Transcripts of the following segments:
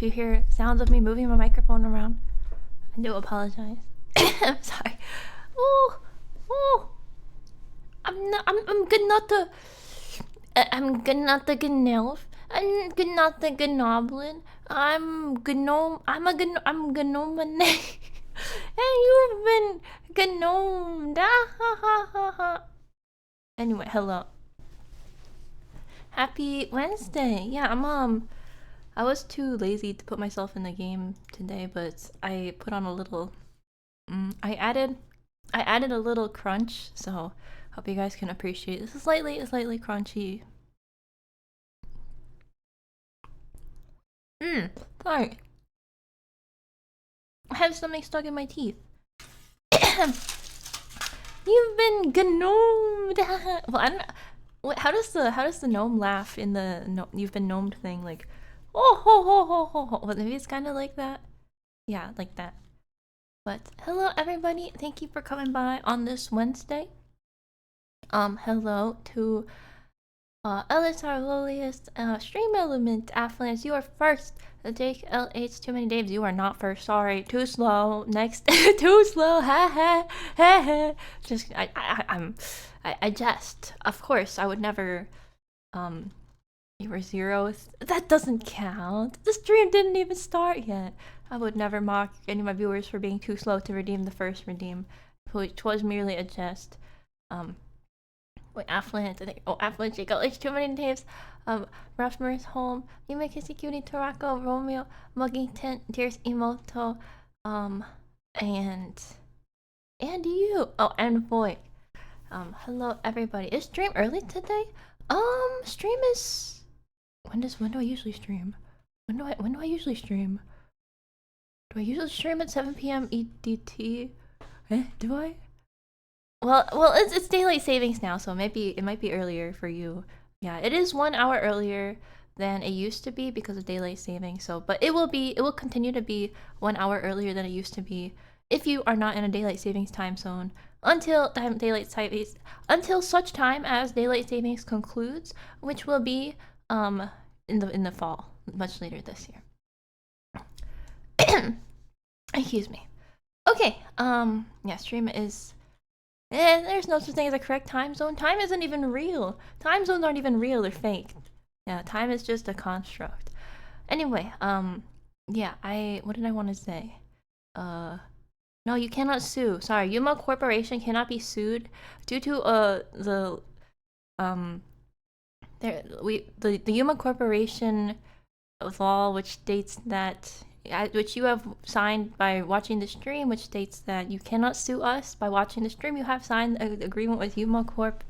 if you hear sounds of me moving my microphone around, I do apologize. I'm sorry. Oh, oh. I'm good not to. I'm good not the Gnelf. I'm good not the Gnoblin. I'm Gnome. I'm Gnome. And you've been Gnomed. Ha ha ha ha. Anyway, hello. Happy Wednesday. Yeah, I was too lazy to put myself in the game today, but I put on a little. I added a little crunch, so hope you guys can appreciate. This is slightly crunchy. Sorry. I have something stuck in my teeth. You've been gnomed. Well, I don't. How does the gnome laugh in the you've been gnomed thing? Like, oh ho ho ho ho ho. Well, maybe it's kind of like that. Yeah, like that. But hello everybody. Thank you for coming by on this Wednesday. Hello to LSR Loliest, Stream Element, Affluence, you are first. The Jake LH, too many Daves, you are not first, sorry, too slow, next, too slow, ha ha, ha ha. Just, I jest, of course, I would never, you were zeros, that doesn't count, the stream didn't even start yet. I would never mock any of my viewers for being too slow to redeem the first redeem, which was merely a jest. Wait, Affluent, I think. Oh, Affluent, Jake LH, too many names. Rushmer's Home, Yume Kissy Cutie, Torako, Romeo, Mugging Tent, Dears Emoto, and you. Oh, and Boy. Hello everybody. Is stream early today? Stream is. When do I usually stream? When do I usually stream? Do I usually stream at 7 p.m. EDT? Do I? Well, it's daylight savings now, so maybe it might be earlier for you. Yeah, it is 1 hour earlier than it used to be because of daylight savings. So, but it will continue to be 1 hour earlier than it used to be if you are not in a daylight savings time zone until such time as daylight savings concludes, which will be in the fall, much later this year. Excuse me. Okay. Yeah, stream is. There's no such thing as a correct time zone. Time isn't even real. Time zones aren't even real, they're fake. Yeah, time is just a construct. Anyway, yeah, what did I want to say? No, you cannot sue. Sorry, Yuma Corporation cannot be sued due to the Yuma Corporation law, which states that which you have signed by watching the stream, which states that you cannot sue us by watching the stream. You have signed an agreement with Yuma Corp.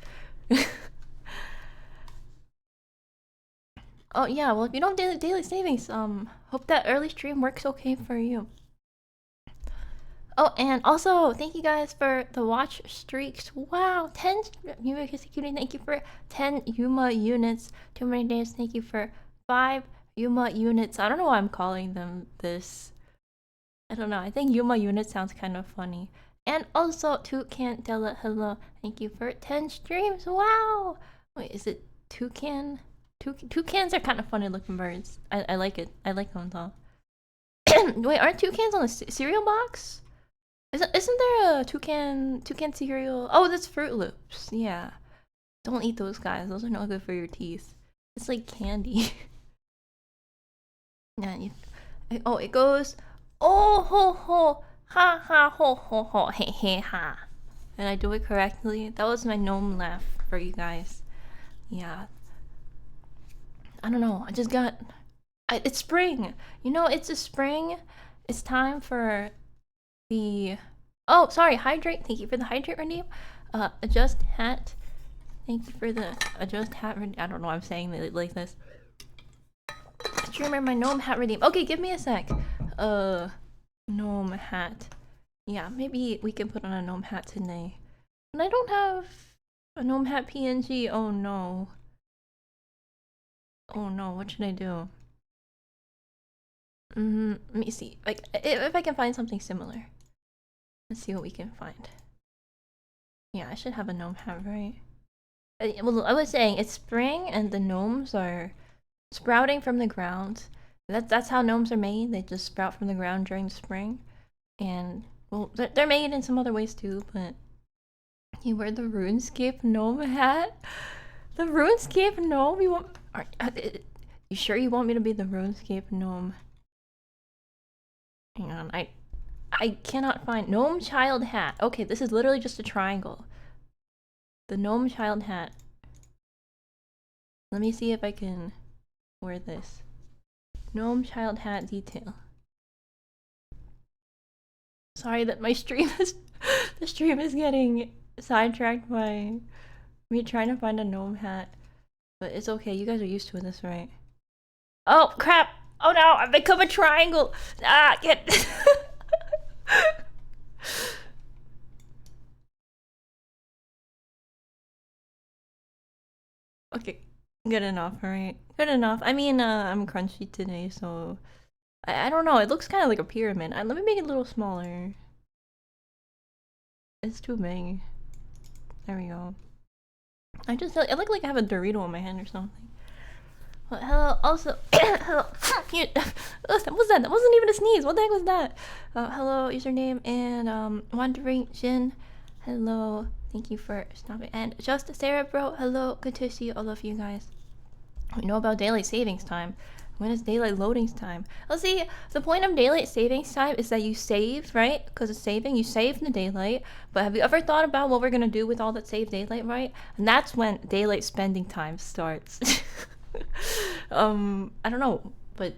Oh yeah, well if you don't daily savings, hope that early stream works okay for you. Oh, and also thank you guys for the watch streaks. Wow, 10 Yuma Kissy, thank you for 10 Yuma units. Too many days, thank you for 5 Yuma units. I don't know why I'm calling them this. I don't know. I think Yuma unit sounds kind of funny. And also, Toucan Della, hello. Thank you for 10 streams. Wow. Wait, is it Toucan? Toucans are kind of funny looking birds. I like it. I like them though. Wait, aren't toucans on the cereal box? Isn't there a toucan cereal? Oh, that's Fruit Loops. Yeah. Don't eat those guys. Those are not good for your teeth. It's like candy. Yeah, oh, it goes, oh ho ho, ha ha ho ho ho, hey hey ha. Did I do it correctly? That was my gnome laugh for you guys. Yeah. I don't know. I just got. It's spring. You know, it's a spring. It's time for the. Oh, sorry. Hydrate. Thank you for the hydrate redeem. Adjust hat. Thank you for the adjust hat. I don't know why I'm saying it like this. Streamer, my gnome hat redeem. Okay, give me a sec. Gnome hat. Yeah, maybe we can put on a gnome hat today. And I don't have a gnome hat PNG. Oh no. Oh no, what should I do? Let me see. Like, if I can find something similar. Let's see what we can find. Yeah, I should have a gnome hat, right? Well, I was saying it's spring and the gnomes are sprouting from the ground. That's how gnomes are made. They just sprout from the ground during the spring, and well, they're made in some other ways too. But you wear the RuneScape gnome hat. The RuneScape gnome. You sure you want me to be the RuneScape gnome? Hang on, I cannot find gnome child hat. Okay, this is literally just a triangle. The gnome child hat. Let me see if I can wear this. Gnome child hat detail. Sorry that my stream is the stream is getting sidetracked by me trying to find a gnome hat. But it's okay, you guys are used to this, right? Oh crap! Oh no, I've become a triangle! Ah, get Okay, good enough, alright? Good enough. I mean, I'm crunchy today, so... I don't know, it looks kind of like a pyramid. Let me make it a little smaller. It's too big. There we go. I look like I have a Dorito in my hand or something. Well, hello, also... hello. What was that? That wasn't even a sneeze. What the heck was that? Hello, username, and, Wandering Jin. Hello. Thank you for stopping. And just Sarah, bro. Hello. Good to see all of you guys. We know about daylight savings time. When is daylight loadings time? Let's see. The point of daylight savings time is that you save, right? Because it's saving. You save in the daylight. But have you ever thought about what we're gonna do with all that saved daylight, right? And that's when daylight spending time starts. I don't know, but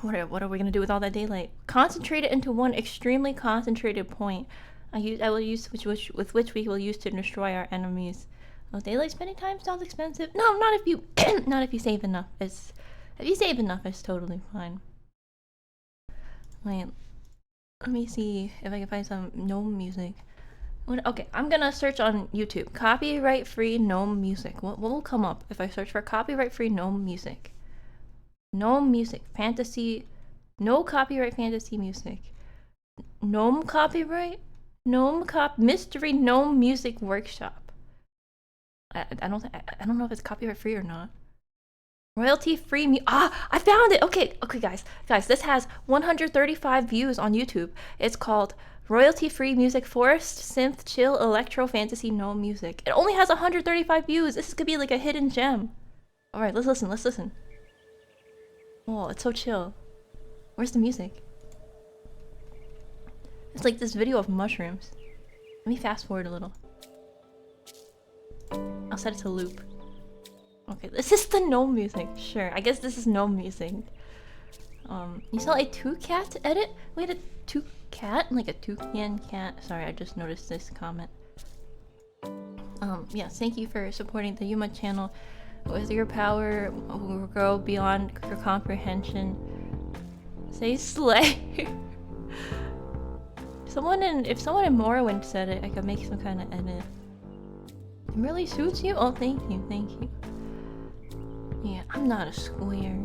what are we gonna do with all that daylight? Concentrate it into one extremely concentrated point. I will use with which we will use to destroy our enemies. Oh, daylight spending time sounds expensive. No, not if you not if you save enough. If you save enough, it's totally fine. Wait, let me see if I can find some gnome music. Okay, I'm gonna search on YouTube. Copyright-free gnome music. What will come up if I search for copyright-free gnome music? Gnome music, fantasy, no copyright fantasy music. Gnome copyright? Mystery gnome music workshop. I don't know if it's copyright free or not. Royalty free I found it. Okay, guys, this has 135 views on YouTube. It's called Royalty Free Music Forest Synth Chill Electro Fantasy Gnome Music. It only has 135 views. This could be like a hidden gem. All right, let's listen. Oh, it's so chill. Where's the music? It's like this video of mushrooms. Let me fast forward a little. I'll set it to loop. Okay, this is the gnome music. Sure, I guess this is gnome music. You saw a toucan edit? Wait, a toucan? Like a toucan cat? Sorry, I just noticed this comment. Yeah, thank you for supporting the Yuma channel. With your power, will grow beyond your comprehension. Say slay. If someone in Morrowind said it, I could make some kind of edit. It really suits you? Oh, thank you. Yeah, I'm not a square.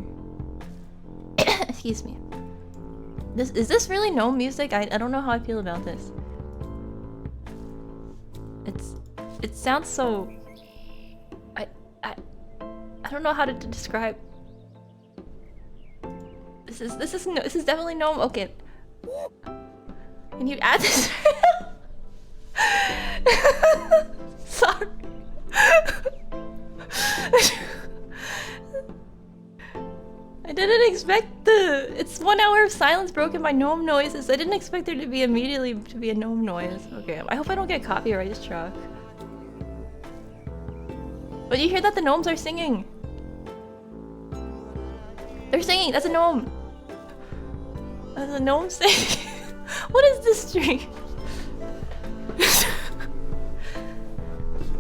Excuse me. Is this really gnome music? I don't know how I feel about this. It sounds so... I don't know how to describe... This is definitely gnome. Okay. Can you add this? Sorry. I didn't expect it's 1 hour of silence broken by gnome noises. I didn't expect there to be immediately to be a gnome noise. Okay, I hope I don't get copyright struck. But you hear that the gnomes are singing? They're singing. That's a gnome. That's a gnome singing. What is this stream?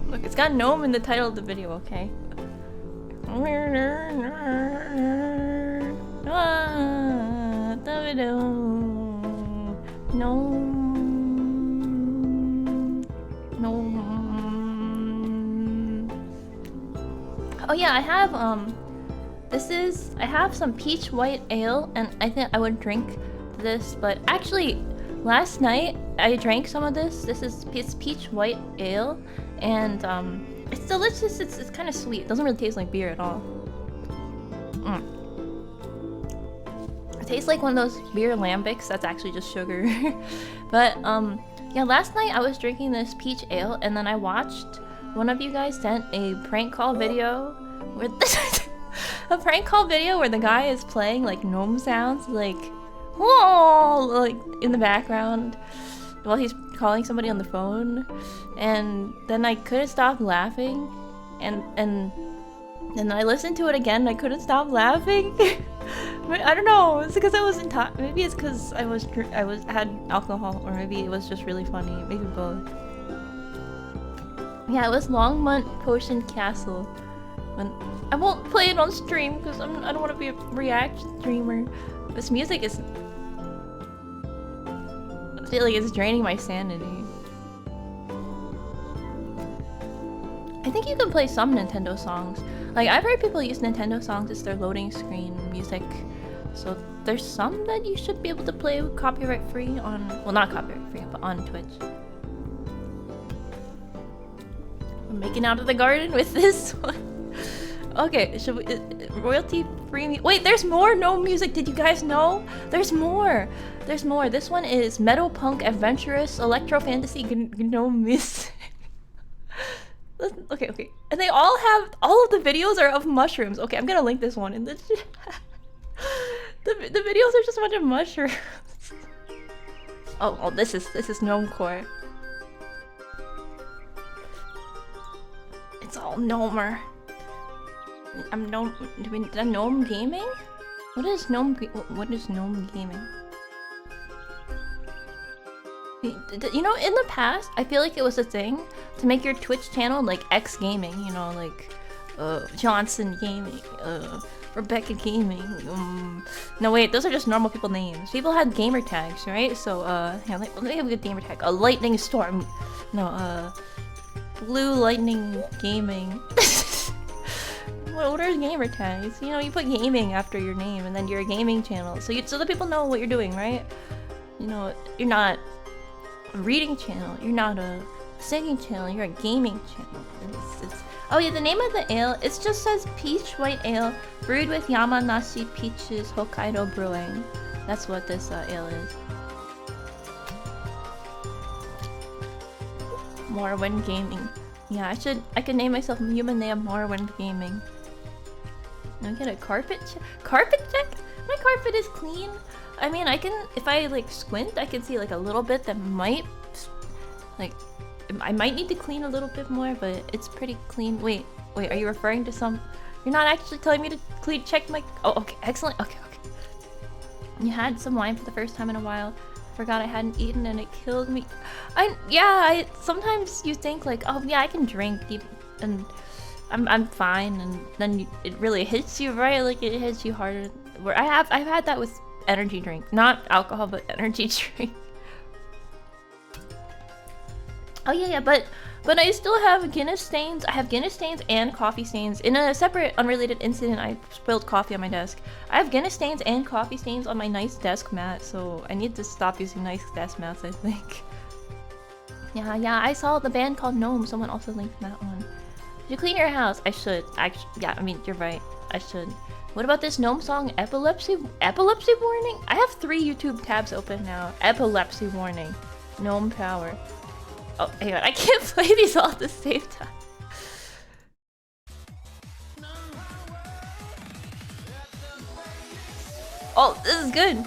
Look, it's got gnome in the title of the video, okay? Oh yeah, I have I have some peach white ale, and I think I would drink this, but actually last night I drank some of this. This is peach white ale, and it's delicious. It's kind of sweet. It doesn't really taste like beer at all. tastes like one of those beer lambics that's actually just sugar. But yeah, last night I was drinking this peach ale, and then I watched one of you guys sent a prank call video with a prank call video where the guy is playing like gnome sounds, like whoa, like in the background while he's calling somebody on the phone, and then I couldn't stop laughing, and then I listened to it again and I couldn't stop laughing. I don't know, it's because I wasn't maybe it's because I had alcohol, or maybe it was just really funny, maybe both. Yeah, it was Longmont Potion Castle. When I won't play it on stream because I don't want to be a react streamer. This music is, I feel like it's draining my sanity. I think you can play some Nintendo songs. Like, I've heard people use Nintendo songs as their loading screen music. So there's some that you should be able to play copyright free on, well, not copyright free, but on Twitch. I'm making out of the garden with this one. Okay, should we, royalty free wait, there's more gnome music, did you guys know? There's more! There's more. This one is metal punk adventurous electro fantasy gnome music. Okay. And they all have, all of the videos are of mushrooms. Okay, I'm gonna link this one in the chat. The videos are just a bunch of mushrooms. Oh, this is Gnomecore. It's all gnomer. I'm gnome. Did I gnome gaming? What is gnome gaming? You know, in the past, I feel like it was a thing to make your Twitch channel like X Gaming, you know, like Johnson Gaming, Rebecca Gaming. No wait, those are just normal people names. People had gamer tags, right? So yeah, let me have a good gamer tag. A lightning storm. No, Blue Lightning Gaming. What are gamer tags? You know, you put gaming after your name, and then you're a gaming channel, so the people know what you're doing, right? You know, you're not a reading channel, you're not a singing channel, you're a gaming channel. Oh yeah, the name of the ale, it just says peach white ale brewed with Yamanashi peaches Hokkaido brewing. That's what this ale is. Morrowind Gaming. Yeah, I could name myself Human Name Morrowind Gaming. Now get a carpet check. Carpet check? My carpet is clean. I mean, I can, if I like squint, I can see like a little bit that might, like, I might need to clean a little bit more, but it's pretty clean. Wait, are you referring to some, you're not actually telling me to check my, oh, okay, excellent, okay. You had some wine for the first time in a while. Forgot I hadn't eaten and it killed me. Sometimes you think like, oh yeah, I can drink and I'm fine, and then it really hits you, right? Like it hits you harder. Where I've had that with energy drink, not alcohol, but energy drink. Oh yeah, but I still have Guinness stains. I have Guinness stains and coffee stains. In a separate, unrelated incident, I spilled coffee on my desk. I have Guinness stains and coffee stains on my nice desk mat, so I need to stop using nice desk mats, I think. Yeah, I saw the band called Gnome. Someone also linked that one. Did you clean your house? I should. Yeah, I mean, you're right. I should. What about this gnome song, Epilepsy Warning? I have 3 YouTube tabs open now. Epilepsy Warning. Gnome Power. Oh, hang on. I can't play these all at the same time. Oh, this is good.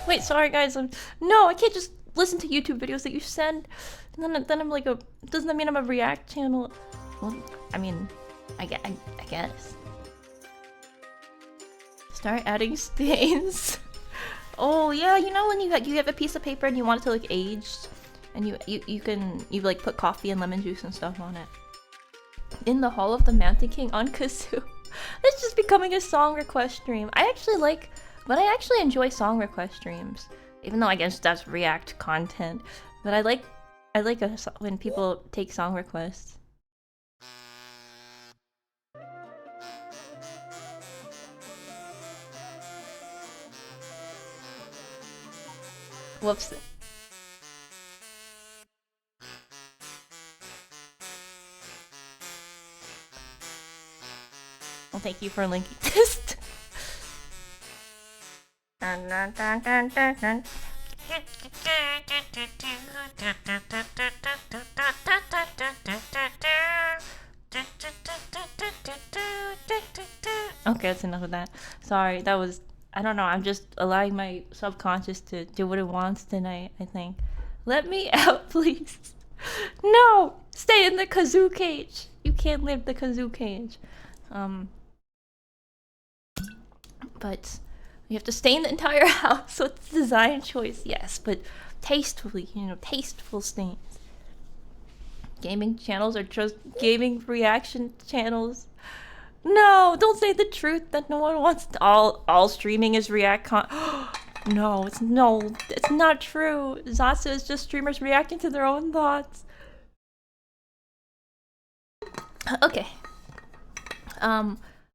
Wait, sorry guys. No, I can't just listen to YouTube videos that you send. And then I'm like doesn't that mean I'm a react channel? Well, I mean, I guess. Start adding stains. Oh yeah, you know when you have a piece of paper and you want it to look aged, and you like put coffee and lemon juice and stuff on it. In the Hall of the Mountain King on Kazoo. It's just becoming a song request stream. I actually enjoy song request streams, even though I guess that's react content. But I like when people take song requests. Whoops. Well, thank you for linking this. Okay, that's enough of that. Sorry, that was. I don't know. I'm just allowing my subconscious to do what it wants tonight, I think. Let me out, please. No! Stay in the kazoo cage. You can't leave the kazoo cage. But you have to stay in the entire house, so it's a design choice, yes, but tastefully, tasteful stains. Gaming channels are just gaming reaction channels. No, don't say the truth that no one wants to, all streaming is react No, it's not true. Zatsu is just streamers reacting to their own thoughts. Okay.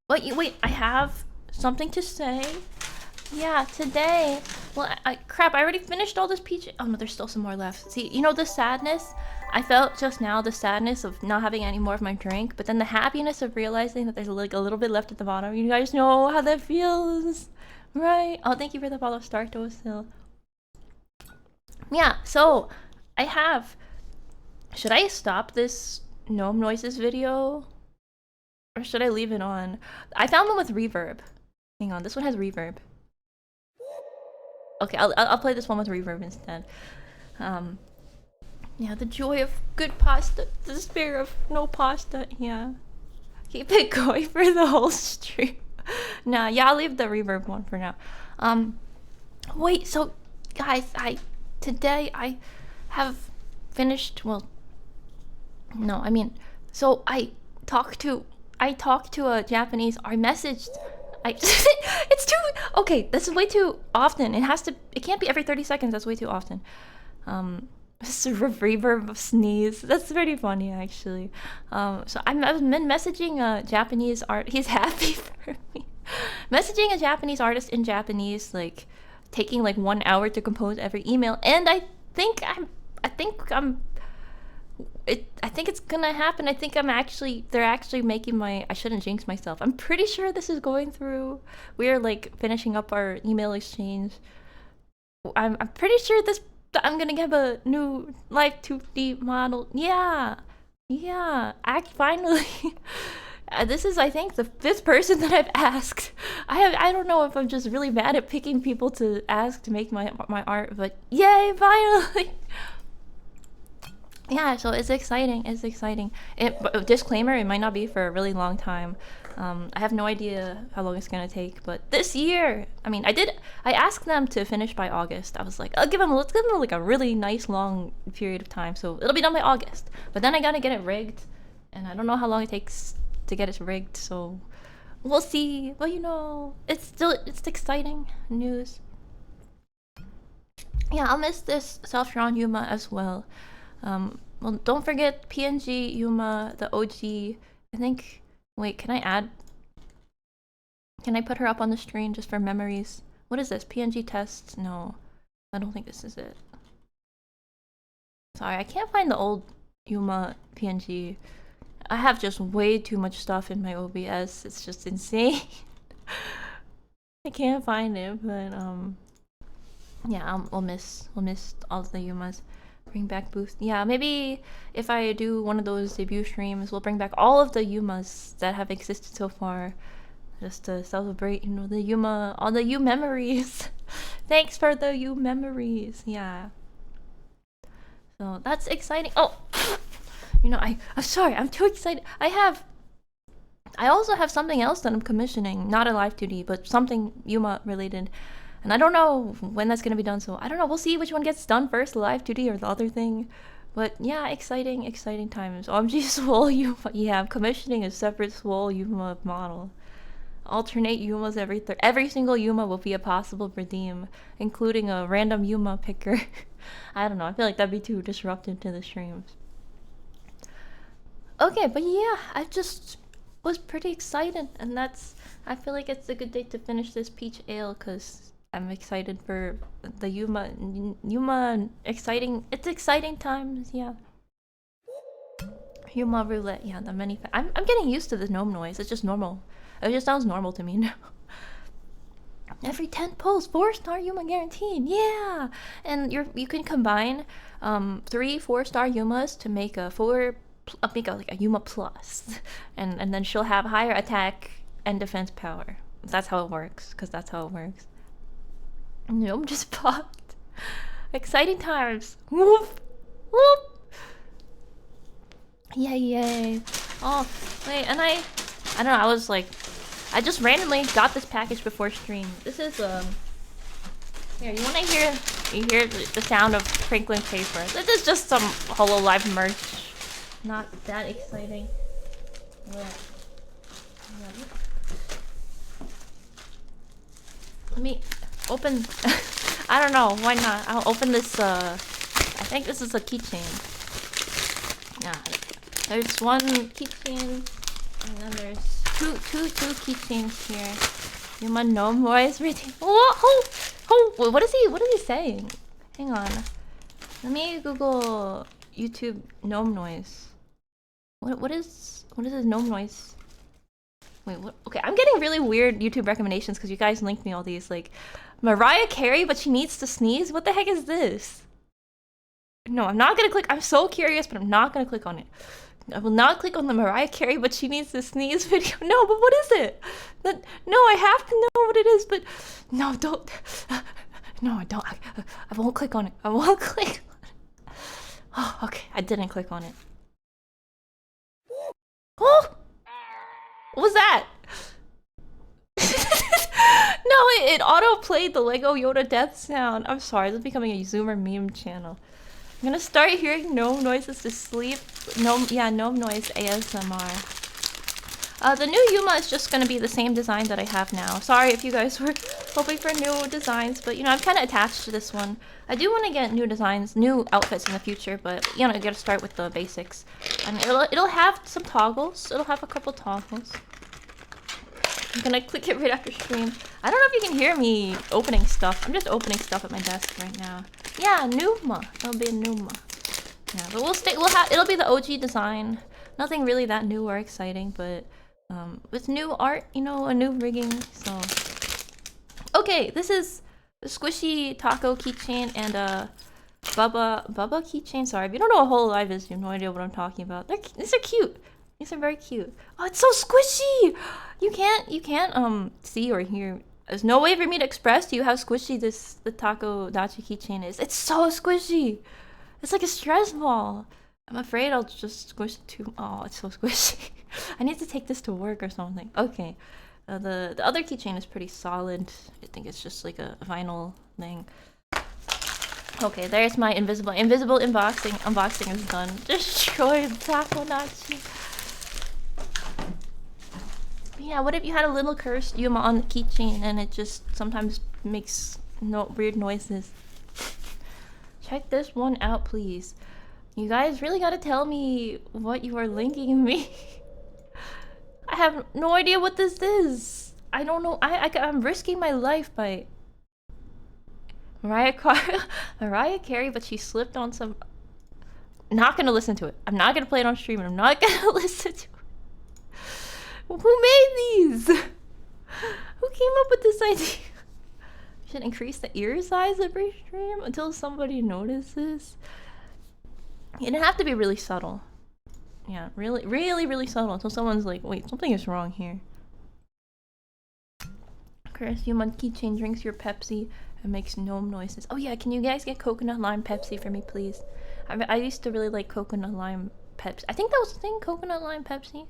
Wait, I have something to say. Yeah, today. Well, crap, I already finished all this peach. Oh no, there's still some more left. See, the sadness? I felt just now the sadness of not having any more of my drink, but then the happiness of realizing that there's like a little bit left at the bottom. You guys know how that feels, right? Oh, thank you for the follow, Startos Hill. Yeah, so I have. Should I stop this gnome noises video? Or should I leave it on? I found one with reverb. Hang on, this one has reverb. Okay, I'll play this one with reverb instead. Yeah, the joy of good pasta, the despair of no pasta. Yeah, keep it going for the whole stream. Nah, yeah, I'll leave the reverb one for now. Wait, so guys, today I have finished. Well, no, I mean, so I talked to a Japanese. I messaged. It's too okay. This is way too often. It can't be every 30 seconds. That's way too often. This reverb of sneeze. That's pretty funny, actually. So I've been messaging a Japanese art. He's happy for me. Messaging a Japanese artist in Japanese, like taking like 1 hour to compose every email, and I think it's gonna happen. I think they're actually making my. I shouldn't jinx myself. I'm pretty sure this is going through. We're like finishing up our email exchange. I'm pretty sure I'm gonna get a new Live 2D model. Yeah. Finally. This is, I think, the 5th person that I've asked. I don't know if I'm just really bad at picking people to ask to make my art, but yay, finally. Yeah, so it's exciting. Disclaimer, it might not be for a really long time. I have no idea how long it's gonna take, but this year, I asked them to finish by August. I was like, let's give them like a really nice long period of time, so it'll be done by August. But then I gotta get it rigged, and I don't know how long it takes to get it rigged, so we'll see. But it's exciting news. Yeah, I'll miss this self-drawn Yuma as well. Well, don't forget PNG Yuma, the OG. I think. Wait, can I put her up on the screen just for memories? What is this? PNG tests? No, I don't think this is it. Sorry, I can't find the old Yuma PNG. I have just way too much stuff in my OBS. It's just insane. I can't find it, but yeah, we'll miss all the Yumas. Bring back Boost. Yeah, maybe if I do one of those debut streams, we'll bring back all of the Yumas that have existed so far, just to celebrate, the Yuma, all the Yu memories. Thanks for the Yu memories. Yeah. So that's exciting. Oh, I'm sorry. I'm too excited. I also have something else that I'm commissioning, not a Live 2D, but something Yuma related. And I don't know when that's gonna be done, so I don't know. We'll see which one gets done first, the Live 2D or the other thing. But yeah, exciting times. OMG Swole Yuma. Yeah, I'm commissioning a separate Swole Yuma model. Alternate Yumas every single Yuma will be a possible redeem, including a random Yuma picker. I don't know. I feel like that'd be too disruptive to the streams. Okay, but yeah, I just was pretty excited, and I feel like it's a good day to finish this peach ale, because I'm excited for the Yuma exciting. It's exciting times, yeah. Yuma roulette, yeah. I'm getting used to the gnome noise. It's just normal. It just sounds normal to me now. Every 10 posts, 4-star Yuma guaranteed. Yeah, and you can combine 3 4-star Yumas to make a like a Yuma plus, and then she'll have higher attack and defense power. That's how it works. Cause that's how it works. Nope, just popped. Exciting times. Whoop, whoop. Yay, yay. Oh, wait, and I don't know, I just randomly got this package before stream. This is, here, you wanna hear the sound of crinkling paper. This is just some Hololive merch. Not that exciting. Yeah. Let me open, I don't know, why not? I'll open this, I think this is a keychain. Yeah. There's one keychain, and then there's two keychains here. Yuma gnome voice reading. Oh, what is he saying? Hang on. Let me Google YouTube gnome noise. What is his gnome noise? Wait, what? Okay, I'm getting really weird YouTube recommendations because you guys linked me all these. Like, Mariah Carey, but she needs to sneeze? What the heck is this? No, I'm not gonna click. I'm so curious, but I'm not gonna click on it. I will not click on the Mariah Carey, but she needs to sneeze video. No, but what is it? No, I have to know what it is, but no, don't. No, I don't. I won't click on it. I won't click on it. Oh, okay, I didn't click on it. Oh! What was that? No, it auto-played the Lego Yoda death sound. I'm sorry, this is becoming a Zoomer meme channel. I'm gonna start hearing gnome noises to sleep. Gnome noise ASMR. The new Yuma is just gonna be the same design that I have now. Sorry if you guys were hoping for new designs, but you know, I'm kind of attached to this one. I do want to get new designs, new outfits in the future, but you know, you gotta start with the basics. And it'll have some toggles. It'll have a couple toggles. I'm gonna click it right after stream. I don't know if you can hear me opening stuff. I'm just opening stuff at my desk right now. Yeah, Numa. It'll be a Numa. Yeah, but it'll be the OG design. Nothing really that new or exciting, but with new art, you know, a new rigging, so. Okay, this is a squishy taco keychain and a Bubba keychain. Sorry, if you don't know what Hololive is, you have no idea what I'm talking about. These are cute. These are very cute. Oh, it's so squishy! You can't see or hear. There's no way for me to express to you how squishy the taco dachi keychain is. It's so squishy. It's like a stress ball. I'm afraid I'll just squish it too. Oh, it's so squishy. I need to take this to work or something. Okay. The other keychain is pretty solid. I think it's just like a vinyl thing. Okay, there's my invisible unboxing. Unboxing is done. Destroy the taco dachi. Yeah, what if you had a little cursed Yuma on the keychain and it just sometimes makes weird noises? Check this one out, please. You guys really gotta tell me what you are linking me. I have no idea what this is. I don't know. I'm risking my life by Mariah Carey, but she slipped on some. Not gonna listen to it. I'm not gonna play it on stream, and I'm not gonna listen to it. Who made these? Who came up with this idea? Should increase the ear size every stream until somebody notices. It didn't have to be really subtle. Yeah, really subtle until someone's like, wait, something is wrong here. Chris, Yuma keychain drinks your Pepsi and makes gnome noises. Oh yeah, can you guys get coconut lime Pepsi for me, please? I used to really like coconut lime Pepsi. I think that was the thing, coconut lime Pepsi.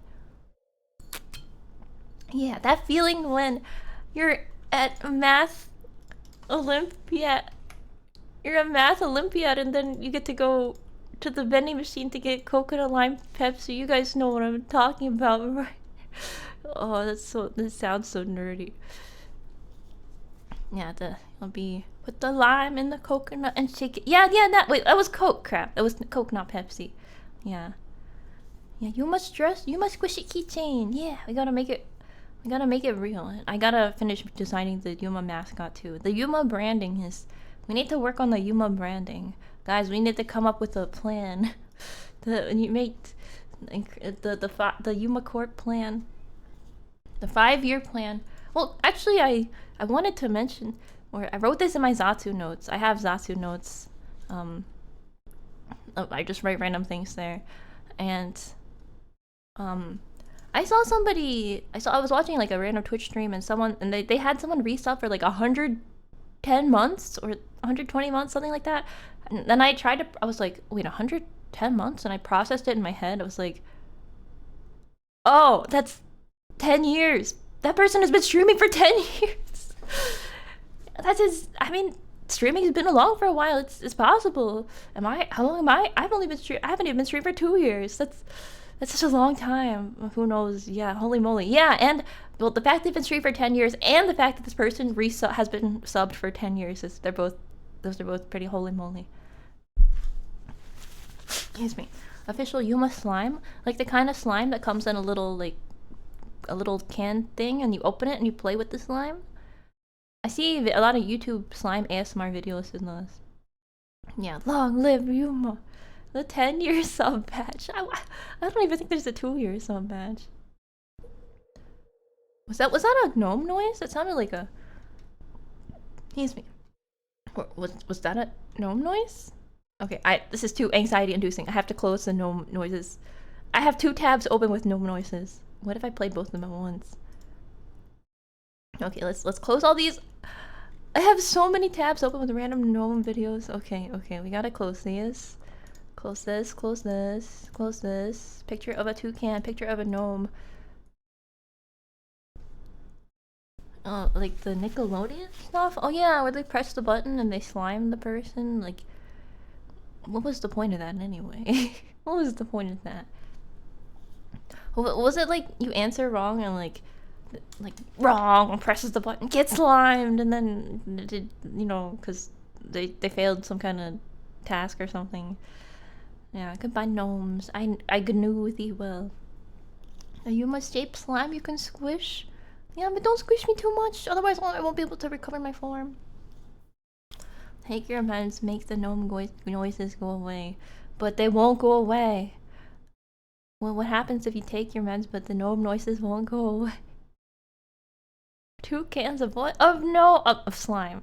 Yeah, that feeling when you're at math Olympiad. You're a math Olympiad and then you get to go to the vending machine to get coconut lime Pepsi. You guys know what I'm talking about, right? Oh, this sounds so nerdy. Yeah, it'll be put the lime in the coconut and shake it. Yeah, that was Coke, crap. That was Coke, not Pepsi. Yeah, you must squishy keychain. Yeah, we gotta make it real. I gotta finish designing the Yuma mascot too. The Yuma branding we need to work on the Yuma branding. Guys, we need to come up with a plan. The Yuma Corp plan. The 5-year plan. Well, actually, I wanted to mention, or I wrote this in my Zatsu notes. I have Zatsu notes. I just write random things there, and I saw somebody. I was watching like a random Twitch stream, and they had someone resub for like 110 months or 120 months, something like that. And then I was like, wait, 110 months, and I processed it in my head. I was like, oh, that's 10 years. That person has been streaming for 10 years. That's his. I mean, streaming's been along for a while. It's possible. How long am I? I haven't even been streaming for 2 years. That's such a long time. Who knows? Yeah, holy moly. Yeah, and well, the fact they've been streaming for 10 years and the fact that this person has been subbed for 10 years those are both pretty holy moly. Excuse me. Official Yuma slime, like the kind of slime that comes in a little can thing, and you open it and you play with the slime. I see a lot of YouTube slime ASMR videos in those. Yeah, long live Yuma. The 10-year sub badge. I don't even think there's a 2-year sub badge. Was that a gnome noise? It sounded like a. Excuse me. Was that a gnome noise? Okay, this is too anxiety-inducing. I have to close the gnome noises. I have 2 tabs open with gnome noises. What if I played both of them at once? Okay, let's close all these. I have so many tabs open with random gnome videos. Okay, we gotta close these. Close this, close this, close this. Picture of a toucan, picture of a gnome. Like the Nickelodeon stuff? Oh yeah, where they press the button and they slime the person. Like, what was the point of that anyway? What was the point of that? Was it like you answer wrong and like wrong, presses the button, gets slimed, and then did because they failed some kind of task or something. Yeah, goodbye gnomes. I GNU thee well. Are you my shaped slime you can squish? Yeah, but don't squish me too much, otherwise I won't be able to recover my form. Take your meds, make the gnome noises go away. But they won't go away. Well, what happens if you take your meds but the gnome noises won't go away? 2 cans of what? Of slime.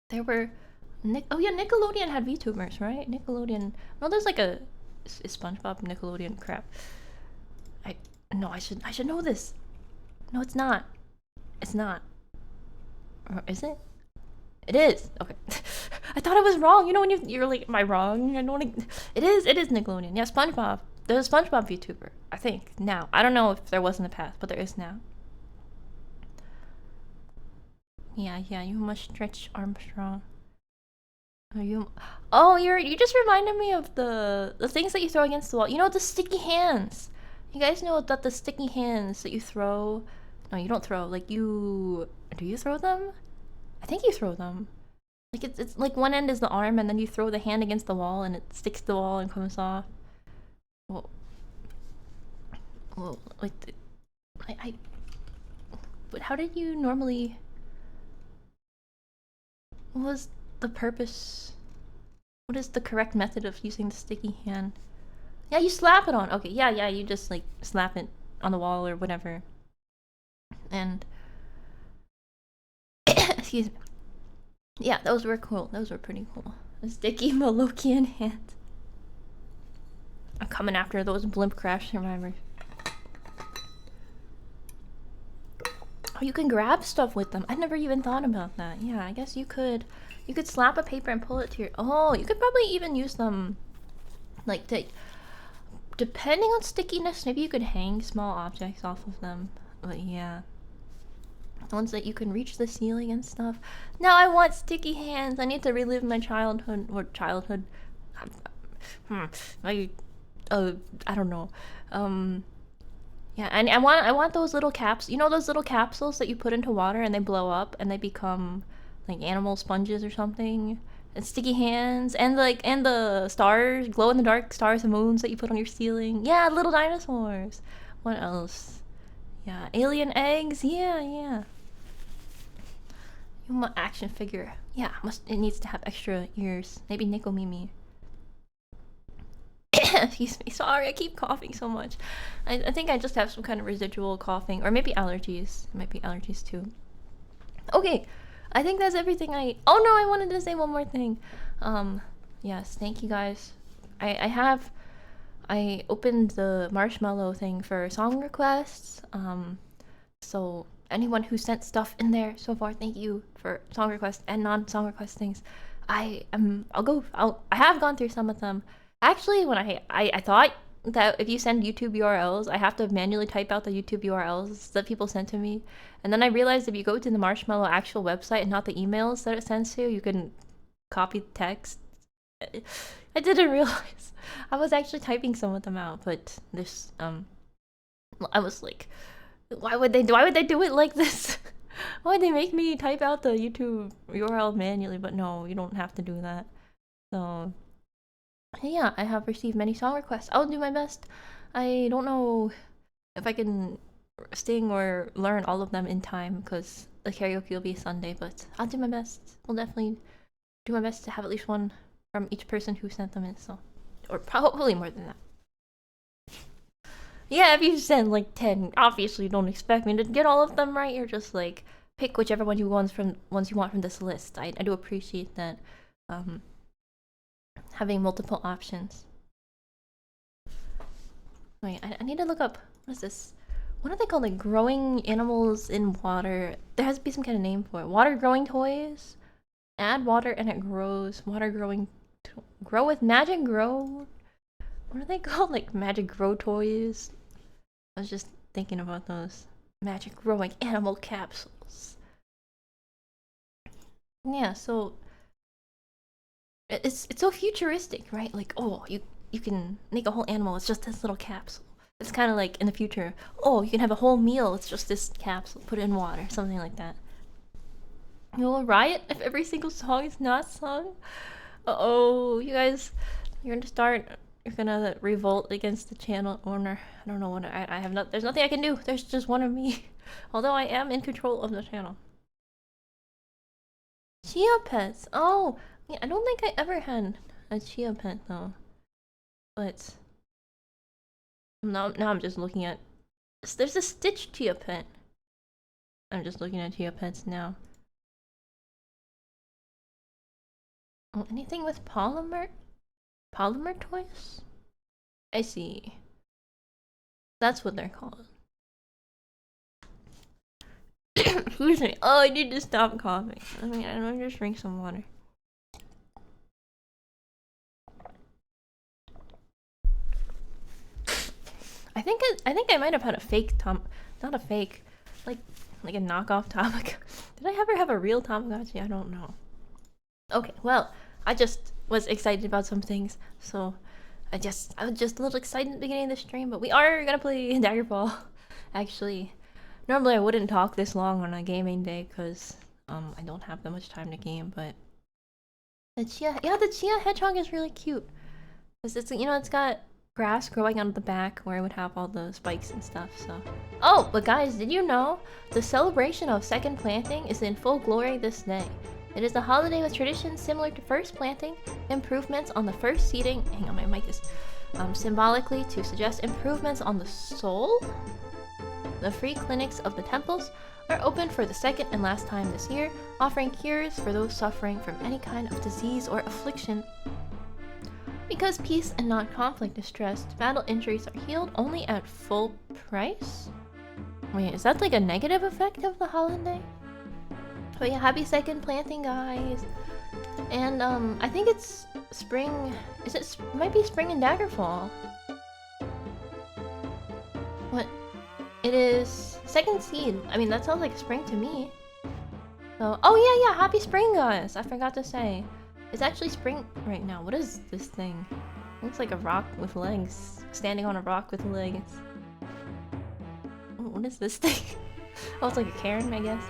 There were oh yeah, Nickelodeon had VTubers, right? Nickelodeon. No, there's like a SpongeBob Nickelodeon crap. I should know this. No, it's not. It's not. Or is it? It is. Okay. I thought I was wrong. You know when you're like, am I wrong? I don't want to. It is Nickelodeon. Yeah, SpongeBob. There's a SpongeBob VTuber. I think now. I don't know if there was in the past, but there is now. Yeah. You must stretch Armstrong. You just reminded me of the things that you throw against the wall. You know, the sticky hands. You guys know that the sticky hands that you throw. No, you don't throw. Like do you throw them? I think you throw them. Like it's like one end is the arm, and then you throw the hand against the wall, and it sticks to the wall and comes off. Well, like but how did you normally? What was the purpose? What is the correct method of using the sticky hand? Yeah, you slap it on. Okay, yeah, you just like slap it on the wall or whatever. And excuse me. Yeah, those were cool. Those were pretty cool. The sticky Molokian hand. I'm coming after those blimp crash survivors. Oh, you can grab stuff with them. I never even thought about that. Yeah, I guess you could. You could slap a paper and pull it to your. Oh, you could probably even use them. Like depending on stickiness, maybe you could hang small objects off of them. But yeah, ones that you can reach the ceiling and stuff. Now I want sticky hands. I need to relive my childhood or childhood. I don't know. Yeah, and I want those little caps. You know those little capsules that you put into water and they blow up and they become like animal sponges or something. And sticky hands and the stars, glow in the dark stars and moons that you put on your ceiling. Yeah, little dinosaurs. What else? Yeah, alien eggs. Yeah. You want action figure. Yeah, it needs to have extra ears. Maybe Nico Mimi. Excuse me. Sorry, I keep coughing so much. I think I just have some kind of residual coughing, or maybe allergies. It might be allergies too. Okay, I think that's everything oh no, I wanted to say one more thing. Yes, thank you guys. I opened the marshmallow thing for song requests. So anyone who sent stuff in there so far, thank you for song requests and non-song request things. I have gone through some of them. Actually, when I thought that if you send YouTube URLs, I have to manually type out the YouTube URLs that people send to me. And then I realized if you go to the Marshmallow actual website and not the emails that it sends to, you can copy text. I didn't realize. I was actually typing some of them out, but this I was like, why would they do it like this? Why would they make me type out the YouTube URL manually? But no, you don't have to do that. So yeah, I have received many song requests. I'll do my best. I don't know if I can sing or learn all of them in time because the karaoke will be Sunday, but I'll do my best. I'll definitely do my best to have at least one from each person who sent them in, so. Or probably more than that. Yeah, if you send like 10, obviously you don't expect me to get all of them right. You're just like, pick whichever one you want from this list. I do appreciate that. Having multiple options. Wait, I need to look up, what is this? What are they called? Like growing animals in water. There has to be some kind of name for it. Water growing toys? Add water and it grows. Water growing, grow with magic grow? What are they called? Like magic grow toys? I was just thinking about those. Magic growing animal capsules. Yeah, so it's so futuristic, right? Like, oh, you can make a whole animal, it's just this little capsule. It's kind of like in the future, oh, you can have a whole meal, it's just this capsule, put it in water, something like that. You'll riot if every single song is not sung? Uh-oh, you guys, you're gonna revolt against the channel owner. I don't know what, I have not, there's nothing I can do, there's just one of me. Although I am in control of the channel. Chia pets, oh! Yeah, I don't think I ever had a chia pet though, but now I'm just looking at. There's a Stitch chia pet. I'm just looking at chia pets now. Oh, anything with polymer toys? I see. That's what they're called. Excuse me. Oh, I need to stop coughing. I mean, I don't just drink some water. I think I might have had a fake not a fake, like a knockoff Tamagotchi. Did I ever have a real Tamagotchi? I don't know. Okay, well, I just was excited about some things, so I was just a little excited at the beginning of the stream, but we are gonna play Daggerfall. Actually, normally I wouldn't talk this long on a gaming day because I don't have that much time to game, but the Chia hedgehog is really cute. Cause it's, you know, it's got grass growing on the back where it would have all the spikes and stuff, so. Oh, but guys, did you know? The celebration of second planting is in full glory this day. It is a holiday with traditions similar to first planting, improvements on the first seeding, hang on, my mic is, symbolically to suggest improvements on the soul. The free clinics of the temples are open for the second and last time this year, offering cures for those suffering from any kind of disease or affliction. Because peace and not conflict is stressed, battle injuries are healed only at full price? Wait, is that like a negative effect of the holiday? But yeah, happy second planting, guys! And I think it's spring, might be spring in Daggerfall. What? It is second seed. I mean, that sounds like spring to me. So, oh yeah, happy spring, guys! I forgot to say. It's actually spring right now. What is this thing? It looks like a rock with legs. Standing on a rock with legs. What is this thing? Oh, it's like a cairn, I guess.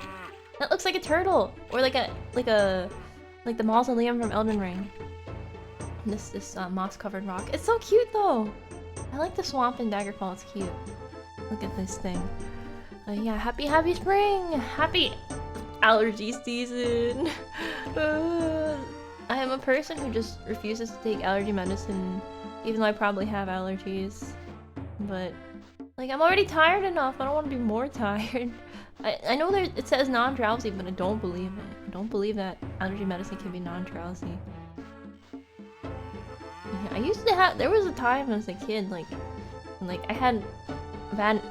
That looks like a turtle! Or like the mausoleum from Elden Ring. This moss-covered rock. It's so cute though! I like the swamp in Daggerfall, it's cute. Look at this thing. Yeah, happy spring! Happy allergy season! I am a person who just refuses to take allergy medicine Even though I probably have allergies. But, like, I'm already tired enough. I don't want to be more tired. I know it says non-drowsy, but I don't believe it. I don't believe that allergy medicine can be non-drowsy. Yeah, I used to have... There was a time as a kid, like I had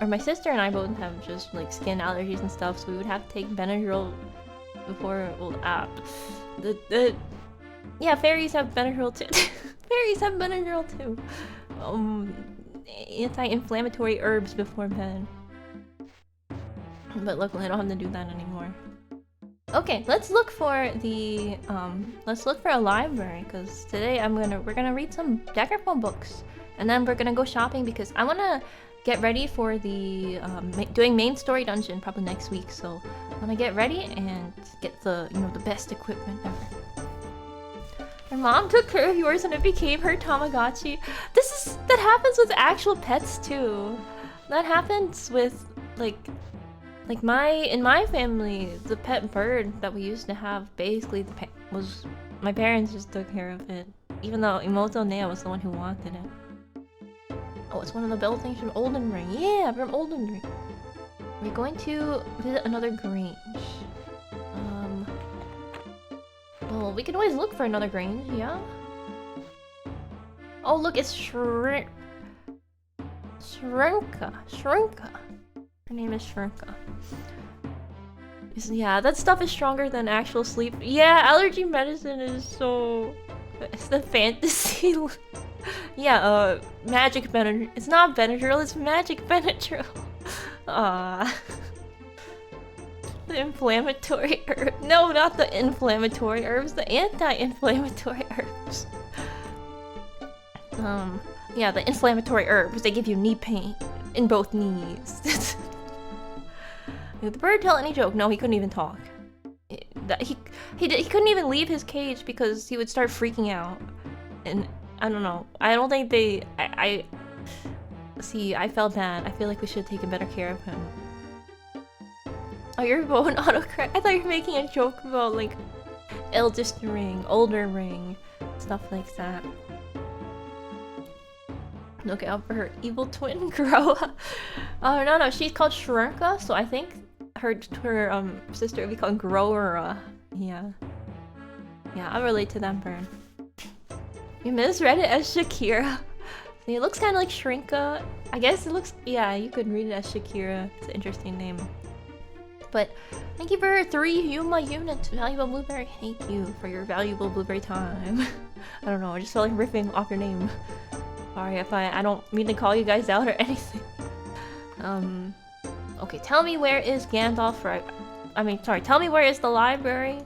my sister and I both have just, like, skin allergies and stuff, so we would have to take Benadryl before... Well, yeah, fairies have Benadryl too. Fairies have Benadryl too. Anti-inflammatory herbs before bed. But luckily I don't have to do that anymore. Okay, let's look for the a library, because today we're gonna read some Deckerphone books, and then we're gonna go shopping because I wanna get ready for the doing main story dungeon probably next week. So I wanna get ready and get the the best equipment ever. Your mom took care of yours and it became her Tamagotchi. That happens with actual pets too. That happens with in my family, the pet bird that we used to have, basically was my parents just took care of it, even though Imoto Nea was the one who wanted it. Oh, it's one of the buildings from Elden Ring. Yeah, from Elden Ring. We're going to visit another Grange. Well, we can always look for another Grange, yeah? Oh, look, it's Shrinka. Her name is Shrinka. Yeah, that stuff is stronger than actual sleep. Yeah, allergy medicine is so... It's the fantasy... Yeah, magic Benadryl. It's not Benadryl, it's magic Benadryl. The inflammatory herb. No, not the inflammatory herbs, the anti-inflammatory herbs. Yeah, the inflammatory herbs, they give you knee pain in both knees. Did the bird tell any joke? No, he couldn't even talk. He couldn't even leave his cage because he would start freaking out. And I don't know. I don't think see, I felt bad. I feel like we should have taken better care of him. Oh, you're bone autocorrect. I thought you were making a joke about, like, eldest ring, older ring, stuff like that. Look out for her evil twin, Groa. Oh, no, she's called Shrinka, so I think her sister would be called Growera. Yeah. Yeah, I'll relate to that bird. You misread it as Shakira. See, it looks kind of like Shrinka. I guess it looks... Yeah, you could read it as Shakira. It's an interesting name. But thank you for 3 Yuma units, valuable blueberry. Thank you for your valuable blueberry time. I don't know, I just felt like ripping off your name. Sorry if I don't mean to call you guys out or anything. Okay, tell me where is Gandalf, tell me where is the library?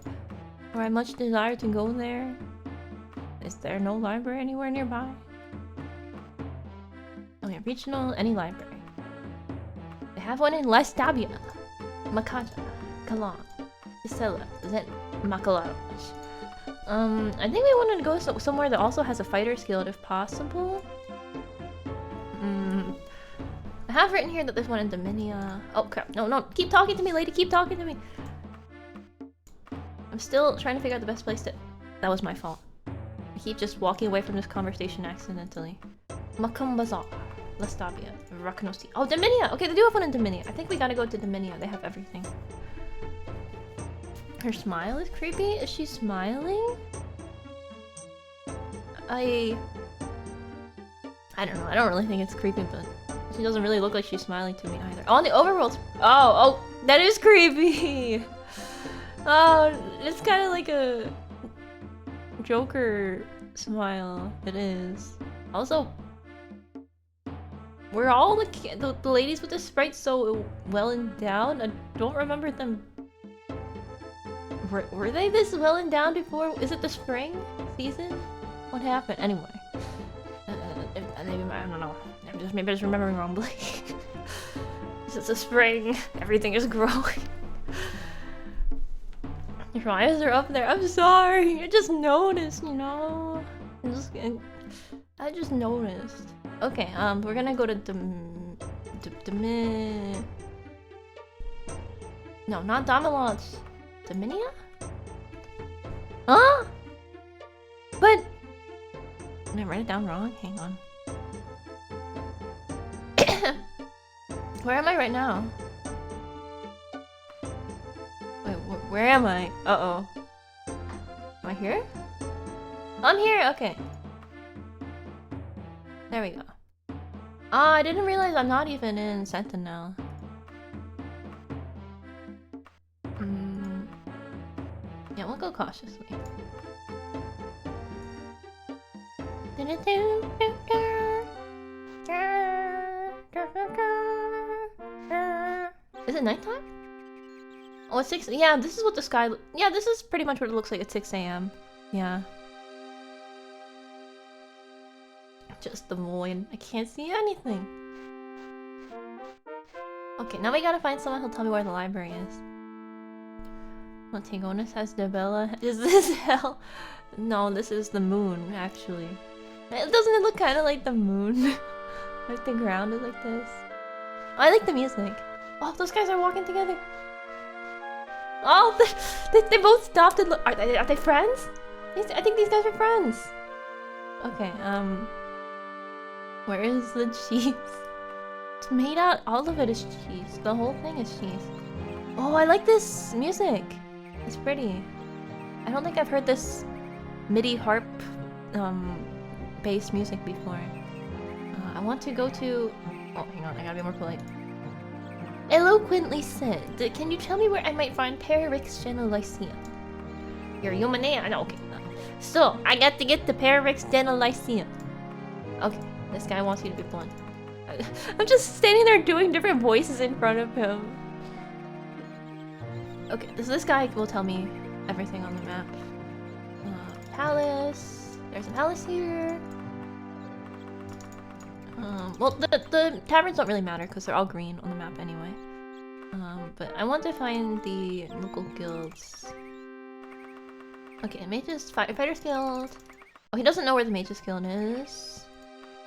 Where I much desire to go there. Is there no library anywhere nearby? Okay, regional, any library. They have one in Lestabia. Makata, Kalan, Isela, Zent, Makalaj. I think we wanted to go somewhere that also has a fighter's guild if possible. I have written here that there's one in Dominia. Oh crap, no, keep talking to me, lady, keep talking to me. I'm still trying to figure out the best place to... That was my fault. I keep just walking away from this conversation accidentally. Makam Bazaar. Lestabia, Rakanosi. Oh, Dominia! Okay, they do have one in Dominia. I think we gotta go to Dominia. They have everything. Her smile is creepy? Is she smiling? I don't know. I don't really think it's creepy, but she doesn't really look like she's smiling to me either. Oh, on the overworld. Oh, that is creepy! Oh, it's kind of like a Joker smile. It is. Also, were all the ladies with the sprites so well endowed? I don't remember them. Were they this well endowed before? Is it the spring season? What happened? Anyway. I don't know. Maybe I'm just remembering wrongly. It's the spring. Everything is growing. Your eyes are up there. I'm sorry. I just noticed, you know? I just noticed. Okay, we're gonna go to No, not Damalodge. Dominia? Huh? But Did I write it down wrong? Hang on. Where am I right now? Wait, where am I? Uh-oh. Am I here? I'm here! Okay. There we go. Ah, I didn't realize I'm not even in Sentinel. Yeah, we'll go cautiously. Is it nighttime? Oh, it's 6. Yeah, this is what the sky. Yeah, this is pretty much what it looks like at 6 a.m. Yeah. Just the void. I can't see anything. Okay, now we gotta find someone who'll tell me where the library is. Well, Tingonis has Debella. Is this hell? No, this is the moon, actually. Doesn't it look kind of like the moon? Like the ground is like this. Oh, I like the music. Oh, those guys are walking together. Oh, they both stopped and look. Are they friends? I think these guys are friends. Okay, where is the cheese? It's made out. All of it is cheese. The whole thing is cheese. Oh, I like this music. It's pretty. I don't think I've heard this MIDI harp bass music before. I want to go to... Oh, hang on, I gotta be more polite. Eloquently said, can you tell me where I might find Pararix Genolyceum? You're human name? I know, okay. So, I got to get the Pararix Genolyceum. Okay, this guy wants you to be blunt. I'm just standing there doing different voices in front of him. Okay, so this guy will tell me everything on the map. Palace. There's a palace here. Well, the taverns don't really matter because they're all green on the map anyway. But I want to find the local guilds. Okay, Mage's Firefighters Guild. Oh, he doesn't know where the Mage's Guild is.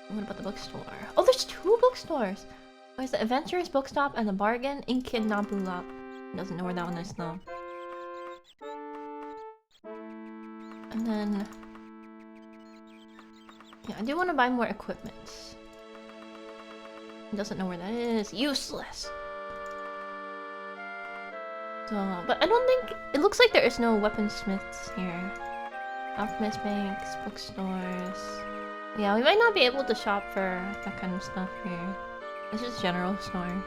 What about the bookstore? Oh, there's 2 bookstores! There's the Adventurers Bookstop and the Bargain Inkinabulop. He doesn't know where that one is though. And then... yeah, I do want to buy more equipment. He doesn't know where that is. Useless! So, but I don't think... it looks like there is no weaponsmiths here. Alchemist banks, bookstores... yeah, we might not be able to shop for that kind of stuff here. It's just general stores.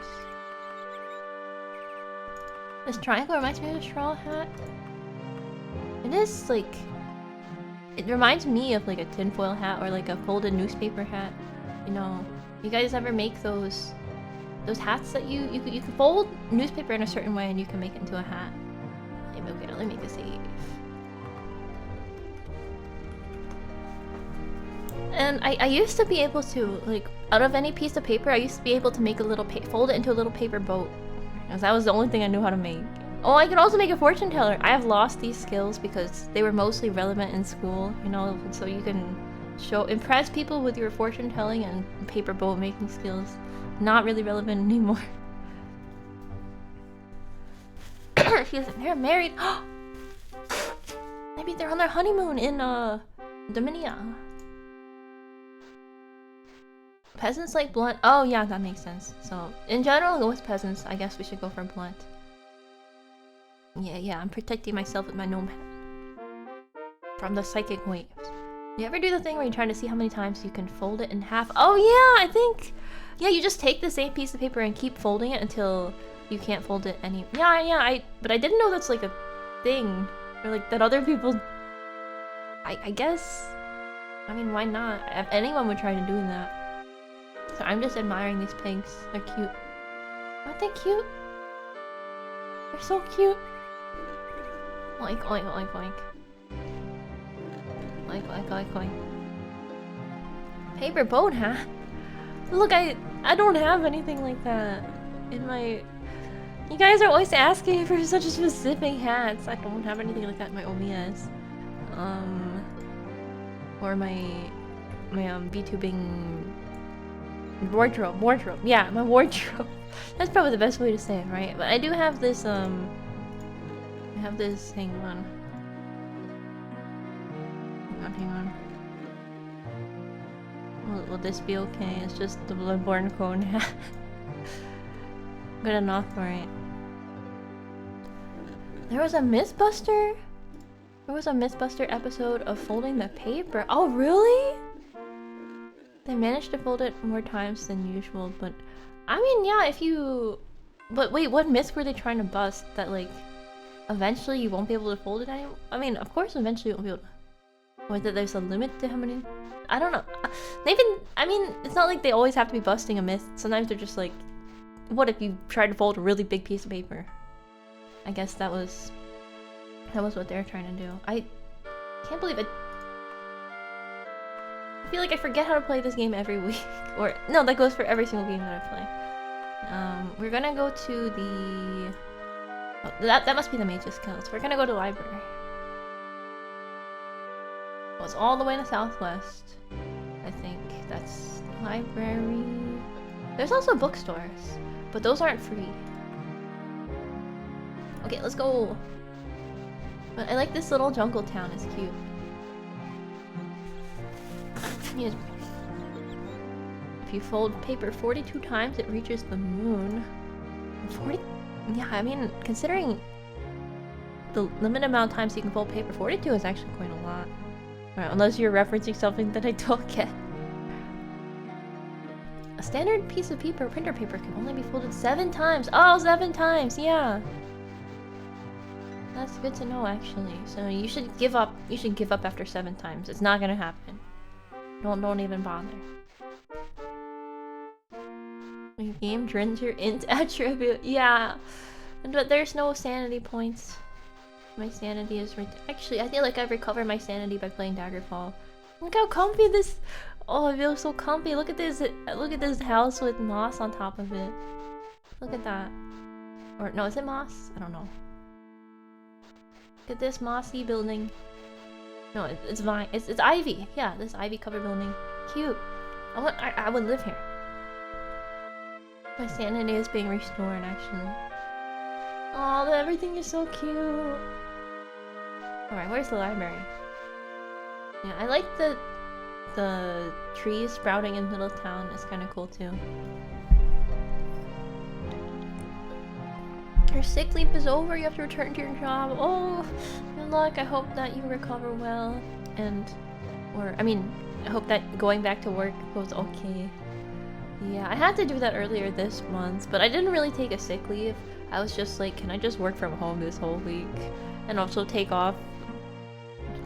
This triangle reminds me of a straw hat. It is like... it reminds me of like a tinfoil hat or like a folded newspaper hat. You know, you guys ever make those hats that you can fold newspaper in a certain way and you can make it into a hat? Okay, let me make a save. And I used to be able to, like, out of any piece of paper, I used to be able to make a little fold it into a little paper boat. Because that was the only thing I knew how to make. Oh, I could also make a fortune teller. I have lost these skills because they were mostly relevant in school, you know, so you can impress people with your fortune telling and paper boat making skills. Not really relevant anymore. They're married. Maybe they're on their honeymoon in Dominia. Peasants like blunt. Oh yeah, that makes sense. So in general, go with peasants. I guess we should go for blunt. Yeah, I'm protecting myself with my gnome hat from the psychic waves. You ever do the thing where you're trying to see how many times you can fold it in half? Oh yeah, I think. Yeah, you just take the same piece of paper and keep folding it until you can't fold it any. Yeah. But I didn't know that's like a thing, or like that other people. I guess. I mean, why not? If anyone would try to do that. So I'm just admiring these pigs. They're cute. Aren't they cute? They're so cute. Oink, oink, oink, oink. Oink, oink, oink, oink. Paper boat, huh? Look, I don't have anything like that in my... You guys are always asking for such specific hats. I don't have anything like that in my OBS. Or my VTubing... Wardrobe. Yeah, my wardrobe. That's probably the best way to say it, right? But I do have this, I have this, hang on. Will this be okay? It's just the Bloodborne cone hat. Good enough, right? There was a Mythbuster? There was a Mythbuster episode of folding the paper. Oh, really? They managed to fold it more times than usual, but... I mean, yeah, if you... But wait, what myth were they trying to bust? That, like, eventually you won't be able to fold it anymore? I mean, of course eventually you won't be able to... Or that there's a limit to how many... I don't know. They've been... I mean, it's not like they always have to be busting a myth. Sometimes they're just like... What if you tried to fold a really big piece of paper? I guess that was what they were trying to do. I can't believe it. I feel like I forget how to play this game every week. Or, no, that goes for every single game that I play. We're gonna go to the... Oh, that must be the Mage's Guild. So we're gonna go to the library. Oh, it's all the way in the southwest. I think that's the library. There's also bookstores, but those aren't free. Okay, let's go. But I like this little jungle town. It's cute. Yes. If you fold paper 42 times, it reaches the moon. 40? Yeah, I mean, considering the limited amount of times you can fold paper, 42 is actually quite a lot. Right, unless you're referencing something that I don't get. A standard piece of paper, printer paper, can only be folded 7 times. Oh, 7 times, yeah. That's good to know, actually. So you should give up. You should give up after 7 times. It's not gonna happen. Don't even bother. Your game drains your int attribute. Yeah, but there's no sanity points. My sanity is actually. I feel like I've recovered my sanity by playing Daggerfall. Look how comfy this. Oh, it feels so comfy. Look at this. Look at this house with moss on top of it. Look at that. Or no, is it moss? I don't know. Look at this mossy building. No, it's vine. It's ivy. Yeah, this ivy covered building. Cute. I would live here. My sanity is being restored, actually. Oh, everything is so cute. Alright, where's the library? Yeah, I like the trees sprouting in middle town. It's kind of cool too. Your sick leave is over. You have to return to your job. Oh, good luck. I hope that you recover well, I hope that going back to work goes okay. Yeah, I had to do that earlier this month, but I didn't really take a sick leave. I was just like, can I just work from home this whole week? And also take off,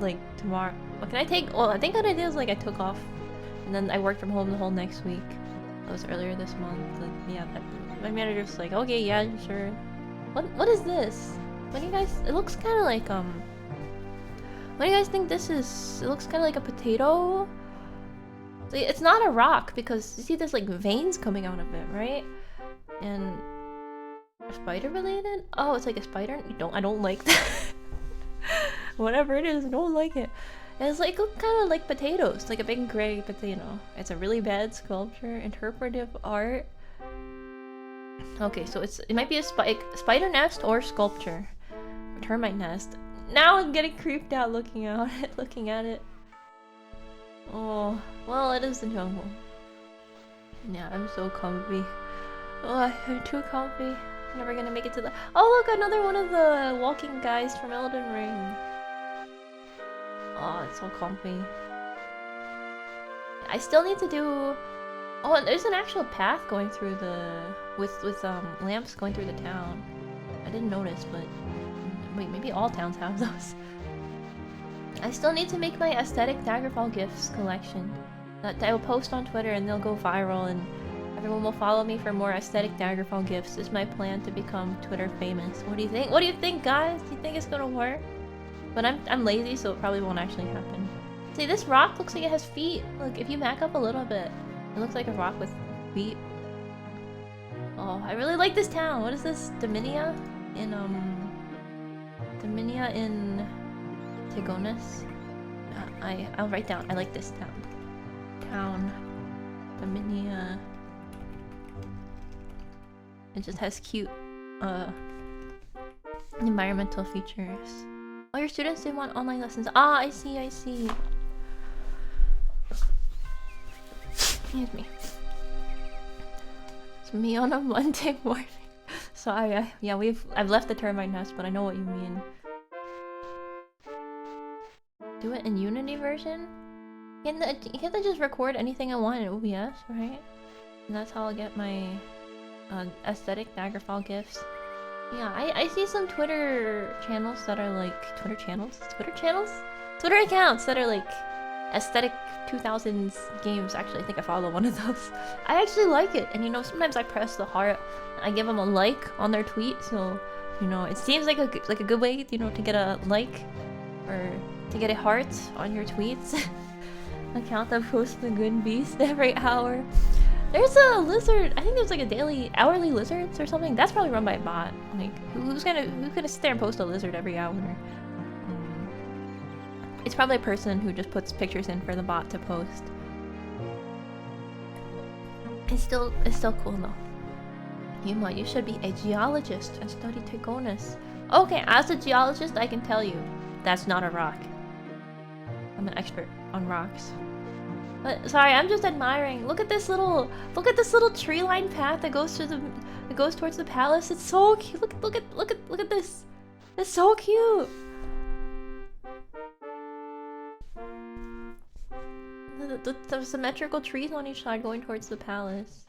like, tomorrow. What can I take? Well, I think what I did was, like, I took off, and then I worked from home the whole next week. That was earlier this month. Like, yeah, my manager's like, okay, yeah, sure. What is this? What do you guys... It looks kind of like, what do you guys think this is? It looks kind of like a potato. It's not a rock because you see there's like veins coming out of it, right? And spider related? Oh, it's like a spider? I don't like that. Whatever it is, I don't like it. It's like kind of like potatoes, like a big gray potato. It's a really bad sculpture, interpretive art. Okay, so it might be a spider nest or sculpture. Or termite nest. Now I'm getting creeped out looking at it. Oh, well, it is the jungle. Yeah, I'm so comfy. Oh, I'm too comfy. Never gonna make it to the... Oh, look, another one of the walking guys from Elden Ring. Oh, it's so comfy. I still need to do... Oh, and there's an actual path going through the... With lamps going through the town. I didn't notice, but... Wait, maybe all towns have those. I still need to make my aesthetic Daggerfall gifts collection. That I will post on Twitter and they'll go viral and everyone will follow me for more aesthetic Daggerfall gifts. Is my plan to become Twitter famous. What do you think? What do you think, guys? Do you think it's gonna work? But I'm lazy, so it probably won't actually happen. See, this rock looks like it has feet. Look, if you back up a little bit, it looks like a rock with feet. Oh, I really like this town. What is this? Dominia? Dominia in Tigonis? I'll write down. I like this town. Dominia. It just has cute environmental features. Oh, your students didn't want online lessons. Ah, I see. Excuse me. It's me on a Monday morning. Sorry, I've left the termite nest, but I know what you mean. Do it in Unity version? Can't I just record anything I want in OBS, right? And that's how I'll get my aesthetic Daggerfall gifts. Yeah, I see some Twitter channels that are like Twitter accounts that are like aesthetic 2000s games. Actually, I think I follow one of those. I actually like it, and you know, sometimes I press the heart. I give them a like on their tweet, so you know, it seems like a good way, you know, to get a like or to get a heart on your tweets. Account that posts the good beast every hour. There's a lizard. I think there's like a hourly lizards or something. That's probably run by a bot. Like who's gonna sit there and post a lizard every hour? It's probably a person who just puts pictures in for the bot to post. It's still cool though. Yuma, you should be a geologist and study Tegonus. Okay, as a geologist, I can tell you that's not a rock. I'm an expert on rocks. But sorry, I'm just admiring. Look at this little tree-lined path that goes towards the palace. It's so cute. Look at this. It's so cute. The symmetrical trees on each side going towards the palace.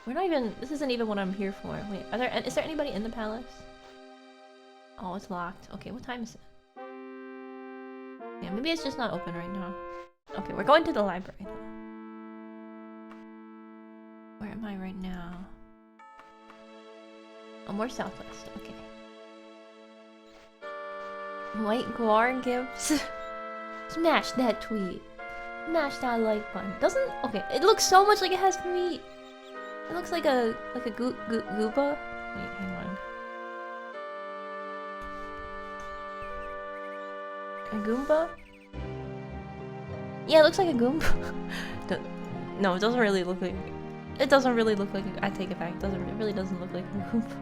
This isn't even what I'm here for. Wait, is there anybody in the palace? Oh, it's locked. Okay, what time is it? Yeah, maybe it's just not open right now. Okay, we're going to the library though. Where am I right now? Oh, more southwest. Okay. White Guar Gibbs. Smash that tweet. Smash that like button. Okay, it looks so much like it has feet. It looks like a Gooba. Wait, hang on. A Goomba? Yeah, it looks like a Goomba. No, it doesn't really look like. It doesn't really look like. I take it back. It really doesn't look like a Goomba.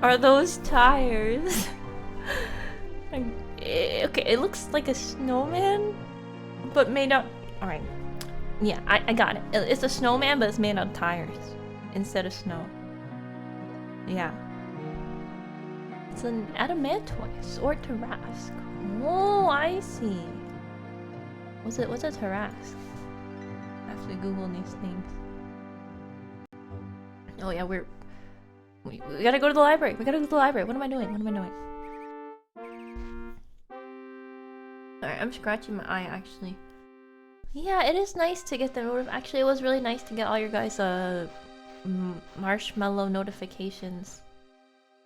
Are those tires? Okay, it looks like a snowman, but made out. All right. Yeah, I got it. It's a snowman, but it's made out of tires instead of snow. Yeah. It's an adamantoise or Tarrasque. Oh, I see. What's a Tarrasque? I have to Google these things. Oh yeah, we gotta go to the library. We gotta go to the library. What am I doing? Alright, I'm scratching my eye actually. Yeah, it is nice to get the notification. Actually, it was really nice to get all your guys' marshmallow notifications.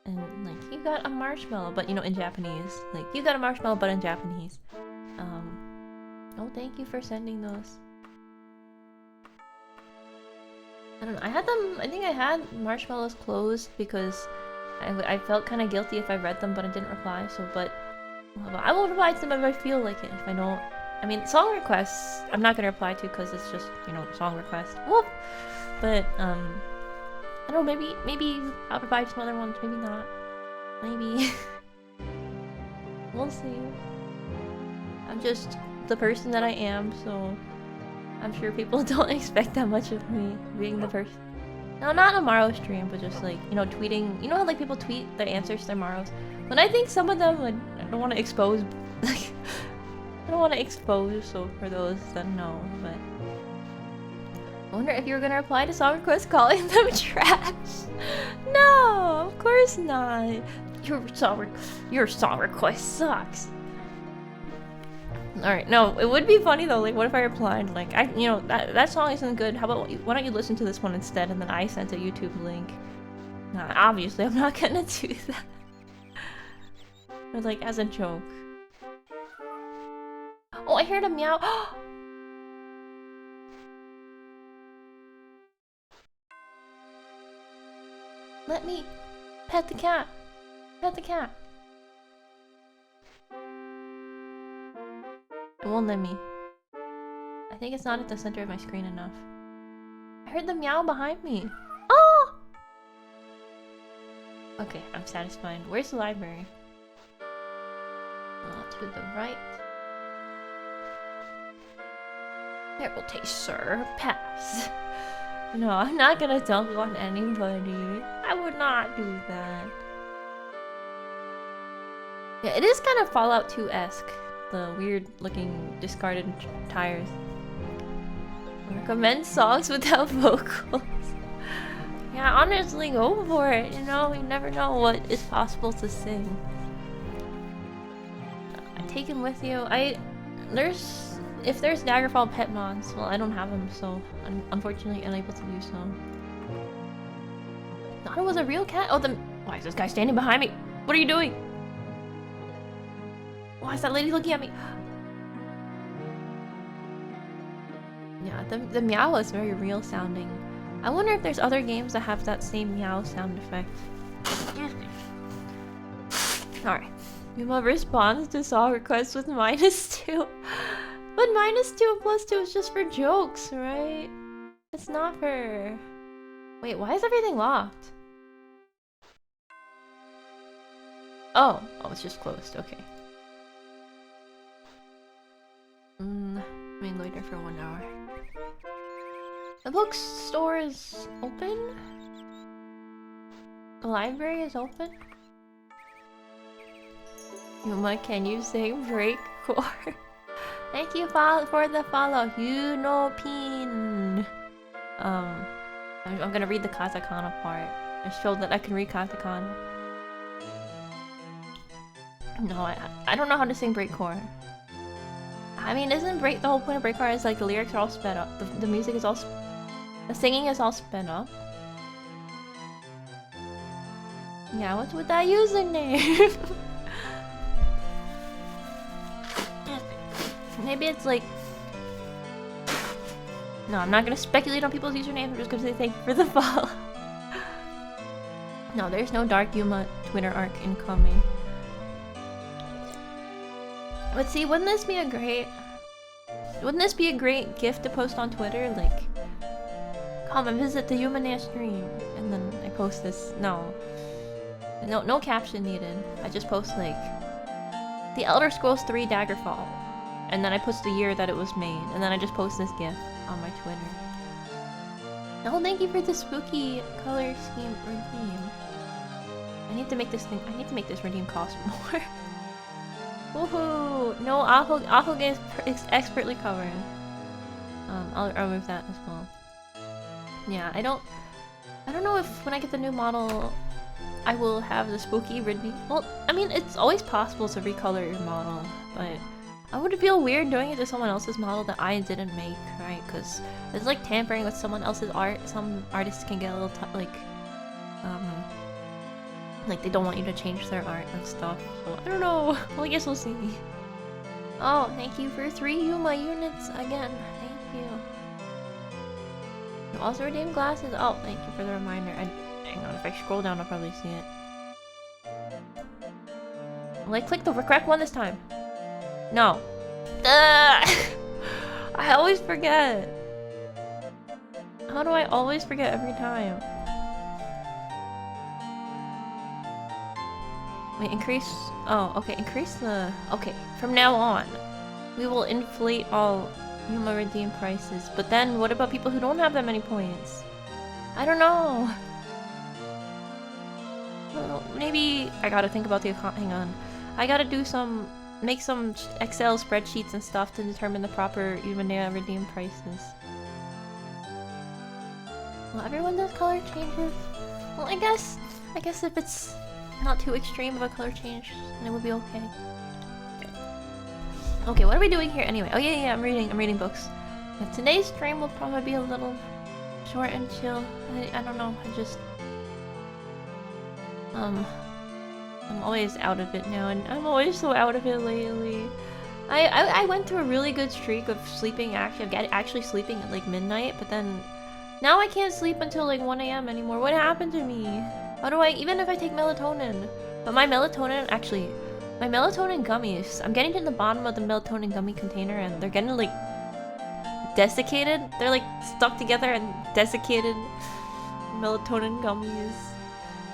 And like, you got a marshmallow, but you know, in Japanese. Like, you got a marshmallow, but in Japanese. Oh, thank you for sending those. I don't know. I think I had marshmallows closed because I felt kind of guilty if I read them, but I didn't reply. So, but I will reply to them if I feel like it. If I don't, I mean, song requests, I'm not gonna reply to because it's just, you know, song requests. Whoop! But I don't know. Maybe I'll reply to some other ones. Maybe not. Maybe. We'll see. I'm just the person that I am, so I'm sure people don't expect that much of me being the person. No, not a Maro stream, but just like, you know, tweeting. You know how like people tweet their answers to their Maros? When I think some of them would, I don't want to expose, like, I don't want to expose, so for those that know, but I wonder if you were gonna reply to song requests calling them trash. No, of course not. Your song request sucks. Alright, no, it would be funny though, like what if I replied, like, you know, that song isn't good, how about, why don't you listen to this one instead, and then I sent a YouTube link. Nah, obviously I'm not gonna do that. But like, as a joke. Oh, I heard a meow. Let me pet the cat. Pet the cat. It won't let me. I think it's not at the center of my screen enough. I heard the meow behind me. Oh! Okay, I'm satisfied. Where's the library? to the right. Terrible taste, sir. Pass. No, I'm not gonna dunk on anybody. I would not do that. Yeah, it is kind of Fallout 2-esque. The weird looking discarded tires. Recommend songs without vocals. Yeah, honestly, go for it. You know, you never know what is possible to sing. Take him with you. If there's Daggerfall pet mods, well, I don't have them, so I'm unfortunately unable to do so. Thought it was a real cat. Oh, why is this guy standing behind me? What are you doing? Why is that lady looking at me? Yeah, the meow is very real sounding. I wonder if there's other games that have that same meow sound effect. Alright. Yuma responds to song requests with -2. But -2 plus 2 is just for jokes, right? It's not for... Wait, why is everything locked? Oh, it's just closed, okay. Let me loiter for 1 hour. The bookstore is open? The library is open? Yuma, can you sing breakcore? Thank you for the follow, Unopin. I'm gonna read the katakana part. I showed that I can read katakana. No, I don't know how to sing breakcore. I mean, isn't the whole point of breakcore is like the lyrics are all sped up. The music is all the singing is all sped up. Yeah, what's with that username? Maybe it's like... No, I'm not gonna speculate on people's usernames. I'm just gonna say thank you for the follow. No, there's no Dark Yuma Twitter arc incoming. But see, wouldn't this be a great gift to post on Twitter? Like, come and visit the Yumanea stream, and then I post this. No caption needed. I just post like The Elder Scrolls 3 Daggerfall, and then I post the year that it was made, and then I just post this GIF on my Twitter. Oh, thank you for the spooky color scheme redeem. I need to make this redeem cost more. Woohoo! No, Ahoge is expertly covered. I'll remove that as well. Yeah, I don't know if when I get the new model, I will have the spooky redeem. Well, I mean, it's always possible to recolor your model, but I would feel weird doing it to someone else's model that I didn't make, right? Because it's like tampering with someone else's art. Some artists can get a little like they don't want you to change their art and stuff. So I don't know. Well, I guess we'll see. Oh, thank you for 3 Yuma units again. Thank you. You also redeem glasses. Oh, thank you for the reminder. Hang on, if I scroll down, I'll probably see it. Will I click the correct one this time? No. I always forget. How do I always forget every time? Wait, increase... Oh, okay, increase the... Okay, from now on, we will inflate all Yuma redeem prices. But then, what about people who don't have that many points? I don't know. Well, maybe... I gotta think about the account. Hang on. I gotta do some... Make some Excel spreadsheets and stuff to determine the proper Yumanea redeem prices. Well, everyone does color changes. Well, I guess if it's not too extreme of a color change, then it would be okay. Okay, what are we doing here anyway? Oh yeah, I'm reading books. Yeah, today's stream will probably be a little short and chill. I don't know. I'm always out of it now, and I'm always so out of it lately. I went through a really good streak of sleeping, actually sleeping at like midnight, but then now I can't sleep until like 1 AM anymore. What happened to me? How do even if I take melatonin? But my melatonin gummies, I'm getting to the bottom of the melatonin gummy container and they're getting like desiccated. They're like stuck together and desiccated melatonin gummies.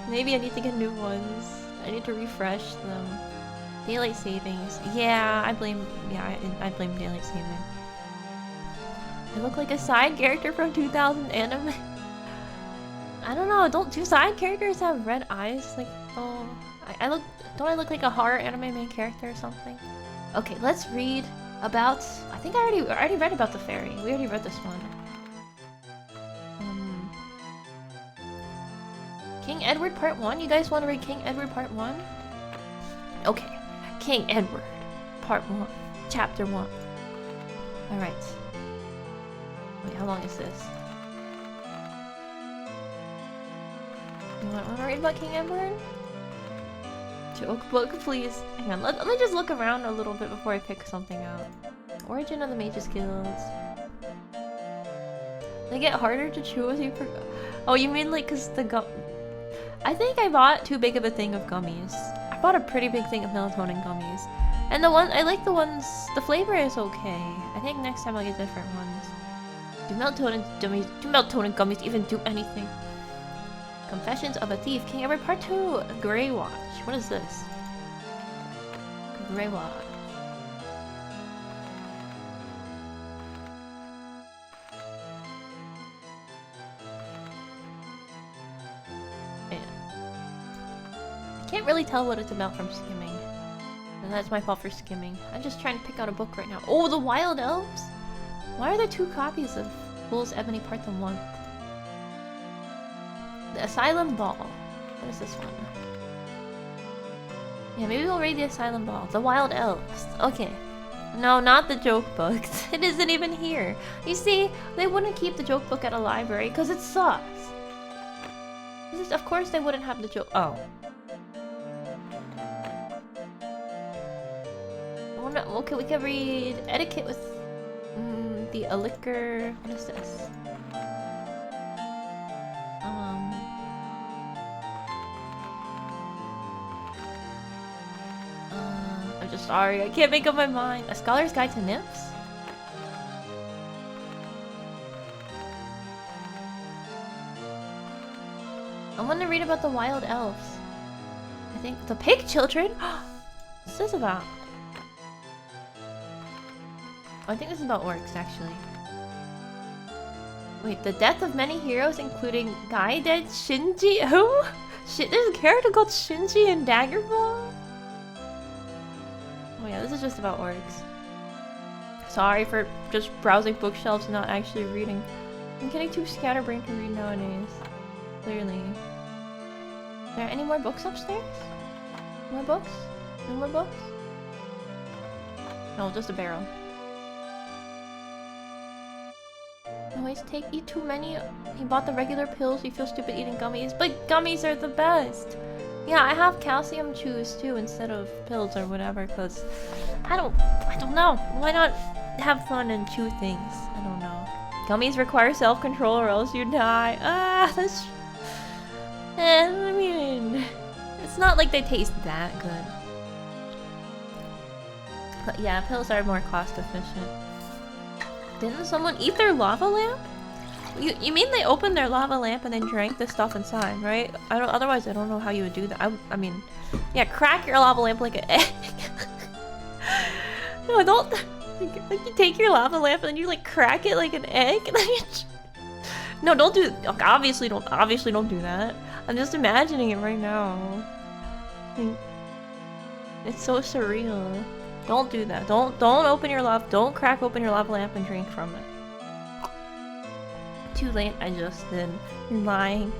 Maybe I need to get new ones. I need to refresh them. Daylight savings. Yeah, I blame daylight saving. I look like a side character from 2000 anime. I don't know. Do side characters have red eyes? Like, oh, don't I look like a horror anime main character or something? Okay, let's read about. I think I already read about the fairy. We already read this one. King Edward Part 1. You guys want to read King Edward Part 1? Okay, King Edward Part 1, Chapter 1. All right. Wait, how long is this? You want to read about King Edward? Joke book, please. Hang on, let me just look around a little bit before I pick something out. Origin of the Mages Guilds. They get harder to chew as you forgot. Oh, you mean like cause the gum? I think I bought too big of a thing of gummies. I bought a pretty big thing of melatonin gummies, and I like the ones. The flavor is okay. I think next time I'll get different ones. Do melatonin gummies even do anything? Confessions of a Thief, King Edward Part 2, Grey Watch. What is this? Grey Watch. Yeah. I can't really tell what it's about from skimming. And that's my fault for skimming. I'm just trying to pick out a book right now. Oh, the Wild Elves! Why are there 2 copies of Fool's Ebony Part 1? The Asylum Ball. What is this one? Yeah, maybe we'll read the Asylum Ball. The Wild Elves. Okay. No, not the joke books. It isn't even here. You see, they wouldn't keep the joke book at a library because it sucks. Of course they wouldn't have the joke. Oh. Okay, we can read Etiquette with the Liquor. What is this? I'm just sorry, I can't make up my mind. A Scholar's Guide to Nymphs? I want to read about the Wild Elves. I think the Pig Children? What's this about? I think this is about orcs, actually. Wait, the death of many heroes, including Gaiden Shinji? Who? Shit, there's a character called Shinji in Daggerball? Oh yeah, this is just about orcs. Sorry for just browsing bookshelves and not actually reading. I'm getting too scatterbrained to read nowadays. Clearly. Are there any more books upstairs? More books? No more books? No, just a barrel. Always eat too many. He bought the regular pills. You feel stupid eating gummies, but gummies are the best. Yeah, I have calcium chews too instead of pills or whatever. Cause I don't know. Why not have fun and chew things? I don't know. Gummies require self-control or else you die. That's. I mean, it's not like they taste that good. But yeah, pills are more cost efficient. Didn't someone eat their lava lamp? You mean they opened their lava lamp and then drank the stuff inside, right? Otherwise I don't know how you would do that. I mean, yeah, crack your lava lamp like an egg. No, don't like you take your lava lamp and then you like crack it like an egg and then you no, don't do obviously don't do that. I'm just imagining it right now. Like, it's so surreal. Don't do that. Don't open your lava. Don't crack open your lava lamp and drink from it. Too late. I just did. You're lying.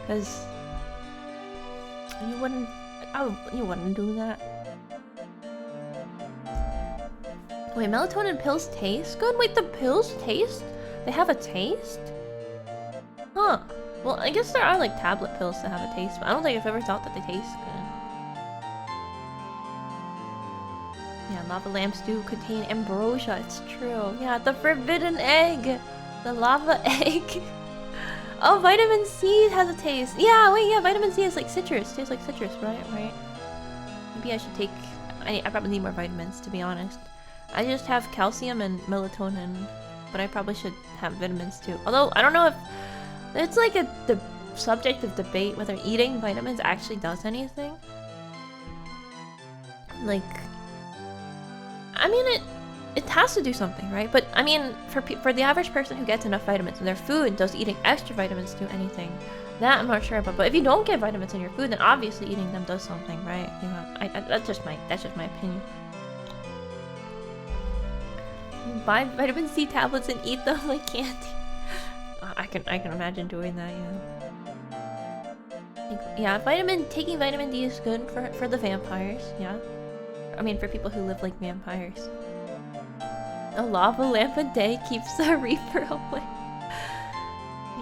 Cause you wouldn't. You wouldn't do that. Wait, melatonin pills taste good? Wait, the pills taste? They have a taste? Huh. Well, I guess there are like tablet pills that have a taste, but I don't think I've ever thought that they taste good. Yeah, lava lamps do contain ambrosia, it's true. Yeah, the forbidden egg! The lava egg! Oh, vitamin C has a taste. Yeah, wait, yeah, vitamin C is like citrus. Tastes like citrus, right? Maybe I should take... I probably need more vitamins, to be honest. I just have calcium and melatonin, but I probably should have vitamins too. Although, I don't know if... It's like the subject of debate whether eating vitamins actually does anything. Like, I mean, it has to do something, right? But I mean, for the average person who gets enough vitamins in their food, does eating extra vitamins do anything? That I'm not sure about. But if you don't get vitamins in your food, then obviously eating them does something, right? You know, that's just my opinion. You buy vitamin C tablets and eat them like candy. I can imagine doing that, yeah. Taking vitamin D is good for the vampires, yeah. I mean, for people who live like vampires. A lava lamp a day keeps the reaper away.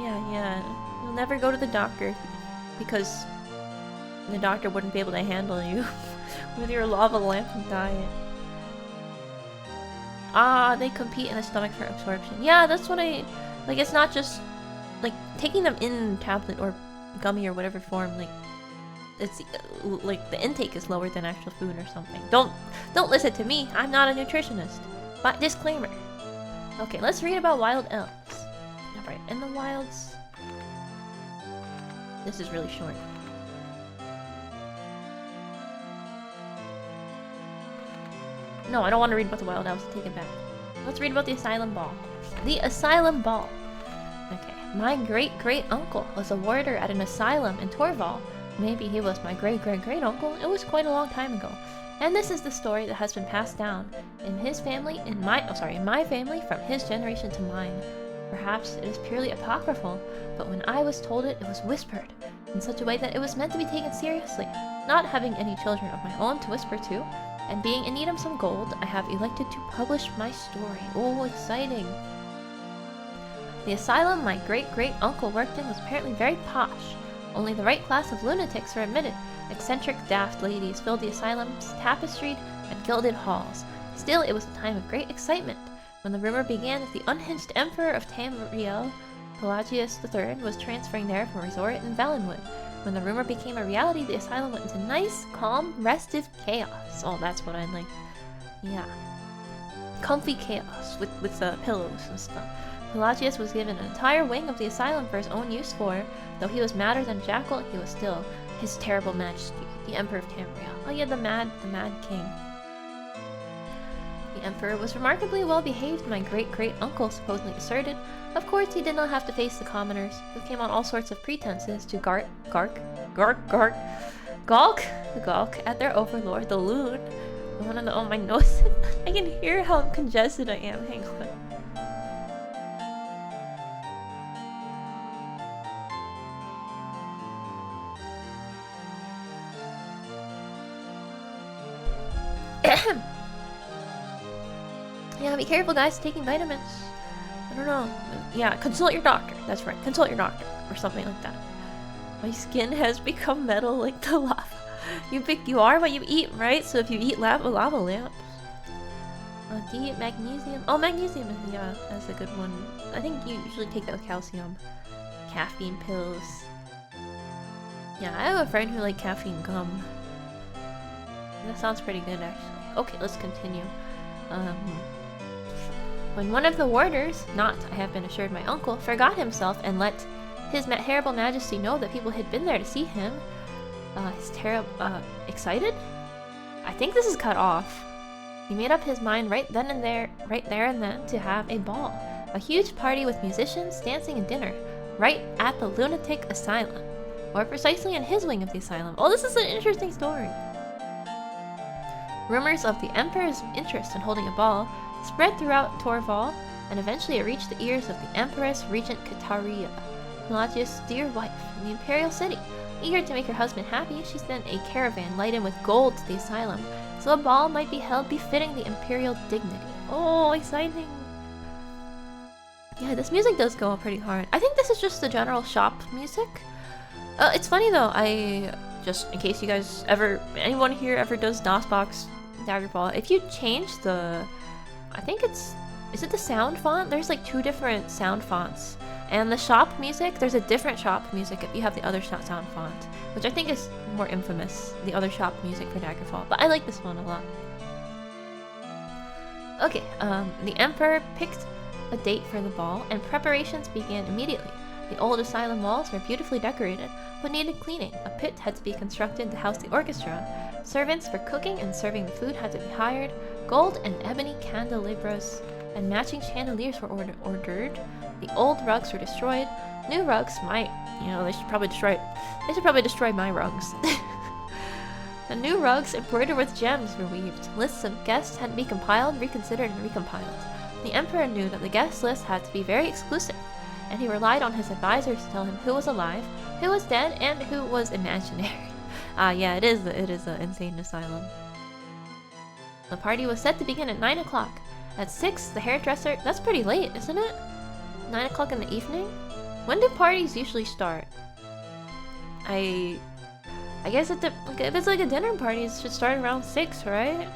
Yeah. You'll never go to the doctor because the doctor wouldn't be able to handle you with your lava lamp diet. Ah, they compete in the stomach for absorption. Yeah, that's what I... Like, it's not just... Like, taking them in tablet or gummy or whatever form, like... It's... Like, the intake is lower than actual food or something. Don't listen to me! I'm not a nutritionist! But disclaimer! Okay, let's read about wild elves. Alright, in the wilds... This is really short. No, I don't want to read about the wild elves. Take it back. Let's read about the Asylum Ball. The Asylum Ball. Okay. My great-great-uncle was a warder at an asylum in Torval. Maybe he was my great-great-great-uncle. It was quite a long time ago. And this is the story that has been passed down in his family, in my family, from his generation to mine. Perhaps it is purely apocryphal, but when I was told it, it was whispered in such a way that it was meant to be taken seriously. Not having any children of my own to whisper to, and being in need of some gold, I have elected to publish my story. Oh, exciting! The asylum my great-great-uncle worked in was apparently very posh. Only the right class of lunatics were admitted. Eccentric, daft ladies filled the asylum's tapestried and gilded halls. Still, it was a time of great excitement, when the rumor began that the unhinged Emperor of Tamriel, Pelagius III, was transferring there from a resort in Valenwood. When the rumor became a reality, the asylum went into nice, calm, restive chaos. Oh, that's what I like. Yeah. Comfy chaos with pillows and stuff. Pelagius was given an entire wing of the asylum for his own use, for, though he was madder than Jackal, he was still His Terrible Majesty, the Emperor of Tamriel. Oh yeah, the Mad King. The Emperor was remarkably well behaved, my great-great-uncle supposedly asserted. Of course, he did not have to face the commoners, who came on all sorts of pretenses to gawk at their overlord, the Loon. Oh, my nose. I can hear how congested I am. Hang on. Yeah, be careful, guys, taking vitamins. I don't know. Yeah, consult your doctor. That's right. Consult your doctor. Or something like that. My skin has become metal like the lava. You are what you eat, right? So if you eat lava lamps. D, magnesium. Oh, magnesium is, yeah, that's a good one. I think you usually take that with calcium. Caffeine pills. Yeah, I have a friend who likes caffeine gum. That sounds pretty good, actually. Okay, let's continue. When one of the warders, not, I have been assured, my uncle, forgot himself and let his terrible majesty know that people had been there to see him, excited? I think this is cut off. He made up his mind right there and then, to have a ball. A huge party with musicians, dancing, and dinner, right at the lunatic asylum. Or precisely in his wing of the asylum. Oh, this is an interesting story. Rumors of the Emperor's interest in holding a ball spread throughout Torval, and eventually it reached the ears of the Empress Regent Kataria, Pelagius' dear wife, in the imperial city. Eager to make her husband happy, she sent a caravan laden with gold to the asylum, so a ball might be held befitting the imperial dignity. Oh, exciting! Yeah, this music does go pretty hard. I think this is just the general shop music. It's funny though, just in case you guys anyone here ever does DOSBox Daggerfall, if you change the, I think is it the sound font? There's like 2 different sound fonts. And the shop music, there's a different shop music if you have the other sound font, which I think is more infamous, the other shop music for Daggerfall. But I like this one a lot. Okay, the Emperor picked a date for the ball, and preparations began immediately. The old asylum walls were beautifully decorated, but needed cleaning. A pit had to be constructed to house the orchestra. Servants for cooking and serving the food had to be hired. Gold and ebony candelabras and matching chandeliers were ordered. The old rugs were destroyed. New rugs might, they should probably destroy my rugs. The new rugs embroidered with gems were weaved. Lists of guests had to be compiled, reconsidered, and recompiled. The emperor knew that the guest list had to be very exclusive, and he relied on his advisors to tell him who was alive, who was dead, and who was imaginary. Yeah, it is an insane asylum. The party was set to begin at 9 o'clock. At 6, the hairdresser... That's pretty late, isn't it? 9 o'clock in the evening? When do parties usually start? I guess if it's like a dinner party, it should start around 6, right?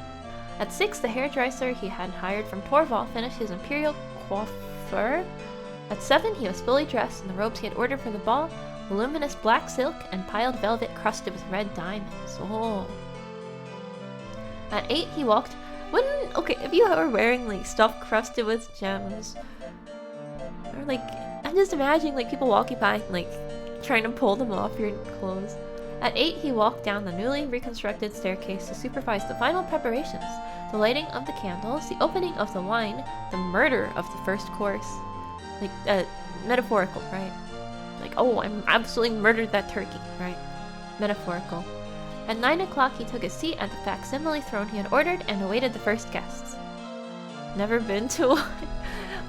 At 6, the hairdresser he had hired from Torval finished his imperial coiffure. At 7, he was fully dressed in the robes he had ordered for the ball, voluminous black silk and piled velvet crusted with red diamonds. Oh. At 8, he walked... if you were wearing like stuff crusted with gems, or like, I'm just imagining like people walking by like trying to pull them off your clothes. At 8, he walked down the newly reconstructed staircase to supervise the final preparations, the lighting of the candles, the opening of the wine, the murder of the first course. Like, metaphorical, right? Like, oh, I absolutely murdered that turkey, right? Metaphorical. At 9 o'clock, he took his seat at the facsimile throne he had ordered and awaited the first guests. Never been to one?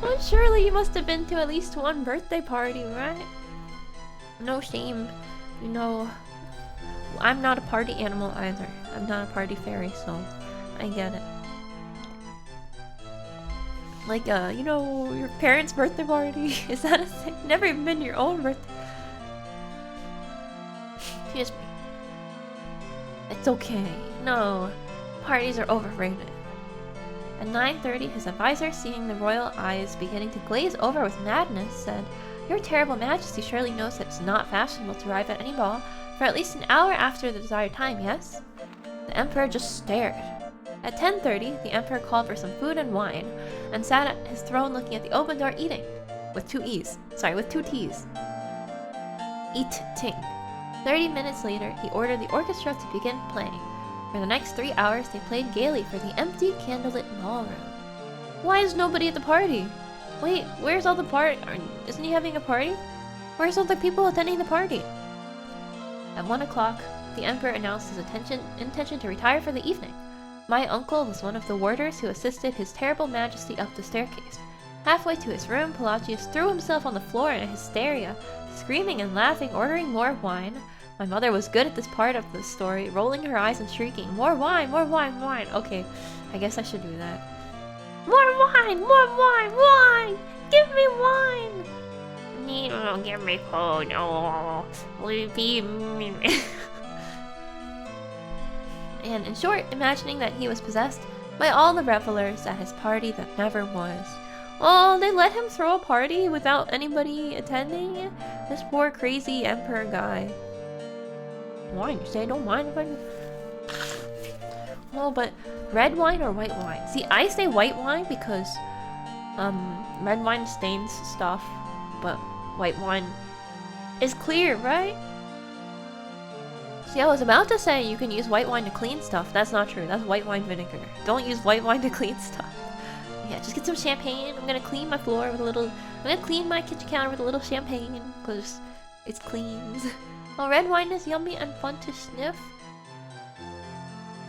Well, surely you must have been to at least one birthday party, right? No shame. I'm not a party animal either. I'm not a party fairy, so I get it. Like, your parents' birthday party? Is that a thing? Never even been to your own birthday. Excuse me. It's okay. No, parties are overrated. At 9:30, his advisor, seeing the royal eyes beginning to glaze over with madness, said, "Your terrible majesty surely knows that it's not fashionable to arrive at any ball for at least an hour after the desired time, yes?" The emperor just stared. At 10:30, the emperor called for some food and wine, and sat at his throne looking at the open door eating. With two T's. Eat-ting. 30 minutes later, he ordered the orchestra to begin playing. For the next 3 hours, they played gaily for the empty candlelit ballroom. Why is nobody at the party? Wait, where's all the party? Isn't he having a party? Where's all the people attending the party? At 1 o'clock, the emperor announced his intention to retire for the evening. My uncle was one of the warders who assisted his terrible majesty up the staircase. Halfway to his room, Pelagius threw himself on the floor in a hysteria, screaming and laughing, ordering more wine. My mother was good at this part of the story, rolling her eyes and shrieking, "More wine, more wine, wine!" Okay, I guess I should do that. More wine, wine! Give me wine! No, give me food, no. And in short, imagining that he was possessed by all the revelers at his party that never was. Oh, they let him throw a party without anybody attending? This poor crazy emperor guy. Wine, you say? I don't mind if I... Oh, but red wine or white wine? See, I say white wine because red wine stains stuff, but white wine is clear, right? See, I was about to say you can use white wine to clean stuff. That's not true. That's white wine vinegar. Don't use white wine to clean stuff. Yeah, just get some champagne. I'm gonna clean my floor with a little... I'm gonna clean my kitchen counter with a little champagne, because it's clean. Well, red wine is yummy and fun to sniff.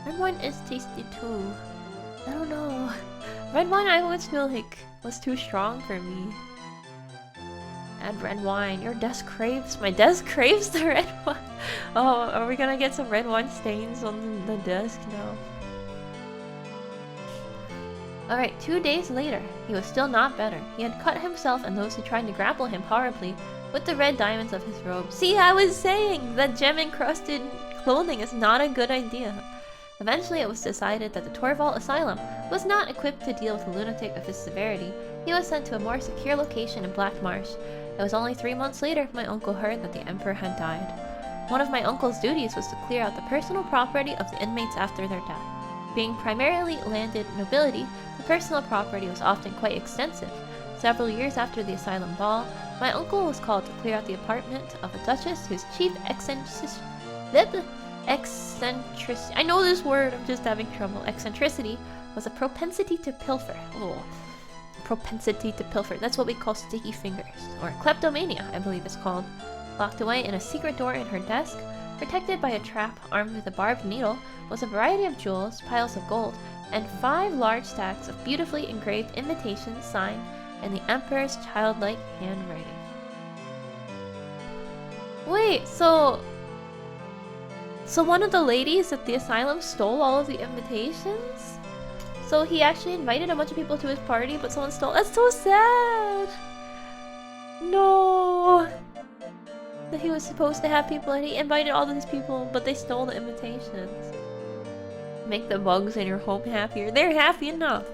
Red wine is tasty too. I don't know. Red wine I always feel like was too strong for me. Add red wine. Your desk craves. My desk craves the red wine. Oh, are we gonna get some red wine stains on the desk now? Alright, 2 days later, he was still not better. He had cut himself and those who tried to grapple him horribly with the red diamonds of his robe. See, I was saying that gem-encrusted clothing is not a good idea. Eventually, it was decided that the Torval Asylum was not equipped to deal with a lunatic of his severity. He was sent to a more secure location in Black Marsh. It was only 3 months later my uncle heard that the emperor had died. One of my uncle's duties was to clear out the personal property of the inmates after their death. Being primarily landed nobility, the personal property was often quite extensive. Several years after the asylum ball, my uncle was called to clear out the apartment of a duchess whose chief Eccentricity. I know this word, I'm just having trouble. Eccentricity was a propensity to pilfer. Oh, propensity to pilfer. That's what we call sticky fingers. Or kleptomania, I believe it's called. Locked away in a secret door in her desk, protected by a trap armed with a barbed needle, was a variety of jewels, piles of gold, and 5 large stacks of beautifully engraved invitations signed in the Emperor's childlike handwriting. Wait, so one of the ladies at the asylum stole all of the invitations? So he actually invited a bunch of people to his party, but someone stole— That's so sad! No! That he was supposed to have people and he invited all of these people, but they stole the invitations. Make the bugs in your home happier. They're happy enough.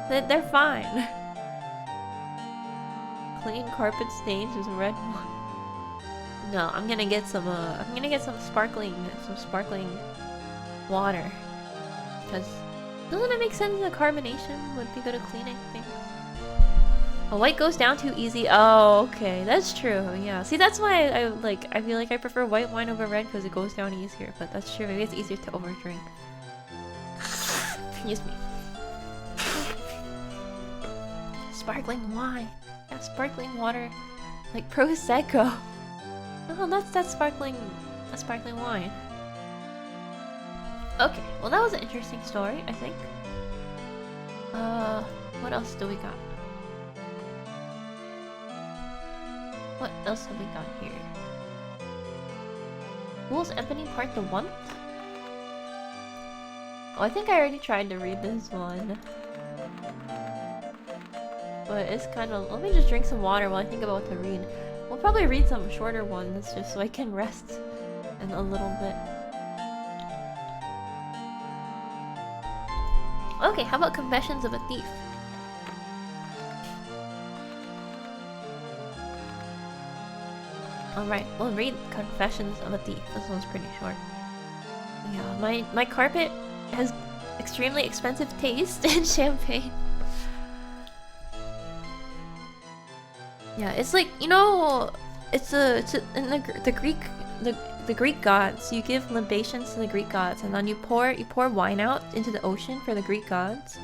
They're fine. Clean carpet stains with red wine. No, I'm gonna get some sparkling water. Because doesn't it make sense that carbonation would be good at cleaning things? A white goes down too easy. Oh, okay, that's true. Yeah, see, that's why I feel like I prefer white wine over red because it goes down easier. But that's true. Maybe it's easier to overdrink. Excuse me. Sparkling wine. Yeah, sparkling water, like prosecco. Oh, that's sparkling wine. Okay, well that was an interesting story, I think. What else do we got? What else have we got here? Fool's Ebony Part the 1? Oh, I think I already tried to read this one. But it's kind of— let me just drink some water while I think about what to read. We'll probably read some shorter ones just so I can rest in a little bit. Okay, how about Confessions of a Thief? Alright, we'll read Confessions of a Thief. This one's pretty short. Yeah, my carpet has extremely expensive taste in champagne. Yeah, it's like, you know, it's in the Greek gods. You give libations to the Greek gods, and then you pour wine out into the ocean for the Greek gods.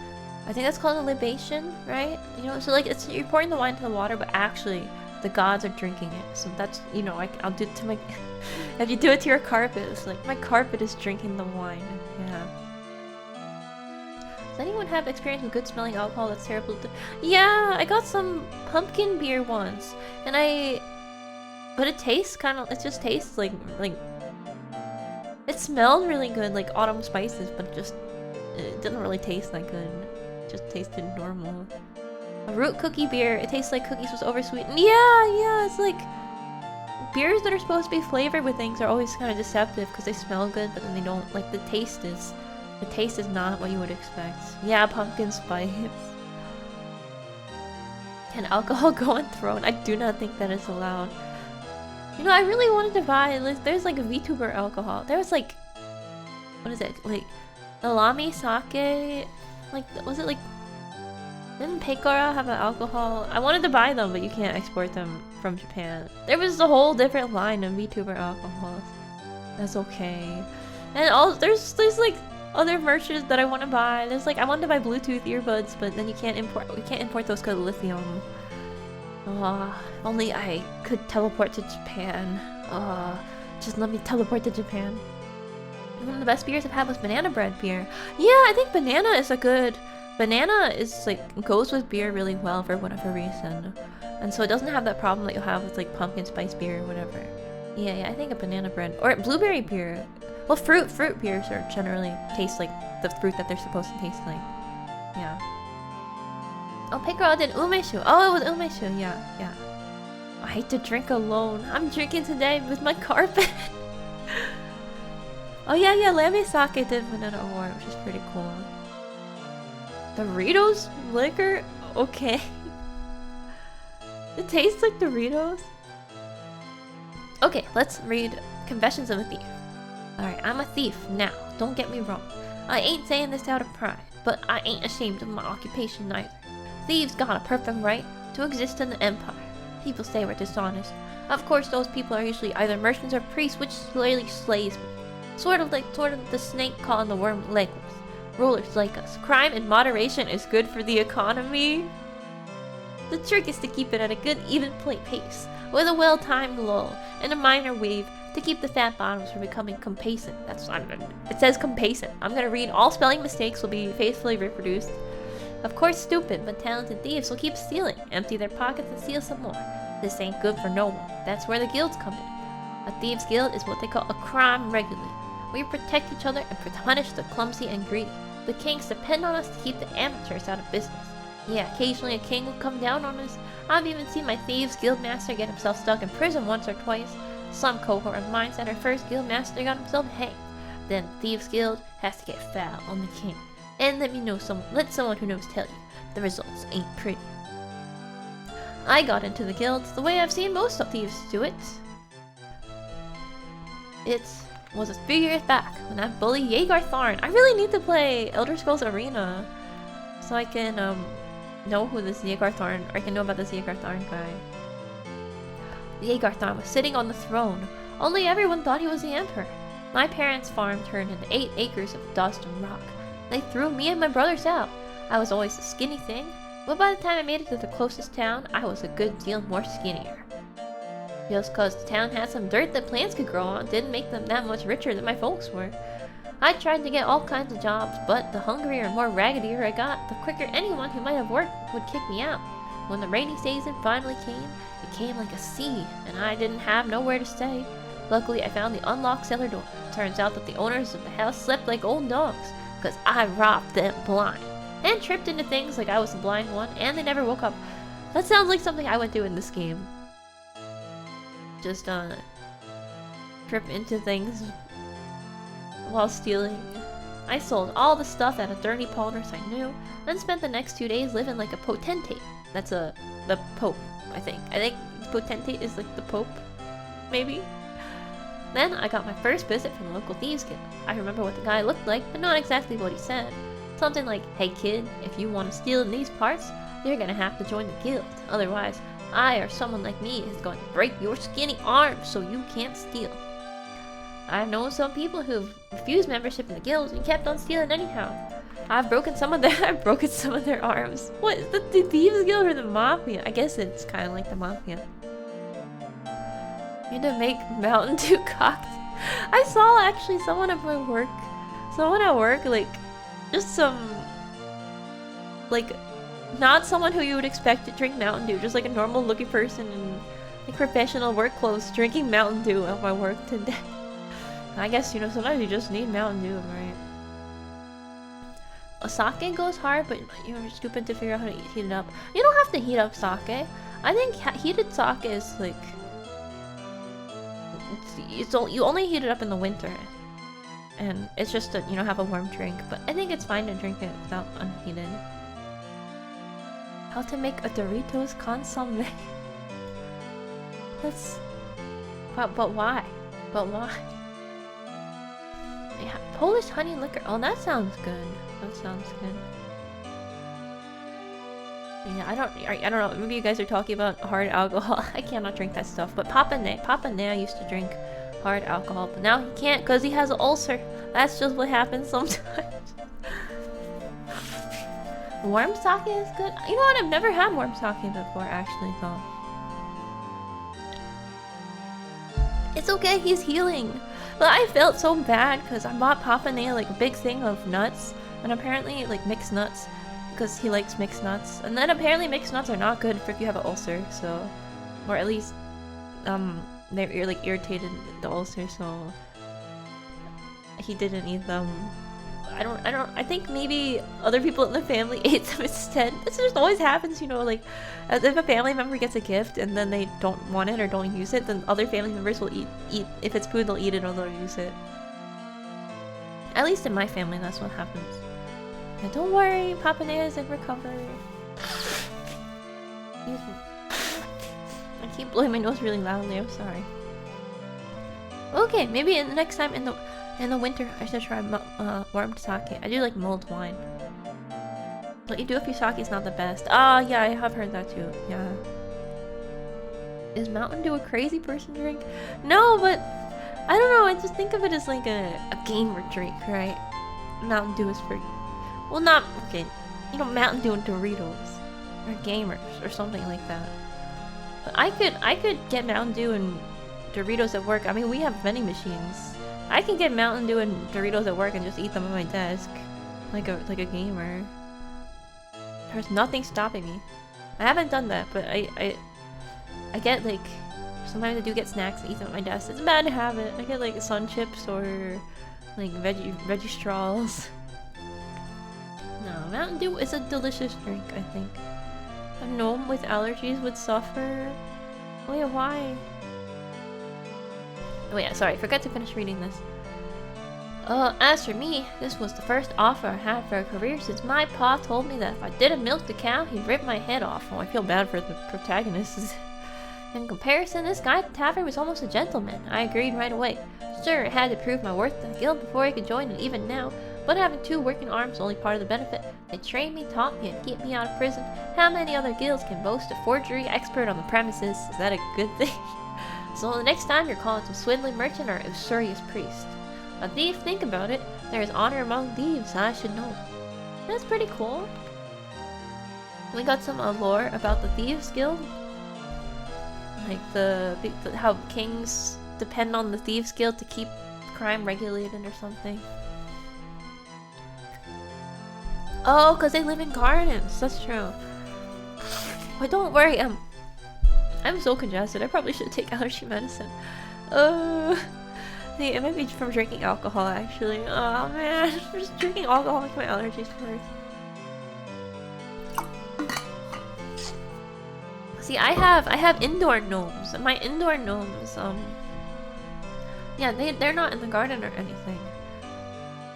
I think that's called a libation, right? You know, so like you're pouring the wine to the water, but actually the gods are drinking it. So that's, you know, I'll do it to my. If you do it to your carpet, it's like my carpet is drinking the wine. Yeah. Does anyone have experience with good smelling alcohol that's terrible to— Yeah, I got some pumpkin beer once, and but it tastes kind of— it just tastes like it smelled really good, like autumn spices, but it didn't really taste that good. It just tasted normal. A root cookie beer, it tastes like cookies was oversweetened. Yeah, it's like beers that are supposed to be flavored with things are always kind of deceptive because they smell good, but then they don't— like the taste is not what you would expect. Yeah, pumpkin spice. Can alcohol go unthrown? I do not think that is allowed. You know, I really wanted to buy— there's like a VTuber alcohol. There was like— what is it? Like, the Lamy sake? Like, was it like— didn't Pekora have an alcohol? I wanted to buy them, but you can't export them from Japan. There was a whole different line of VTuber alcohols. That's okay. And there's like other merches that I want to buy. There's like— I wanted to buy Bluetooth earbuds, but then we can't import those because of lithium. Only I could teleport to Japan. Just let me teleport to Japan. One of the best beers I've had was banana bread beer. Yeah, I think banana is like goes with beer really well for whatever reason, and so it doesn't have that problem that you'll have with like pumpkin spice beer or whatever. Yeah, I think a banana bread or blueberry beer. Well, fruit beers are generally taste like the fruit that they're supposed to taste like. Yeah. Oh, Pekora did umeshu. Oh, it was umeshu. Yeah. I hate to drink alone. I'm drinking today with my carpet. Oh yeah, Lamy Sake did win an award, which is pretty cool. Doritos liquor? Okay. It tastes like Doritos. Okay, let's read Confessions of a Thief. Alright, I'm a thief now, don't get me wrong. I ain't saying this out of pride, but I ain't ashamed of my occupation neither. Thieves got a perfect right to exist in the Empire. People say we're dishonest. Of course, those people are usually either merchants or priests, which slowly slays me. Sort of the snake calling the worm legless. Rulers like us. Crime in moderation is good for the economy. The trick is to keep it at a good even pace, with a well-timed lull and a minor wave to keep the fat bottoms from becoming complacent. It says complacent. I'm gonna read. All spelling mistakes will be faithfully reproduced. Of course, stupid but talented thieves will keep stealing, empty their pockets and steal some more. This ain't good for no one. That's where the guilds come in. A thieves' guild is what they call a crime regulator. We protect each other and punish the clumsy and greedy. The kings depend on us to keep the amateurs out of business. Yeah, occasionally a king will come down on us. I've even seen my thieves' guild master get himself stuck in prison once or twice. Some cohort of mine said our first guild master got himself hanged. Then thieves' guild has to get foul on the king. And let someone who knows tell you, the results ain't pretty. I got into the guilds the way I've seen most of thieves do it. It was a few years back when that bully Yeager Tharn. I really need to play Elder Scrolls Arena so I can know who this Yeager Tharn, or I can know about this Yeager Tharn guy. Yeager Tharn was sitting on the throne, only everyone thought he was the emperor. My parents' farm turned into 8 acres of dust and rock. They threw me and my brothers out. I was always the skinny thing, but by the time I made it to the closest town, I was a good deal more skinnier. Just cause the town had some dirt that plants could grow on didn't make them that much richer than my folks were. I tried to get all kinds of jobs, but the hungrier and more raggedier I got, the quicker anyone who might have worked would kick me out. When the rainy season finally came, it came like a sea, and I didn't have nowhere to stay. Luckily, I found the unlocked cellar door. Turns out that the owners of the house slept like old dogs, because I robbed them blind. And tripped into things like I was the blind one, and they never woke up. That sounds like something I would do in this game. Just, trip into things while stealing. I sold all the stuff at a dirty pawners I knew, then spent the next 2 days living like a potentate. That's the Pope, I think. I think potentate is like the Pope, maybe? Then I got my first visit from the local thieves guild. I remember what the guy looked like, but not exactly what he said. Something like, hey kid, if you want to steal in these parts, you're gonna have to join the guild. Otherwise, I or someone like me is going to break your skinny arms so you can't steal. I've known some people who've refused membership in the guild and kept on stealing anyhow. I've broken some of their arms. What is the thieves guild or the mafia? I guess it's kind of like the mafia. You need to make Mountain Dew cocked. I saw actually someone at work, like just some, like, not someone who you would expect to drink Mountain Dew, just like a normal looking person in like professional work clothes drinking Mountain Dew at my work today. I guess, you know, sometimes you just need Mountain Dew, right? A sake goes hard, but you're stupid to figure out how to heat it up. You don't have to heat up sake. I think heated sake is like, you only heat it up in the winter, and it's just to, you know, have a warm drink. But I think it's fine to drink it without unheated. How to make a Doritos consomme? But why? But why? Yeah, Polish honey liquor. Oh, that sounds good. That sounds good. Yeah, I don't know. Maybe you guys are talking about hard alcohol. I cannot drink that stuff. But Papa Ne used to drink hard alcohol, but now he can't because he has an ulcer. That's just what happens sometimes. Warm sake is good. You know what? I've never had warm sake before, actually, though. It's okay, he's healing. But I felt so bad because I bought Papa Ne like a big thing of nuts, and apparently like mixed nuts, because he likes mixed nuts. And then apparently mixed nuts are not good for if you have an ulcer, so, or at least they're like irritated the ulcer, so he didn't eat them. I think maybe other people in the family ate them instead. This just always happens, you know, like, as if a family member gets a gift and then they don't want it or don't use it, then other family members will eat, if it's food, they'll eat it or they'll use it. At least in my family, that's what happens. And don't worry, Papa Ne is in recovery. Excuse me. I keep blowing my nose really loudly, I'm sorry. Okay, maybe in the next time in the winter, I should try warmed sake. I do like mulled wine. What you do if your sake is not the best. Ah, yeah, I have heard that too. Yeah. Is Mountain Dew a crazy person drink? No, but I don't know, I just think of it as like a gamer drink, right? Mountain Dew is for... Well, not... Okay, you know, Mountain Dew and Doritos. Or gamers, or something like that. But I could get Mountain Dew and Doritos at work. I mean, we have vending machines. I can get Mountain Dew and Doritos at work and just eat them at my desk. Like a gamer. There's nothing stopping me. I haven't done that, but I get like... Sometimes I do get snacks and eat them at my desk. It's a bad habit. I get like Sun Chips or like veggie straws. No, Mountain Dew is a delicious drink, I think. A gnome with allergies would suffer. Wait, why? Oh yeah, sorry, forgot to finish reading this. As for me, this was the first offer I had for a career since my pa told me that if I didn't milk the cow, he'd rip my head off. Oh, I feel bad for the protagonists. In comparison, this guy at the tavern was almost a gentleman. I agreed right away. Sure, I had to prove my worth to the guild before I could join, and even now, but having 2 working arms is only part of the benefit. They trained me, taught me, and kept me out of prison. How many other guilds can boast a forgery expert on the premises? Is that a good thing? So the next time you're calling some swindling merchant or usurious priest. A thief, think about it. There is honor among thieves, I should know. That's pretty cool. We got some lore about the Thieves Guild. Like how kings depend on the Thieves Guild to keep crime regulated or something. Oh, because they live in gardens. That's true. But don't worry, I'm so congested. I probably should take allergy medicine. It might be from drinking alcohol, actually. Oh man, just drinking alcohol makes my allergies worse. See, I have indoor gnomes, and my indoor gnomes, yeah, they're not in the garden or anything.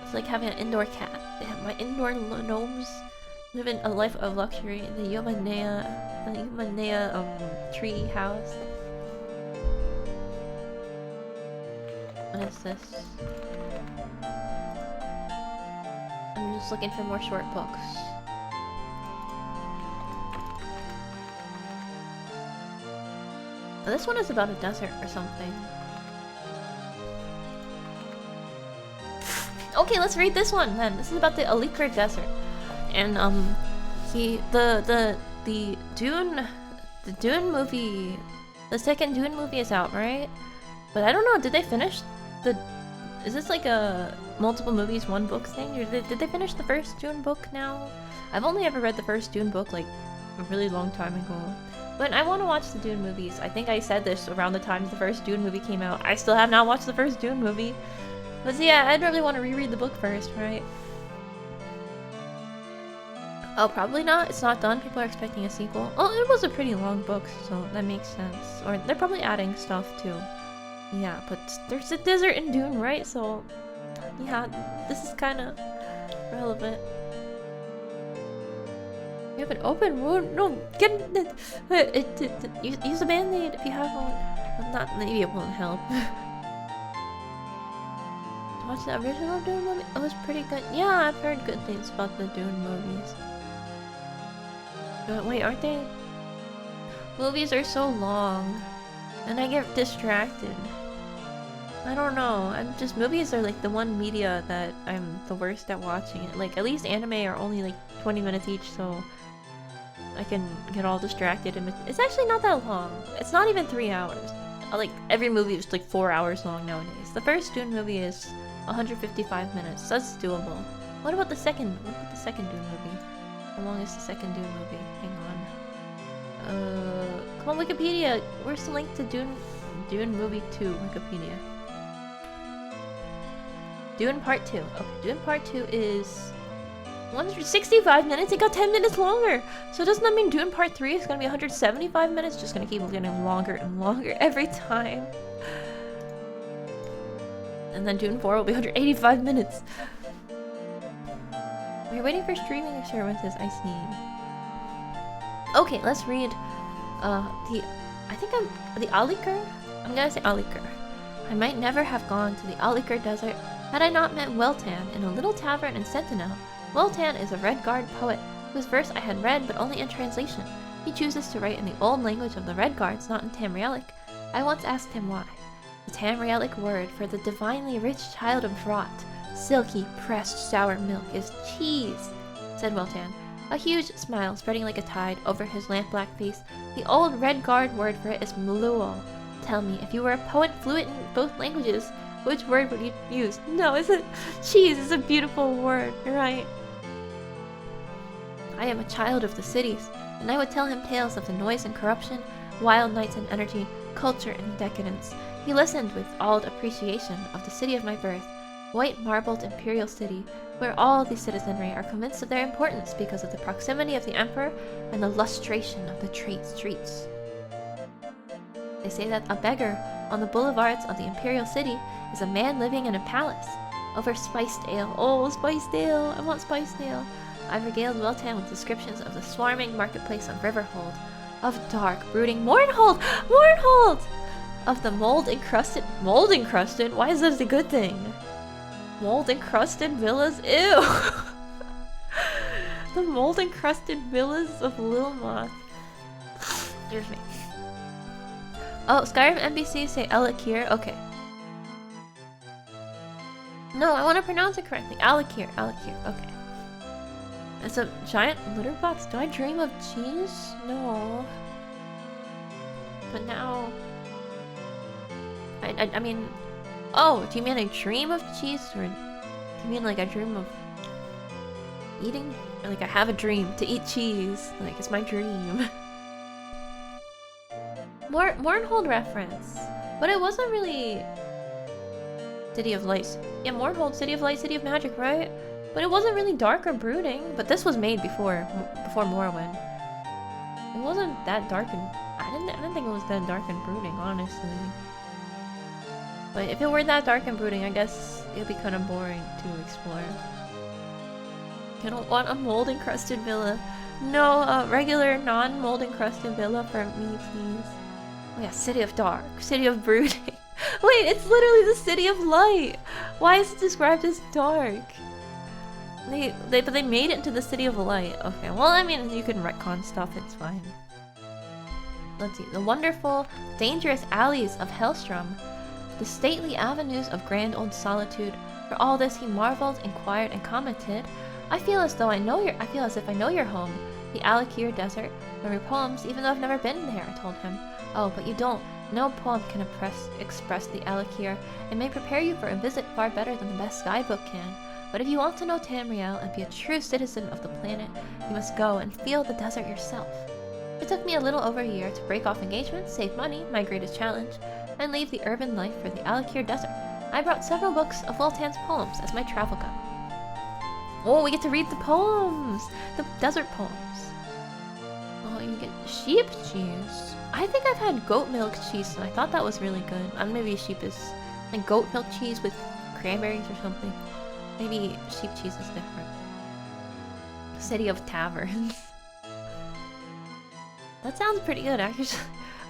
It's like having an indoor cat. My indoor gnomes live in a life of luxury in the Yomanea tree house. What is this? I'm just looking for more short books. Oh, this one is about a desert or something. Okay, let's read this one then. This is about the Alik'r Desert. And the Dune movie, the second Dune movie is out, right? But I don't know, did they finish is this like a multiple movies, one book thing? Or did they finish the first Dune book now? I've only ever read the first Dune book like a really long time ago. But I want to watch the Dune movies. I think I said this around the time the first Dune movie came out. I still have not watched the first Dune movie. But yeah, I'd really want to reread the book first, right? Oh, probably not. It's not done. People are expecting a sequel. Oh, it was a pretty long book, so that makes sense. Or they're probably adding stuff too. Yeah, but there's a desert in Dune, right? So, yeah, this is kind of relevant. You have an open wound? No, get use a band-aid if you have one. Not, maybe it won't help. Watch the original Dune movie? It was pretty good. Yeah, I've heard good things about the Dune movies. But wait, aren't they? Movies are so long, and I get distracted. I don't know. Movies are like the one media that I'm the worst at watching it. Like, at least anime are only like 20 minutes each, so I can get all distracted. And it's actually not that long. It's not even 3 hours. Like, every movie is like 4 hours long nowadays. The first Dune movie is 155 minutes. That's doable. What about the second Dune movie? How long is the second Dune movie? Hang on. Come on, Wikipedia. Where's the link to Dune movie 2? Wikipedia. Dune Part 2. Okay, Dune Part 2 is 165 minutes. It got 10 minutes longer. So doesn't that mean Dune Part 3 is gonna be 175 minutes? Just gonna keep getting longer and longer every time. And then Dune 4 will be 185 minutes. We're waiting for streaming services, I see. Okay, let's read the Alik'r? I'm gonna say Alik'r. I might never have gone to the Alik'r Desert had I not met Weltan in a little tavern in Sentinel. Weltan is a Redguard poet, whose verse I had read but only in translation. He chooses to write in the old language of the Redguards, not in Tamrielic. I once asked him why. The Tamrielic word for the divinely rich child of Drought, silky, pressed sour milk, is cheese, said Weltan, a huge smile spreading like a tide over his lamp-black face. The old Red Guard word for it is mluo. Tell me, if you were a poet fluent in both languages, which word would you use? No, is it? Cheese is a beautiful word, right? I am a child of the cities, and I would tell him tales of the noise and corruption, wild nights and energy, culture and decadence. He listened with awed appreciation of the city of my birth, white marbled imperial city, where all the citizenry are convinced of their importance because of the proximity of the emperor and the lustration of the trade streets. They say that a beggar on the boulevards of the imperial city is a man living in a palace over spiced ale. Oh, spiced ale! I want spiced ale! I regaled Weltan with descriptions of the swarming marketplace of Riverhold, of dark, brooding Mournhold! Mournhold! Of the mold-encrusted... Mold-encrusted? Why is this a good thing? Mold-encrusted villas? Ew! The mold-encrusted villas of Lilmoth. Excuse me. Oh, Skyrim NPCs say Alakir. Okay. No, I want to pronounce it correctly. Alakir. Alakir. Okay. It's a giant litter box. Do I dream of cheese? No. But now... I mean... Oh, do you mean I dream of cheese? Or do you mean like I dream of... eating? Or like I have a dream to eat cheese? Like, it's my dream. Mournhold reference. But it wasn't really... City of Light. Yeah, Mournhold, City of Light, City of Magic, right? But it wasn't really dark or brooding. But this was made before Morrowind. It wasn't that dark and... I didn't think it was that dark and brooding, honestly. But if it were that dark and brooding, I guess it'd be kind of boring to explore. I don't want a mold-encrusted villa. No, a regular non-mold-encrusted villa for me, please. Oh yeah, City of Dark, City of Brooding. Wait, it's literally the City of Light! Why is it described as dark? But they made it into the City of Light. Okay, well, I mean, you can retcon stuff, it's fine. Let's see. The wonderful, dangerous alleys of Hellstrom. The stately avenues of grand old solitude. For all this he marveled, inquired, and commented. I feel as if I know your home. The Alakir Desert. From your poems, even though I've never been there, I told him. Oh, but you don't. No poem can express the Alakir. It may prepare you for a visit far better than the best guidebook can. But if you want to know Tamriel and be a true citizen of the planet, you must go and feel the desert yourself. It took me a little over a year to break off engagements, save money, my greatest challenge, and leave the urban life for the Alakir Desert. I brought several books of Weltan's poems as my travel guide. Oh, we get to read the poems! The desert poems. Oh, you get sheep cheese. I think I've had goat milk cheese, and I thought that was really good. Maybe sheep is... like goat milk cheese with cranberries or something. Maybe sheep cheese is different. City of Taverns. That sounds pretty good, actually.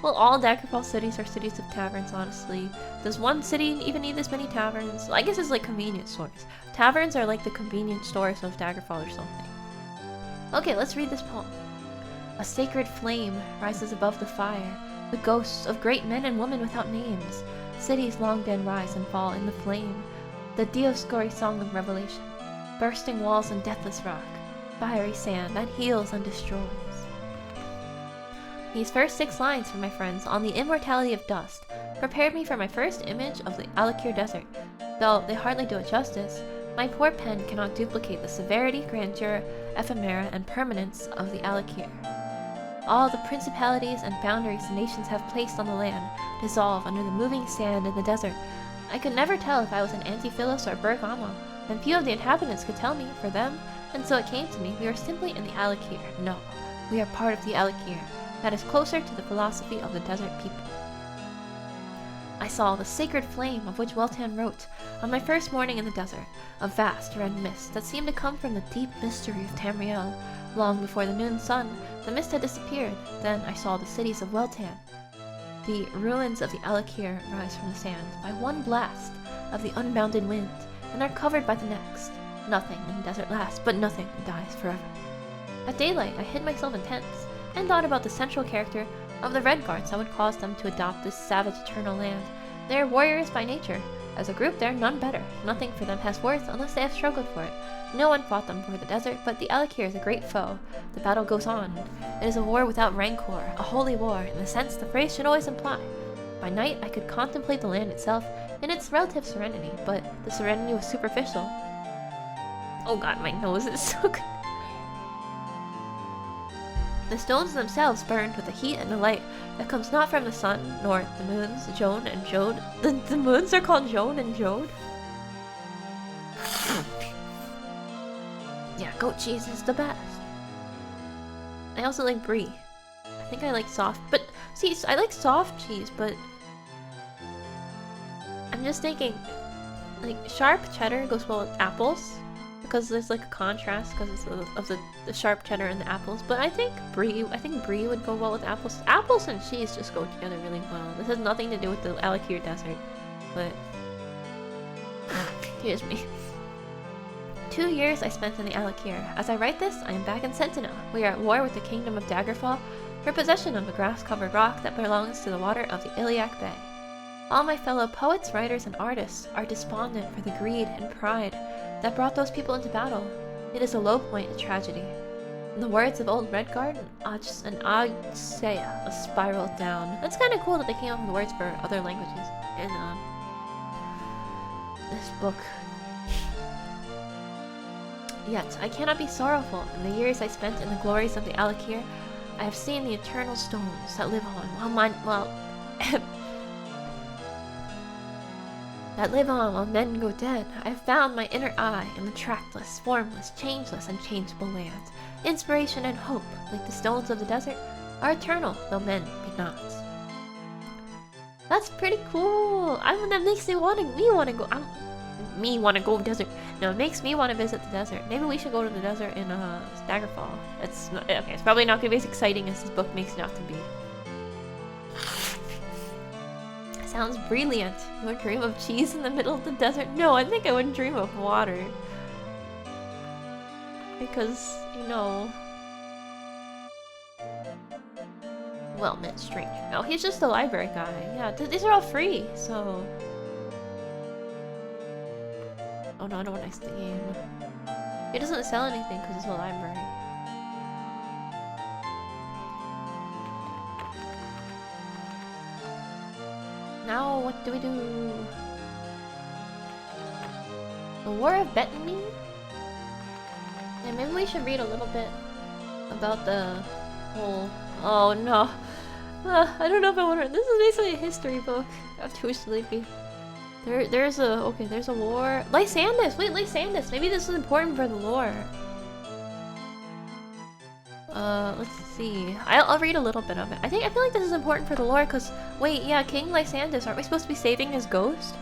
Well, all Daggerfall cities are cities of taverns, honestly. Does one city even need this many taverns? Well, I guess it's like convenience stores. Taverns are like the convenience stores of Daggerfall or something. Okay, let's read this poem. A sacred flame rises above the fire. The ghosts of great men and women without names. Cities long dead rise and fall in the flame. The Dioscuri song of revelation. Bursting walls and deathless rock. Fiery sand that heals and destroys. These first 6 lines from my friends on the immortality of dust prepared me for my first image of the Alakir Desert. Though they hardly do it justice, my poor pen cannot duplicate the severity, grandeur, ephemera, and permanence of the Alakir. All the principalities and boundaries the nations have placed on the land dissolve under the moving sand in the desert. I could never tell if I was in Antiphilos or Bergamo, and few of the inhabitants could tell me for them, and so it came to me, we are simply in the Alakir. No, we are part of the Alakir. That is closer to the philosophy of the desert people. I saw the sacred flame of which Weltan wrote on my first morning in the desert, a vast red mist that seemed to come from the deep mystery of Tamriel. Long before the noon sun, the mist had disappeared. Then I saw the cities of Weltan. The ruins of the Alakir rise from the sand by one blast of the unbounded wind, and are covered by the next. Nothing in the desert lasts, but nothing dies forever. At daylight, I hid myself in tents, and thought about the central character of the Red Guards that would cause them to adopt this savage eternal land. They're warriors by nature. As a group, they're none better. Nothing for them has worth unless they have struggled for it. No one fought them for the desert, but the Alik'r is a great foe. The battle goes on. It is a war without rancor, a holy war, in the sense the phrase should always imply. By night, I could contemplate the land itself in its relative serenity, but the serenity was superficial. Oh god, my nose is so good. The stones themselves burned with a heat and a light that comes not from the sun, nor the moons, Joan and Jode. The moons are called Joan and Jode? Yeah, goat cheese is the best. I also like brie. I think I like soft, but see, I like soft cheese, but I'm just thinking, like, sharp cheddar goes well with apples because there's like a contrast because of the sharp cheddar and the apples. But I think brie would go well with apples. Apples and cheese just go together really well. This has nothing to do with the Alik'r Desert, but here's me. 2 years I spent in the Alik'r. As I write this, I am back in Sentinel. We are at war with the kingdom of Daggerfall for possession of the grass-covered rock that belongs to the water of the Iliac Bay. All my fellow poets, writers, and artists are despondent for the greed and pride that brought those people into battle. It is a low point in tragedy. In the words of old Redguard, an Agsaya spiraled down. That's kind of cool that they came up with words for other languages in this book. Yet, I cannot be sorrowful. In the years I spent in the glories of the Alik'r, I have seen the eternal stones that live on while men go dead. I have found my inner eye in the trackless, formless, changeless, and changeable land. Inspiration and hope, like the stones of the desert, are eternal, though men be not. That's pretty cool. That makes me want to go desert. No, it makes me want to visit the desert. Maybe we should go to the desert in Daggerfall. It's probably not gonna be as exciting as this book makes it out to be. Sounds brilliant. You would dream of cheese in the middle of the desert? No, I think I would dream of water. Because, you know... Well, meant strange. No, he's just a library guy. Yeah, these are all free, so... Oh no, I don't want to exit the game. He doesn't sell anything because it's a library. Now, what do we do? The War of Bettany? Yeah, maybe we should read a little bit about the whole... Oh no. I don't know if I want to... This is basically a history book. I'm too sleepy. There's a war. Lysandus! Wait, Lysandus! Maybe this is important for the lore. Let's see. I'll read a little bit of it. I feel like this is important for the lore because, wait, yeah, King Lysandus, aren't we supposed to be saving his ghost?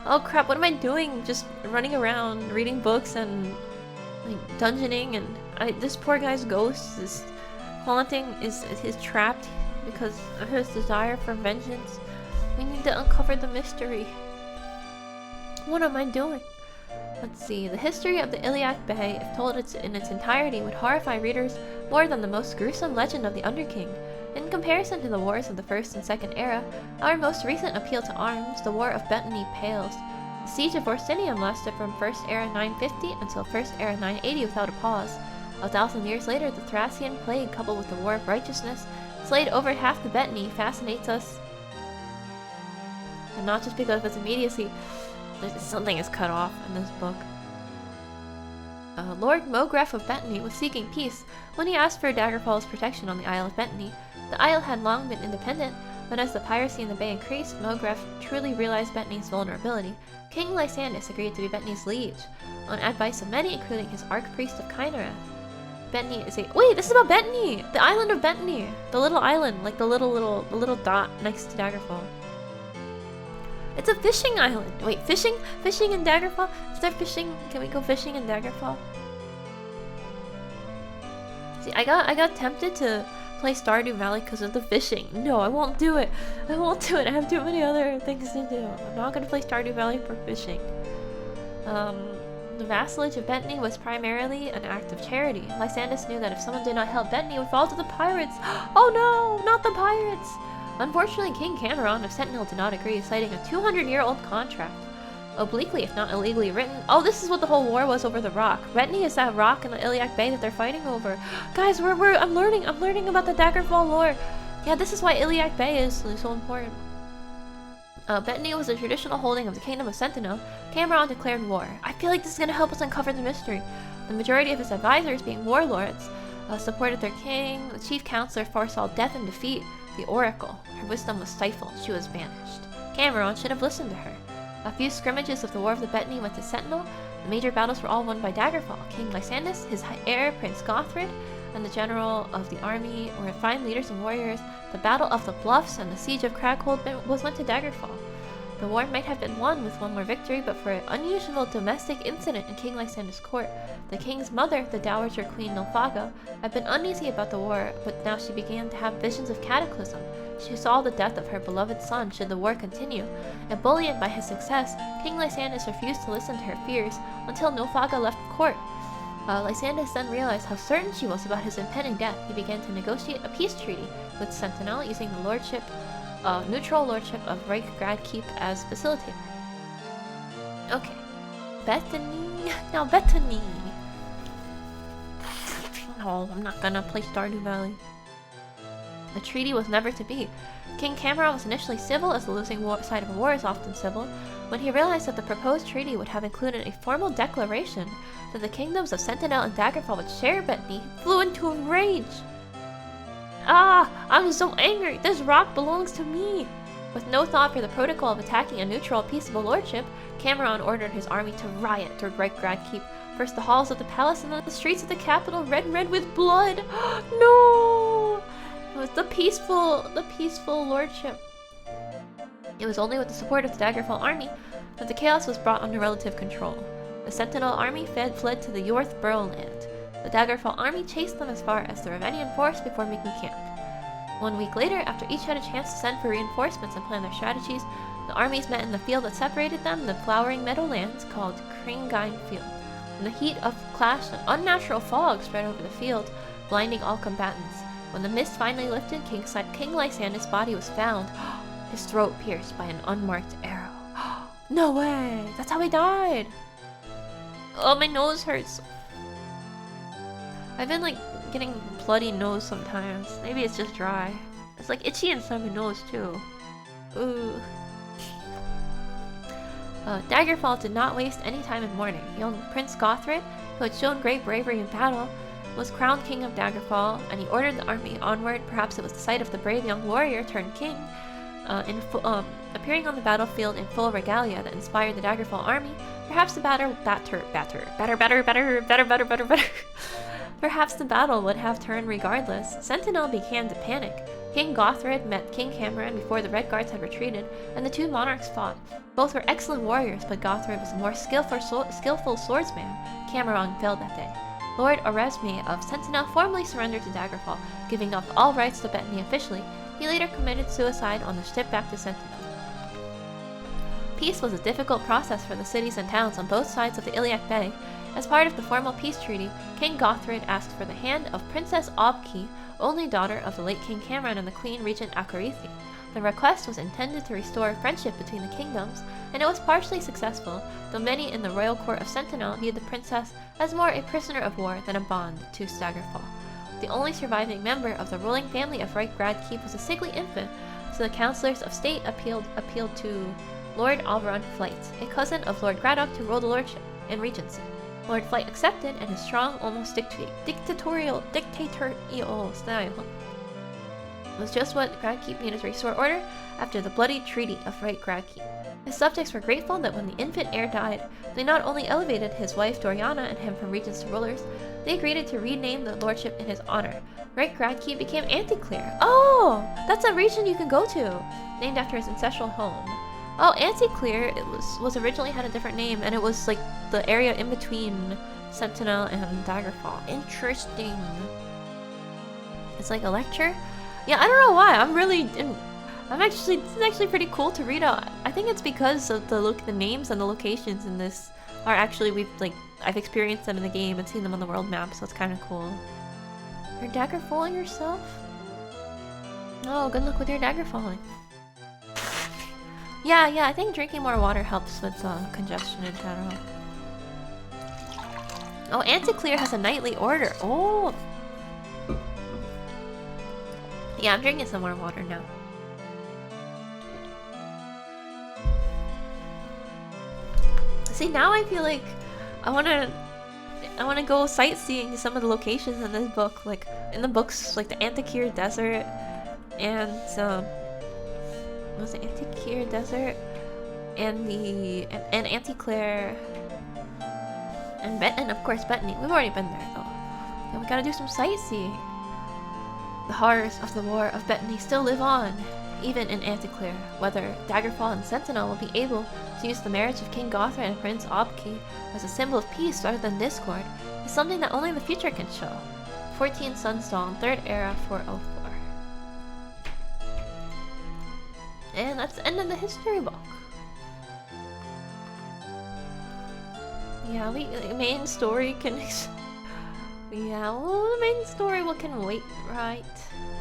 Oh crap, what am I doing? Just running around, reading books and, like, dungeoning, and this poor guy's ghost is haunting, is trapped because of his desire for vengeance. We need to uncover the mystery. What am I doing? Let's see. The history of the Iliac Bay, if told in its entirety, would horrify readers more than the most gruesome legend of the Underking. In comparison to the wars of the First and Second Era, our most recent appeal to arms, the War of Bettany, pales. The siege of Orsinium lasted from First Era 950 until First Era 980 without a pause. 1,000 years later, the Thracian Plague, coupled with the War of Righteousness, slayed over half the Bettany, fascinates us. And not just because of its immediacy. Something is cut off in this book. Lord Mogreff of Bettany was seeking peace when he asked for Daggerfall's protection on the Isle of Bettany. The isle had long been independent, but as the piracy in the bay increased, Mogreff truly realized Bettany's vulnerability. King Lysandus agreed to be Bettany's liege, on advice of many, including his archpriest of Kynareth. Bettany is a— Wait, this is about Bettany! The island of Bettany! The little island, like the little dot next to Daggerfall. It's a fishing island! Wait, fishing? Fishing in Daggerfall? Is there fishing? Can we go fishing in Daggerfall? See, I got tempted to play Stardew Valley because of the fishing. No, I won't do it. I won't do it. I have too many other things to do. I'm not gonna play Stardew Valley for fishing. The vassalage of Bettany was primarily an act of charity. Lysandus knew that if someone did not help, Bettany would fall to the pirates. Oh no, not the pirates! Unfortunately, King Cameron of Sentinel did not agree, citing a 200-year-old contract. Obliquely, if not illegally written. Oh, this is what the whole war was over the rock. Retny is that rock in the Iliac Bay that they're fighting over. Guys, I'm learning about the Daggerfall lore. Yeah, this is why Iliac Bay is so important. Bettany was a traditional holding of the Kingdom of Sentinel. Cameron declared war. I feel like this is going to help us uncover the mystery. The majority of his advisors, being warlords, supported their king. The chief counselor foresaw death and defeat. The Oracle. Her wisdom was stifled. She was banished. Cameron should have listened to her. A few scrimmages of the War of the Bettany went to Sentinel. The major battles were all won by Daggerfall. King Lysandus, his heir Prince Gothrid, and the general of the army were fine leaders and warriors. The Battle of the Bluffs and the Siege of Craghold went to Daggerfall. The war might have been won with one more victory, but for an unusual domestic incident in King Lysandus' court. The king's mother, the Dowager Queen Nulfaga, had been uneasy about the war, but now she began to have visions of cataclysm. She saw the death of her beloved son should the war continue, and bullied by his success, King Lysandus refused to listen to her fears until Nulfaga left court. Lysandus then realized how certain she was about his impending death. He began to negotiate a peace treaty with Sentinel using the neutral lordship of Reichgrad Keep as facilitator. Okay. Bethany. Now Bethany. No, I'm not gonna play Stardew Valley. The treaty was never to be. King Cameron was initially civil, as the losing side of a war is often civil. When he realized that the proposed treaty would have included a formal declaration that the kingdoms of Sentinel and Daggerfall would share Bethany, he flew into a rage. Ah, I'm so angry! This rock belongs to me! With no thought for the protocol of attacking a neutral, peaceable lordship, Cameron ordered his army to riot toward Reichgrad Keep. First the halls of the palace and then the streets of the capital, red with blood! No! It was the peaceful lordship. It was only with the support of the Daggerfall army that the chaos was brought under relative control. The Sentinel army fled to the Yorth Borough land. The Daggerfall army chased them as far as the Ravenian forest before making camp. 1 week later, after each had a chance to send for reinforcements and plan their strategies, the armies met in the field that separated them, the flowering meadowlands called Kringine Field. In the heat of the clash, an unnatural fog spread over the field, blinding all combatants. When the mist finally lifted, King Lysandus' body was found, his throat pierced by an unmarked arrow. No way! That's how he died! Oh, my nose hurts. I've been getting bloody nose sometimes. Maybe it's just dry. It's itchy inside my nose too. Ooh. Daggerfall did not waste any time in mourning. Young Prince Gothrid, who had shown great bravery in battle, was crowned king of Daggerfall, and he ordered the army onward. Perhaps it was the sight of the brave young warrior turned king, appearing on the battlefield in full regalia that inspired the Daggerfall army. Perhaps the Perhaps the battle would have turned regardless. Sentinel began to panic. King Gothrid met King Cameron before the Red Guards had retreated, and the two monarchs fought. Both were excellent warriors, but Gothrid was a more skillful swordsman. Cameron failed that day. Lord Oresme of Sentinel formally surrendered to Daggerfall, giving up all rights to Bethany officially. He later committed suicide on the ship back to Sentinel. Peace was a difficult process for the cities and towns on both sides of the Iliac Bay. As part of the formal peace treaty, King Gothrid asked for the hand of Princess Obki, only daughter of the late King Cameron and the Queen Regent Akarithi. The request was intended to restore friendship between the kingdoms, and it was partially successful, though many in the royal court of Sentinel viewed the princess as more a prisoner of war than a bond to Daggerfall. The only surviving member of the ruling family of Reichgrad Keep was a sickly infant, so the councillors of state appealed to Lord Alvaron Flight, a cousin of Lord Graddock, to rule the lordship and regency. Lord Flight accepted, and his strong, almost dictatorial style was just what Gradkeep needed to restore order after the bloody Treaty of Reichgrad Keep. His subjects were grateful that when the infant heir died, they not only elevated his wife Doriana and him from regents to rulers, they agreed to rename the lordship in his honor. Reichgrad Keep became Anticlear. Oh! That's a region you can go to! Named after his ancestral home. Oh, Anticlear, it was originally had a different name, and it was the area in between Sentinel and Daggerfall. Interesting. It's like a lecture? Yeah, I don't know why. This is actually pretty cool to read out. I think it's because of the names and the locations in this are actually, I've experienced them in the game and seen them on the world map, so it's kind of cool. You're Daggerfall yourself? Oh, good luck with your dagger falling. Yeah, I think drinking more water helps with congestion in general. Oh, Anticlear has a nightly order. Oh! Yeah, I'm drinking some more water now. See, now I feel like I wanna go sightseeing to some of the locations in this book. Like, in the books, like the Anticlear Desert and was it Anticlear Desert and Anticlear and of course Bethany. We've already been there though. And we gotta do some sightseeing. The horrors of the War of Bethany still live on, even in Anticlear. Whether Daggerfall and Sentinel will be able to use the marriage of King Gothra and Prince Obki as a symbol of peace rather than discord is something that only the future can show. 14 Sunstone, 3rd Era, 404. And that's the end of the history book. Yeah, the main story can... yeah, well, the main story can wait, right?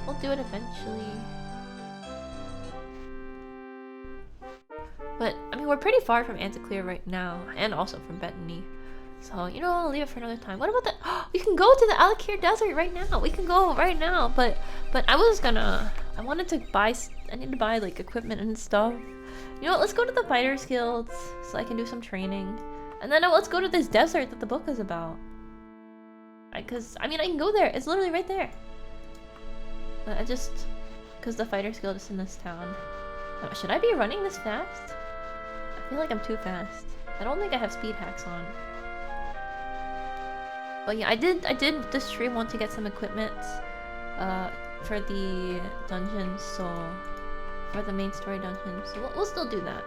We'll do it eventually. But, I mean, we're pretty far from Anticlear right now, and also from Bethany. So, you know, I'll leave it for another time. What about the... we can go to the Alakir Desert right now! We can go right now, but I was gonna... I wanted to buy... I need to buy, like, equipment and stuff. You know what, let's go to the Fighters Guilds, so I can do some training. And then let's go to this desert that the book is about. Because, I mean, I can go there. It's literally right there. But I just... because the Fighters Guild is in this town. Should I be running this fast? I feel like I'm too fast. I don't think I have speed hacks on. But yeah, I did this stream want to get some equipment for the dungeons, so for the main story dungeons. So we'll still do that.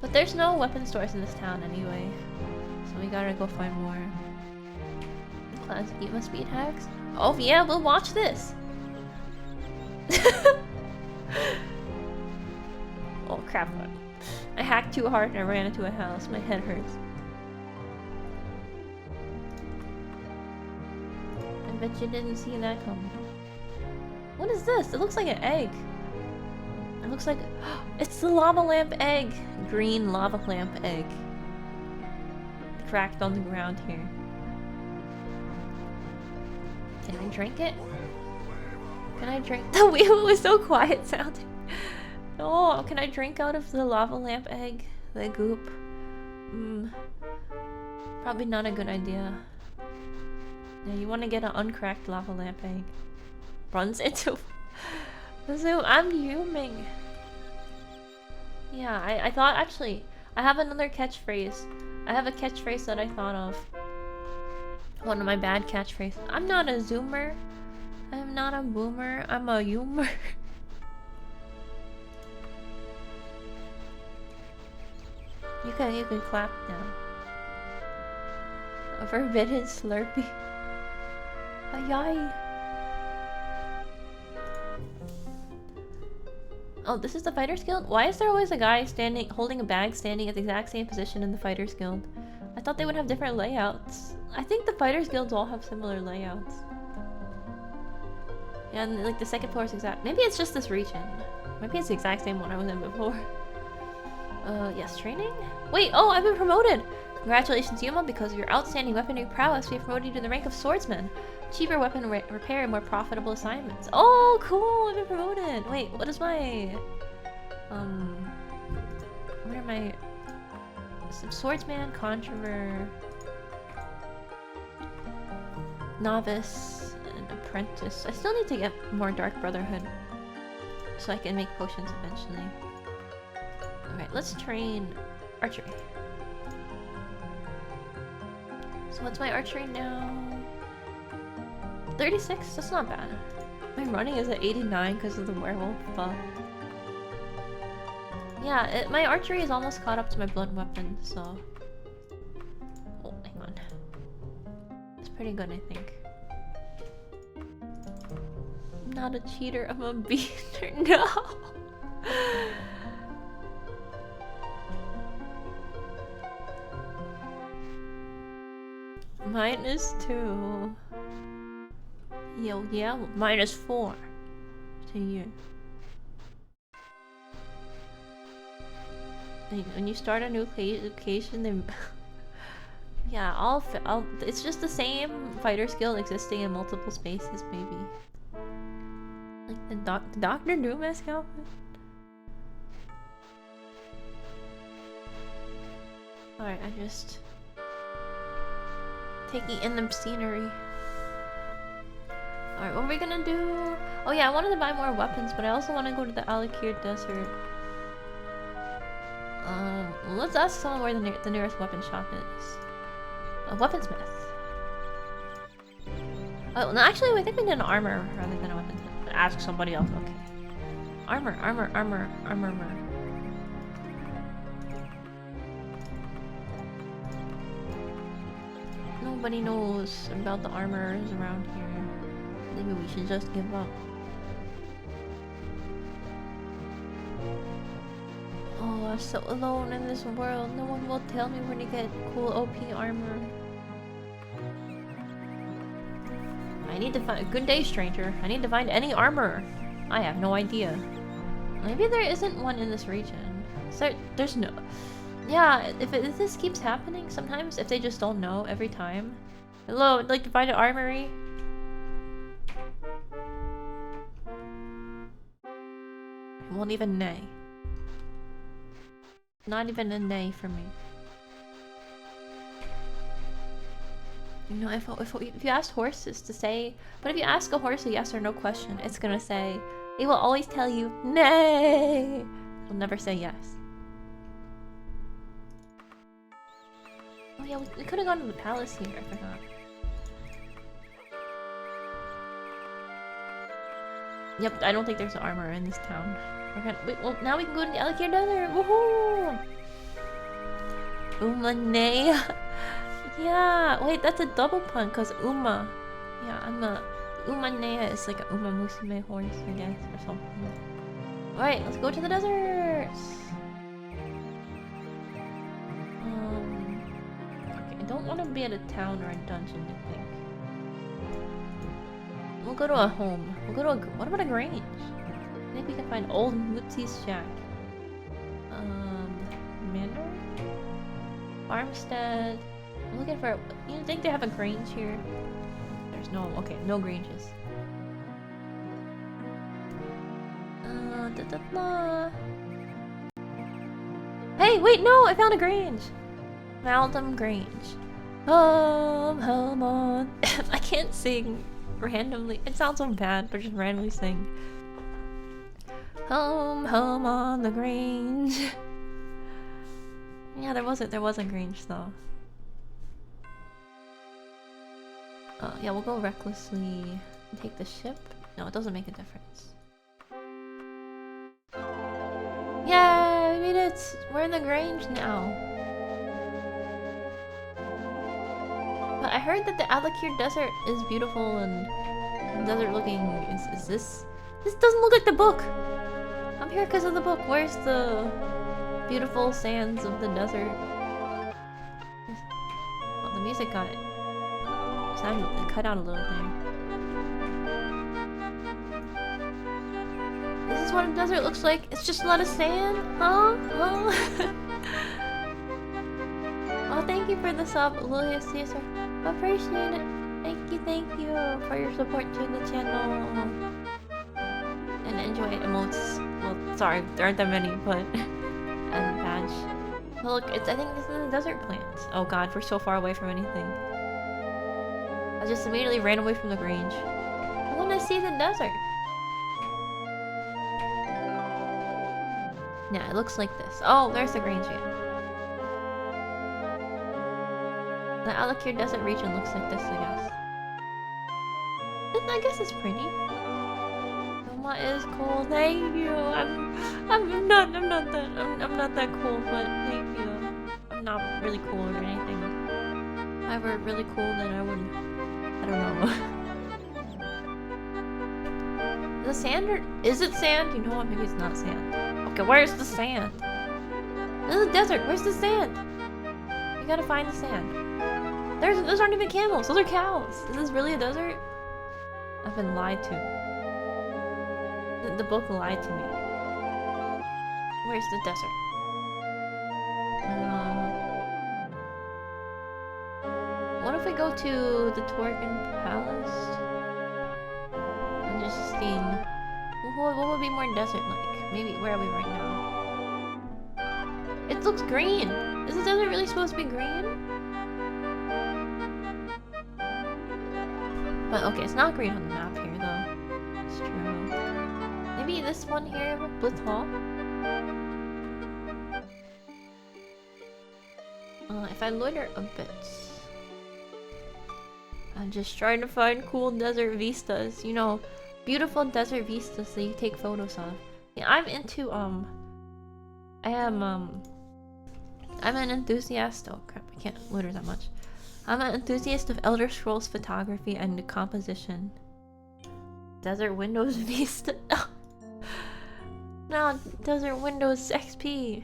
But there's no weapon stores in this town anyway. So we gotta go find more. Classic Eva speed hacks. Oh yeah, we'll watch this! Oh crap. I hacked too hard and I ran into a house. My head hurts. I bet you didn't see that coming. What is this? It looks like an egg. It looks like... it's the lava lamp egg! Green lava lamp egg. Cracked on the ground here. Can I drink it? Can I drink? The wheel was so quiet sounding. Oh, can I drink out of the lava lamp egg? The goop? Probably not a good idea. Yeah, you want to get an uncracked lava lamp egg. Runs into... so I'm fuming. Yeah, I thought actually... I have another catchphrase. I have a catchphrase that I thought of. One of my bad catchphrases. I'm not a zoomer. I'm not a boomer. I'm a humor. You can clap now. A forbidden Slurpee. Ayay. Oh, this is the Fighters Guild? Why is there always a guy holding a bag standing at the exact same position in the Fighters Guild? I thought they would have different layouts. I think the Fighters Guilds all have similar layouts. Yeah, and like the second floor is exact. Maybe it's just this region. Maybe it's the exact same one I was in before. Yes, training? Wait, oh, I've been promoted! Congratulations, Yuma, because of your outstanding weaponry prowess, we have promoted you to the rank of swordsman. Cheaper weapon repair and more profitable assignments. Oh, cool! I've been promoted! Wait, what is my... what are my... Some swordsman, conjurer... novice, and apprentice. I still need to get more Dark Brotherhood. So I can make potions eventually. Alright, let's train archery. So what's my archery now? 36? That's not bad. My running is at 89 because of the werewolf buff. Yeah, my archery is almost caught up to my blunt weapon, so... Oh, hang on. It's pretty good, I think. I'm not a cheater, I'm a beater. No! -2. Yo, yeah, -4 to you. When you start a new location, then yeah, it's just the same fighter skill existing in multiple spaces, maybe. Like the Doctor Doom-esque outfit. Alright, I just taking in the scenery. Alright, what are we gonna do? Oh yeah, I wanted to buy more weapons, but I also want to go to the Alakir Desert. Let's ask someone where the nearest weapon shop is. A weaponsmith. Oh, no, actually, I think we did an armor rather than a weaponsmith. Ask somebody else. Okay. Armor. Nobody knows about the armors around here. Maybe we should just give up. Oh, I'm so alone in this world. No one will tell me where to get cool OP armor. I need to find- Good day, stranger. I need to find any armor. I have no idea. Maybe there isn't one in this region. So there's no... Yeah, if this keeps happening sometimes, if they just don't know every time. Hello, I'd like to find an armory. It won't even neigh. Not even a neigh for me. You know, if you ask horses to say... But if you ask a horse a yes or no question, it's gonna say... It will always tell you, nay! It'll never say yes. Oh yeah, we could've gone to the palace here, I forgot. Yep, I don't think there's armor in this town. Well, now we can go to the Alakir Desert! Woohoo! Umanea! Yeah, wait, that's a double pun, cause Uma. Yeah, I'm a... Umanea is like a Uma Musume horse, I guess, or something. Alright, let's go to the desert! Okay, I don't want to be at a town or a dungeon, I think. We'll go to a home. We'll go to a... What about a grange? I think we can find old Mutzi's shack. Manor? Farmstead. I'm looking for... You think they have a grange here? There's no... Okay, no granges. Hey, wait, no! I found a grange! Maldum Grange. Home on. I can't sing randomly. It sounds so bad, but just randomly sing. Home on the Grange. Yeah, there was a Grange though. Yeah, we'll go recklessly and take the ship. No, it doesn't make a difference. Yay, we made it! We're in the Grange now. But I heard that the Alakir Desert is beautiful and desert looking. Is this? This doesn't look like the book! I'm here because of the book. Where's the beautiful sands of the desert? Oh, the music got it. Sound cut out a little there. This is what a desert looks like. It's just a lot of sand, huh? Huh? Oh, thank you for the sub, Lulia Caesar. Appreciate it. Thank you for your support to the channel. And enjoy emotes. Well, sorry, there aren't that many, but and badge. Well, look, I think this is a desert plant. Oh god, we're so far away from anything. I just immediately ran away from the Grange. I want to see the desert. Yeah, it looks like this. Oh, there's the Grange again. The Alakir Desert region looks like this, I guess. I guess it's pretty. Uma is cool. Thank you. I'm not that cool, but thank you. I'm not really cool or anything. If I were really cool, then I wouldn't. I don't know. The sand or is it sand? You know what? Maybe it's not sand. Okay, where's the sand? This is a desert. Where's the sand? You gotta find the sand. Those aren't even camels. Those are cows. Is this really a desert? I've been lied to. The book lied to me. Where's the desert? to the Torgan Palace and just seeing what would be more desert-like. Maybe where are we right now? It looks green. Is the desert really supposed to be green? But okay, it's not green on the map here though. It's true. Maybe this one here, Blitz Hall. If I loiter a bit, I'm just trying to find cool desert vistas. You know, beautiful desert vistas that you take photos of. Yeah, I'm into I'm an enthusiast. Oh crap, I can't loiter that much. I'm an enthusiast of Elder Scrolls photography and composition. Desert Windows Vista. No, Desert Windows XP.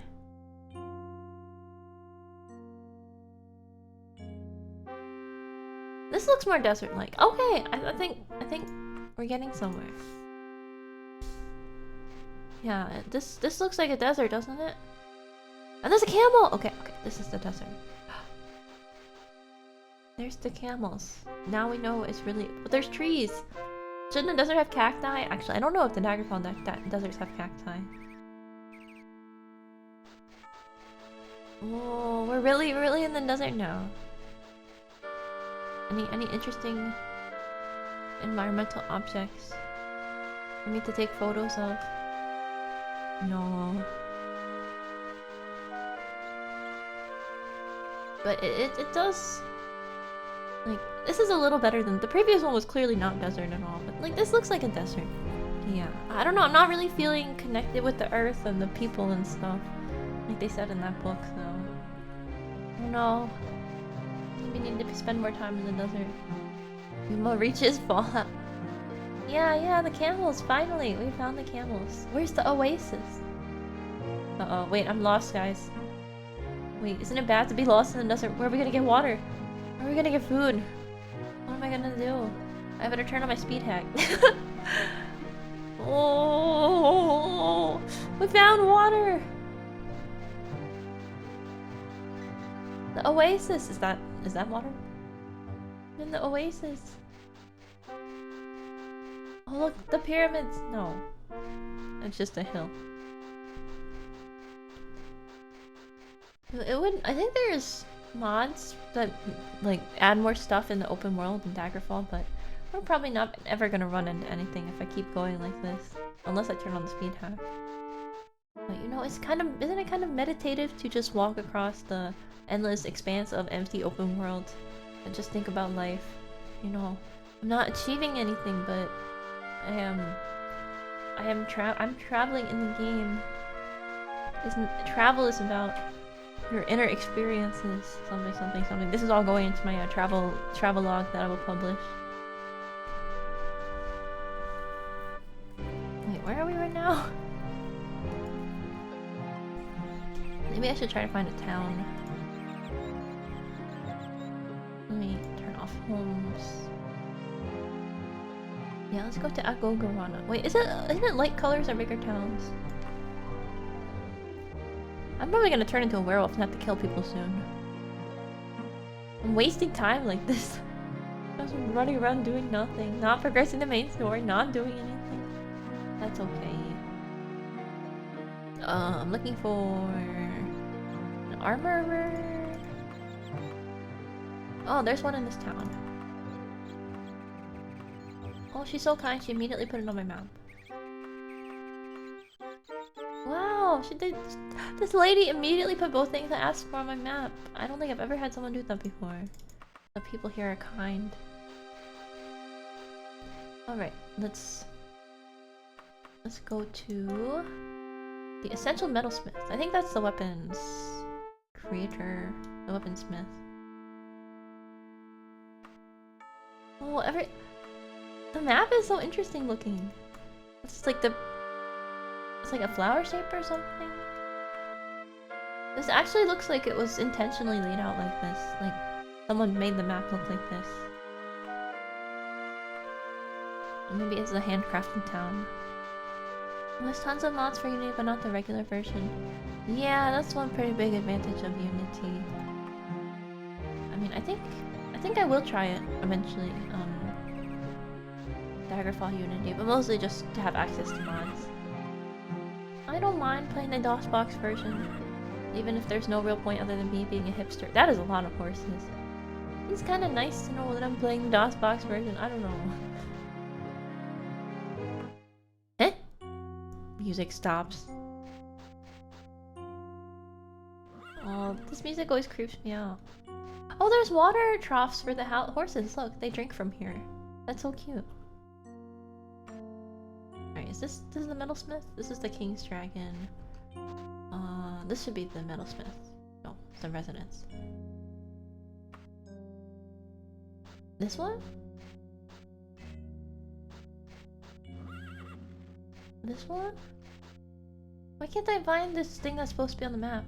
This looks more desert-like. Okay, I think we're getting somewhere. Yeah, this looks like a desert, doesn't it? And there's a camel. Okay, this is the desert. There's the camels. Now we know it's really. But there's trees. Shouldn't the desert have cacti? Actually, I don't know if the Daggerfall deserts have cacti. Oh, we're really in the desert now. Any interesting environmental objects for me to take photos of? No. But it does. Like, this is a little better than the previous one. Was clearly not desert at all, but like this looks like a desert. Yeah, I don't know, I'm not really feeling connected with the earth and the people and stuff like they said in that book, so I don't know. We need to spend more time in the desert. More reaches Fallout. Yeah, the camels, finally! We found the camels. Where's the oasis? Uh-oh, wait, I'm lost, guys. Wait, isn't it bad to be lost in the desert? Where are we gonna get water? Where are we gonna get food? What am I gonna do? I better turn on my speed hack. Oh, we found water! The oasis! Is that water? I'm in the oasis. Oh look, the pyramids! No. It's just a hill. I think there's mods that like add more stuff in the open world in Daggerfall, but we're probably not ever gonna run into anything if I keep going like this. Unless I turn on the speed hack. But you know, isn't it kind of meditative to just walk across the endless expanse of empty open world and just think about life? You know, I'm not achieving anything, but I'm traveling in the game. Travel is about your inner experiences. Something. This is all going into my travel log that I will publish. Wait, where are we right now? Maybe I should try to find a town. Let me turn off homes. Yeah, let's go to Agogorana. Wait, isn't it light colors are bigger towns? I'm probably gonna turn into a werewolf and have to kill people soon. I'm wasting time like this. Just running around doing nothing. Not progressing the main story, not doing anything. That's okay. I'm looking for an armorer. Oh, there's one in this town. Oh, she's so kind. She immediately put it on my map. Wow, she did. This lady immediately put both things I asked for on my map. I don't think I've ever had someone do that before. The people here are kind. Alright, let's go to the Essential Metalsmith. I think that's the weapons creator, the weaponsmith. Oh, the map is so interesting looking. It's like a flower shape or something. This actually looks like it was intentionally laid out like this. Like someone made the map look like this. Or maybe it's a handcrafted town. There's tons of mods for Unity, but not the regular version. Yeah, that's one pretty big advantage of Unity. I mean, I think think I will try it eventually. Daggerfall Unity, but mostly just to have access to mods. I don't mind playing the DOSBox version, even if there's no real point other than me being a hipster. That is a lot of horses. It's kind of nice to know that I'm playing the DOSBox version. I don't know. Eh? Music stops. Oh, this music always creeps me out. Oh, there's water troughs for the horses. Look, they drink from here. That's so cute. Alright, is this the metalsmith? This is the King's Dragon. This should be the metalsmith. No, it's the residence. This one? This one? Why can't I find this thing that's supposed to be on the map?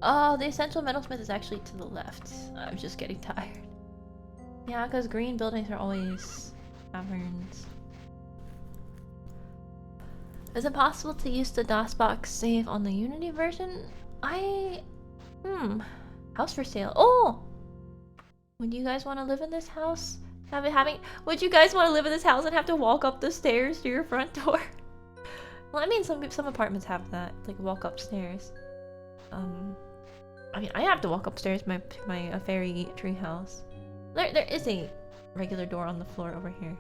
Oh, the essential metalsmith is actually to the left. I'm just getting tired. Yeah, because green buildings are always taverns. Is it possible to use the DOSBox save on the Unity version? House for sale. Oh! Would you guys want to live in this house? Would you guys want to live in this house and have to walk up the stairs to your front door? Well, I mean, some apartments have that, like walk upstairs. I mean, I have to walk upstairs to my fairy tree house. There is a regular door on the floor over here.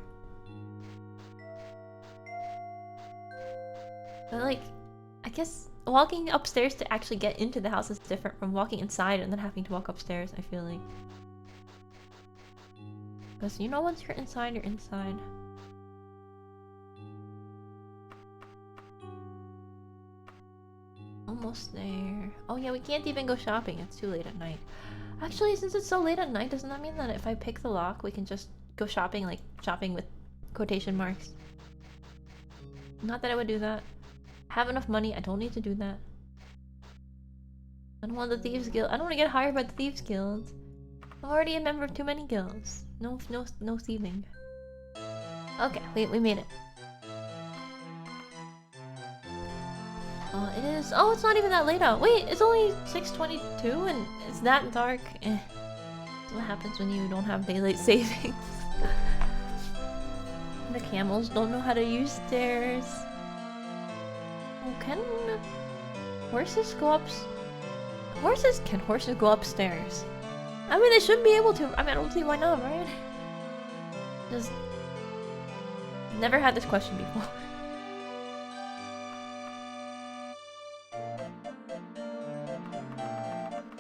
But like, I guess walking upstairs to actually get into the house is different from walking inside and then having to walk upstairs, I feel like. Because you know, once you're inside, you're inside. Almost there. Oh yeah, we can't even go shopping. It's too late at night. Actually, since it's so late at night, doesn't that mean that if I pick the lock, we can just go shopping, like shopping with quotation marks? Not that I would do that. I have enough money, I don't need to do that. I don't want the Thieves Guild. I don't want to get hired by the Thieves Guild. I'm already a member of too many guilds. No thieving. Okay, we made it. It is. Oh, it's not even that late out. Wait, it's only 6:22 and it's that dark. That's what happens when you don't have daylight savings. The camels don't know how to use stairs. Oh, can horses go up? Can horses go upstairs? I mean, they should be able to. I mean, I don't see why not, right? Just never had this question before.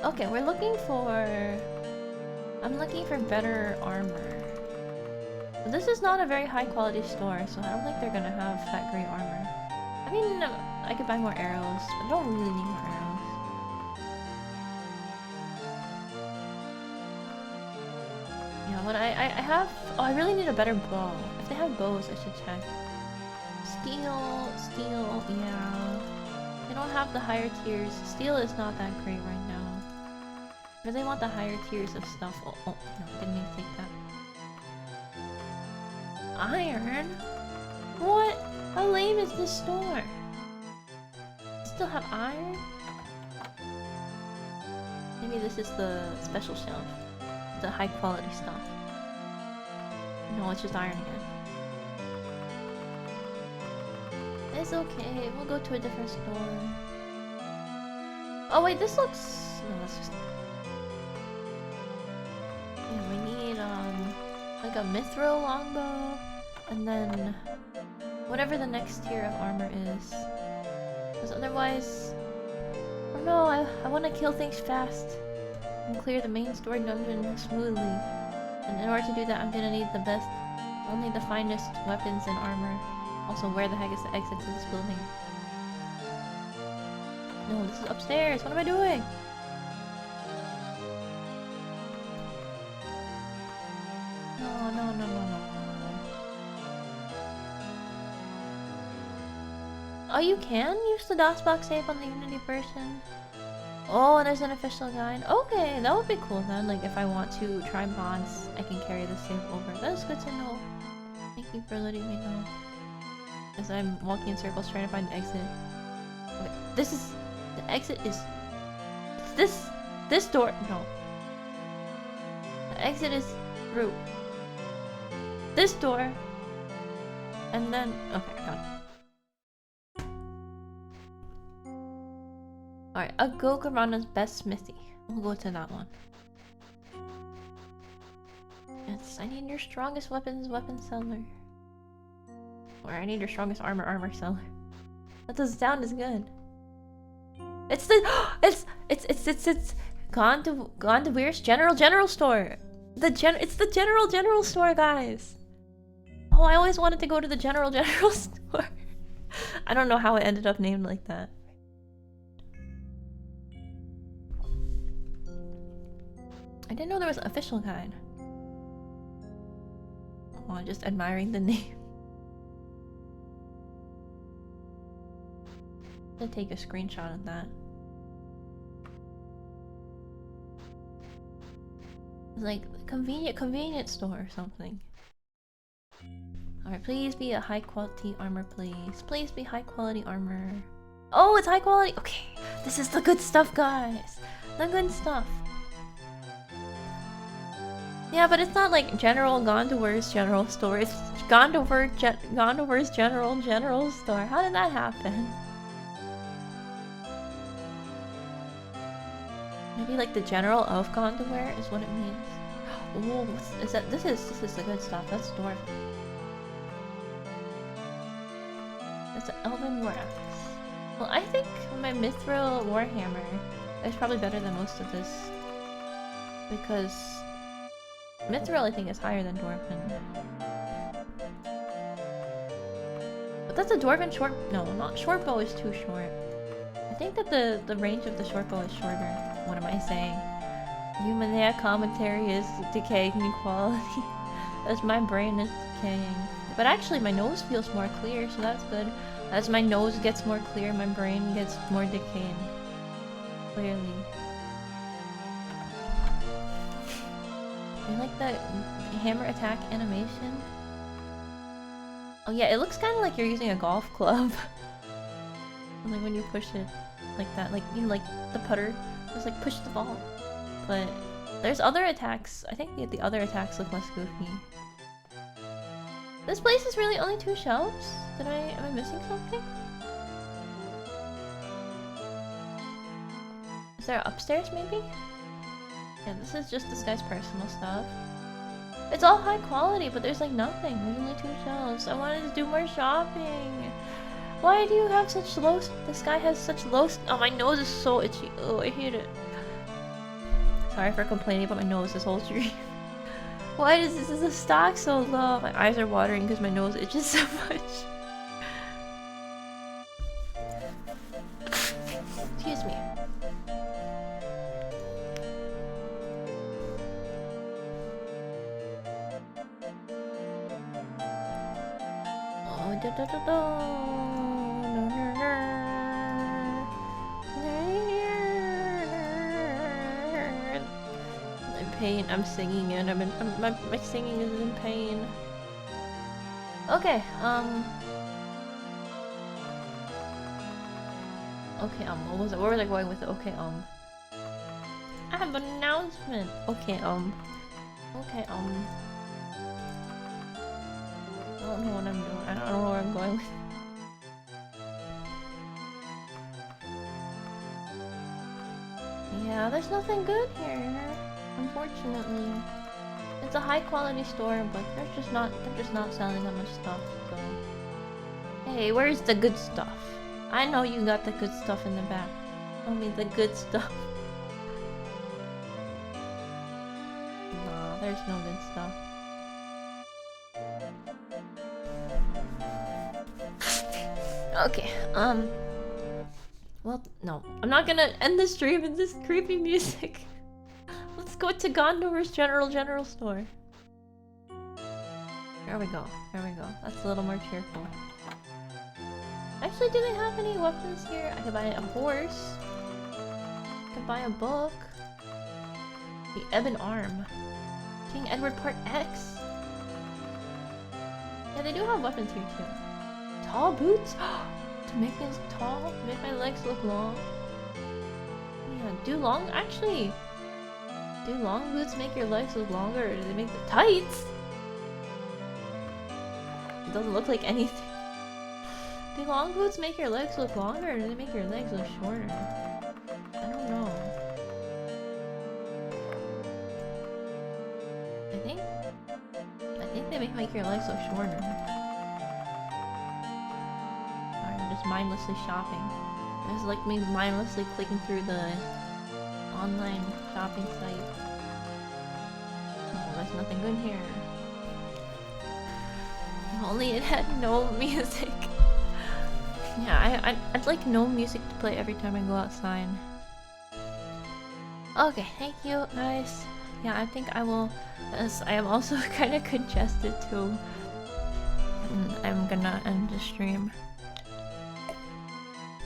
Okay, we're looking for... I'm looking for better armor. But this is not a very high quality store, so I don't think they're gonna have that great armor. I mean, I could buy more arrows, but I don't really need more arrows. Yeah, when I have... Oh, I really need a better bow. If they have bows, I should check. Steel, yeah. They don't have the higher tiers. Steel is not that great right now. I really want the higher tiers of stuff. Oh, no, didn't mean to take that. Iron? What? How lame is this store? Still have iron? Maybe this is the special shelf. The high quality stuff. No, it's just iron again. It's okay, we'll go to a different store. Oh wait, this looks... No, that's just... Yeah, we need, like a mithril longbow, and then whatever the next tier of armor is. Because otherwise... Oh no, I want to kill things fast and clear the main story dungeon smoothly. And in order to do that, I'm gonna need the best, only the finest weapons and armor. Also, where the heck is the exit to this building? No, this is upstairs. What am I doing? No. Oh, you can use the DOSBox save on the Unity version? Oh, and there's an official guide. Okay, that would be cool then. Like, if I want to try mods, I can carry the save over. That's good to know. Thank you for letting me know. As I'm walking in circles trying to find the exit. Okay, this is... The exit is... This door... No. The exit is through this door. And then... Okay, got it. Alright, Agogarana's best smithy. We'll go to that one. Yes, I need your strongest weapon seller. Or I need your strongest armor seller. That doesn't sound as good. It's the it's Gondavir's general store. It's the general store, guys. Oh, I always wanted to go to the general store. I don't know how it ended up named like that. I didn't know there was an official guide. Oh, I'm just admiring the name. I'm gonna take a screenshot of that. It's like convenient store or something. Alright, please be a high quality armor, please. Please be high quality armor. Oh, it's high quality! Okay, this is the good stuff, guys. The good stuff. Yeah, but it's not like General Gondavir's general store. It's Gondavir's general store. How did that happen? Maybe like the general of Gondavir is what it means. Oh, is that? This is the good stuff. That's dwarf. That's an elven war axe. Well, I think my mithril warhammer is probably better than most of this because mithril I think is higher than dwarven. But that's a dwarven short. No, not short bow is too short. I think that the range of the short bow is shorter. What am I saying? Humanea commentary is decaying in quality. As my brain is decaying. But actually my nose feels more clear, so that's good. As my nose gets more clear, my brain gets more decaying. Clearly. I like that hammer attack animation. Oh yeah, it looks kind of like you're using a golf club. Like when you push it like that, like you know, like the putter, just like push the ball. But there's other attacks. I think the other attacks look less goofy. This place is really only 2 shelves? Am I missing something? Is there upstairs maybe? Yeah, this is just this guy's personal stuff. It's all high quality, but there's like nothing. There's only 2 shelves. I wanted to do more shopping. Why do you have such low... This guy has such low... Oh, my nose is so itchy. Oh, I hate it. Sorry for complaining about my nose this whole stream. Why is the stock so low? My eyes are watering because my nose itches so much. Excuse me. Oh, da da da da. Pain. I'm singing and my singing is in pain. Okay, okay, what was it? Where was I going with it? Okay, I have an announcement. Okay, okay, I don't know what I'm doing. I don't know where I'm going with. Yeah, there's nothing good here. Unfortunately, it's a high quality store, but they're just not selling that much stuff. So, hey, where's the good stuff? I know you got the good stuff in the back. Tell me the good stuff. Nah, there's no good stuff. Okay, well, no, I'm not gonna end the stream in this creepy music. Let's go to Gondavir's general store. There we go. There we go. That's a little more cheerful. Actually, do they have any weapons here? I could buy a horse. I could buy a book. The Ebon Arm. King Edward Part X. Yeah, they do have weapons here too. Tall boots? To make things tall? To make my legs look long? Yeah, do long? Actually... Do long boots make your legs look longer, or do they make the tights? It doesn't look like anything. Do long boots make your legs look longer, or do they make your legs look shorter? I don't know. I think they make your legs look shorter. Alright, I'm just mindlessly shopping. It's like me mindlessly clicking through the online shopping site. Oh, there's nothing good here. If only it had no music. Yeah, I'd like no music to play every time I go outside. Okay, thank you guys. Yeah, I think I will, as I am also kind of congested too. And I'm gonna end the stream.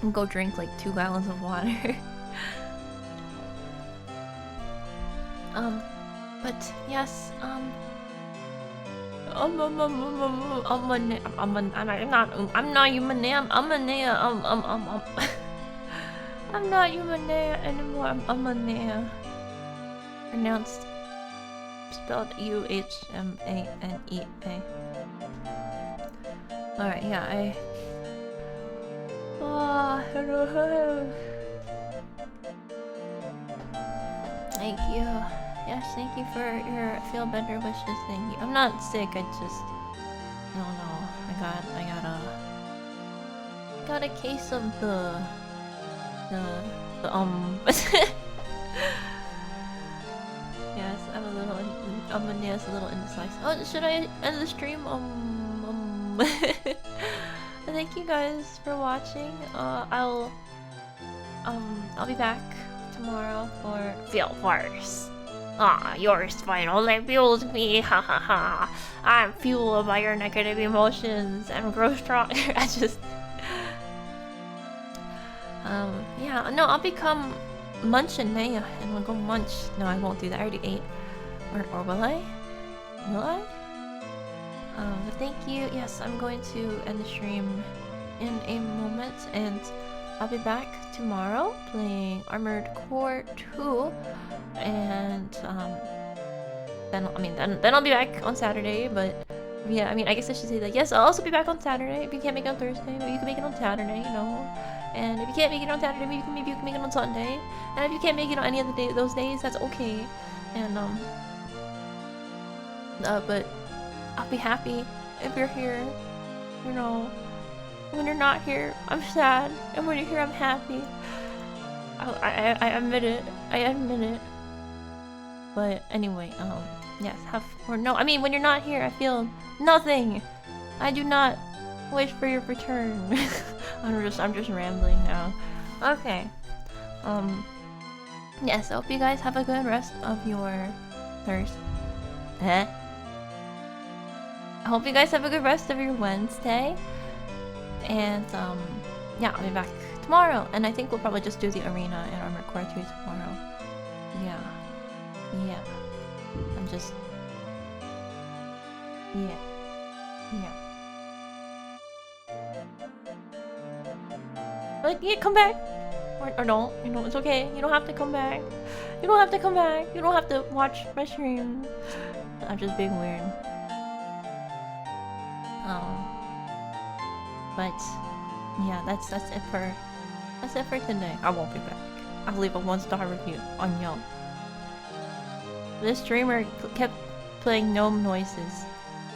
And go drink like 2 gallons of water. But yes, I'm not Humanea. I'm not Humanea anymore. I'm Humanea. Pronounced, spelled U-H-M-A-N-E-A. Alright, yeah, Thank you. Yes, thank you for your feel better wishes. Thank you. I'm not sick. I just don't know. I got a case of the Yes, I'm a little indecisive. Oh, should I end the stream? Thank you guys for watching. I'll be back tomorrow for Feel Worse. Ah, yours finally fuels me, ha ha ha. I'm fueled by your negative emotions and grow stronger. I just... yeah, no, I'll become Munchinea and we'll go munch. No, I won't do that, I already ate. Or will I? Will I? But thank you. Yes, I'm going to end the stream in a moment and I'll be back tomorrow playing Armored Core 2 and then I'll be back on Saturday, but yeah, I mean, I guess I should say that yes, I'll also be back on Saturday. If you can't make it on Thursday, maybe you can make it on Saturday, you know. And if you can't make it on Saturday, maybe you can make it on Sunday. And if you can't make it on any of those days, that's okay. And but I'll be happy if you're here, you know. When you're not here, I'm sad, and when you're here, I'm happy. I admit it. I admit it. But anyway, yes, I mean, when you're not here, I feel nothing. I do not wish for your return. I'm just rambling now. Okay. Yes, I hope you guys have a good rest of your Thursday. I hope you guys have a good rest of your Wednesday. And yeah, I'll be back tomorrow. And I think we'll probably just do the arena and Armored Core 2 tomorrow. Yeah. I'm just... Yeah. But yeah, come back! Or don't, you know, it's okay. You don't have to come back. You don't have to come back. You don't have to watch my stream. I'm just being weird. But yeah, that's it for today. I won't be back. I'll leave a 1-star review on Yelp. This streamer kept playing gnome noises.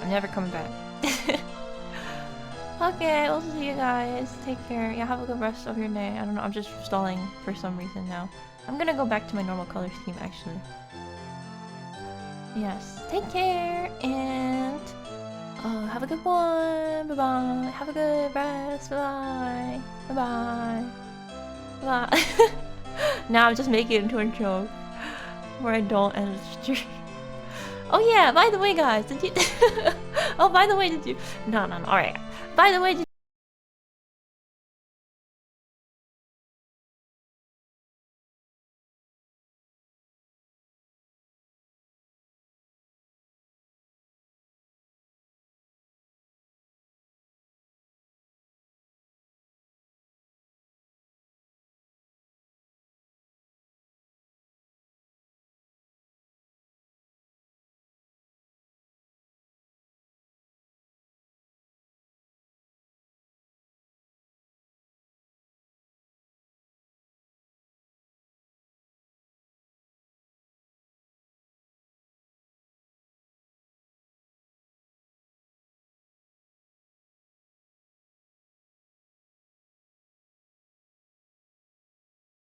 I'm never coming back. Okay, we'll see you guys. Take care. Yeah, have a good rest of your day. I don't know, I'm just stalling for some reason now. I'm gonna go back to my normal color scheme actually. Yes, take care and have a good one. Bye bye. Have a good rest. Bye bye. Bye bye. Bye. Now I'm just making it into a joke where I don't end the stream. Oh yeah, by the way guys, did you... Oh, by the way, did you... No. Alright. By the way,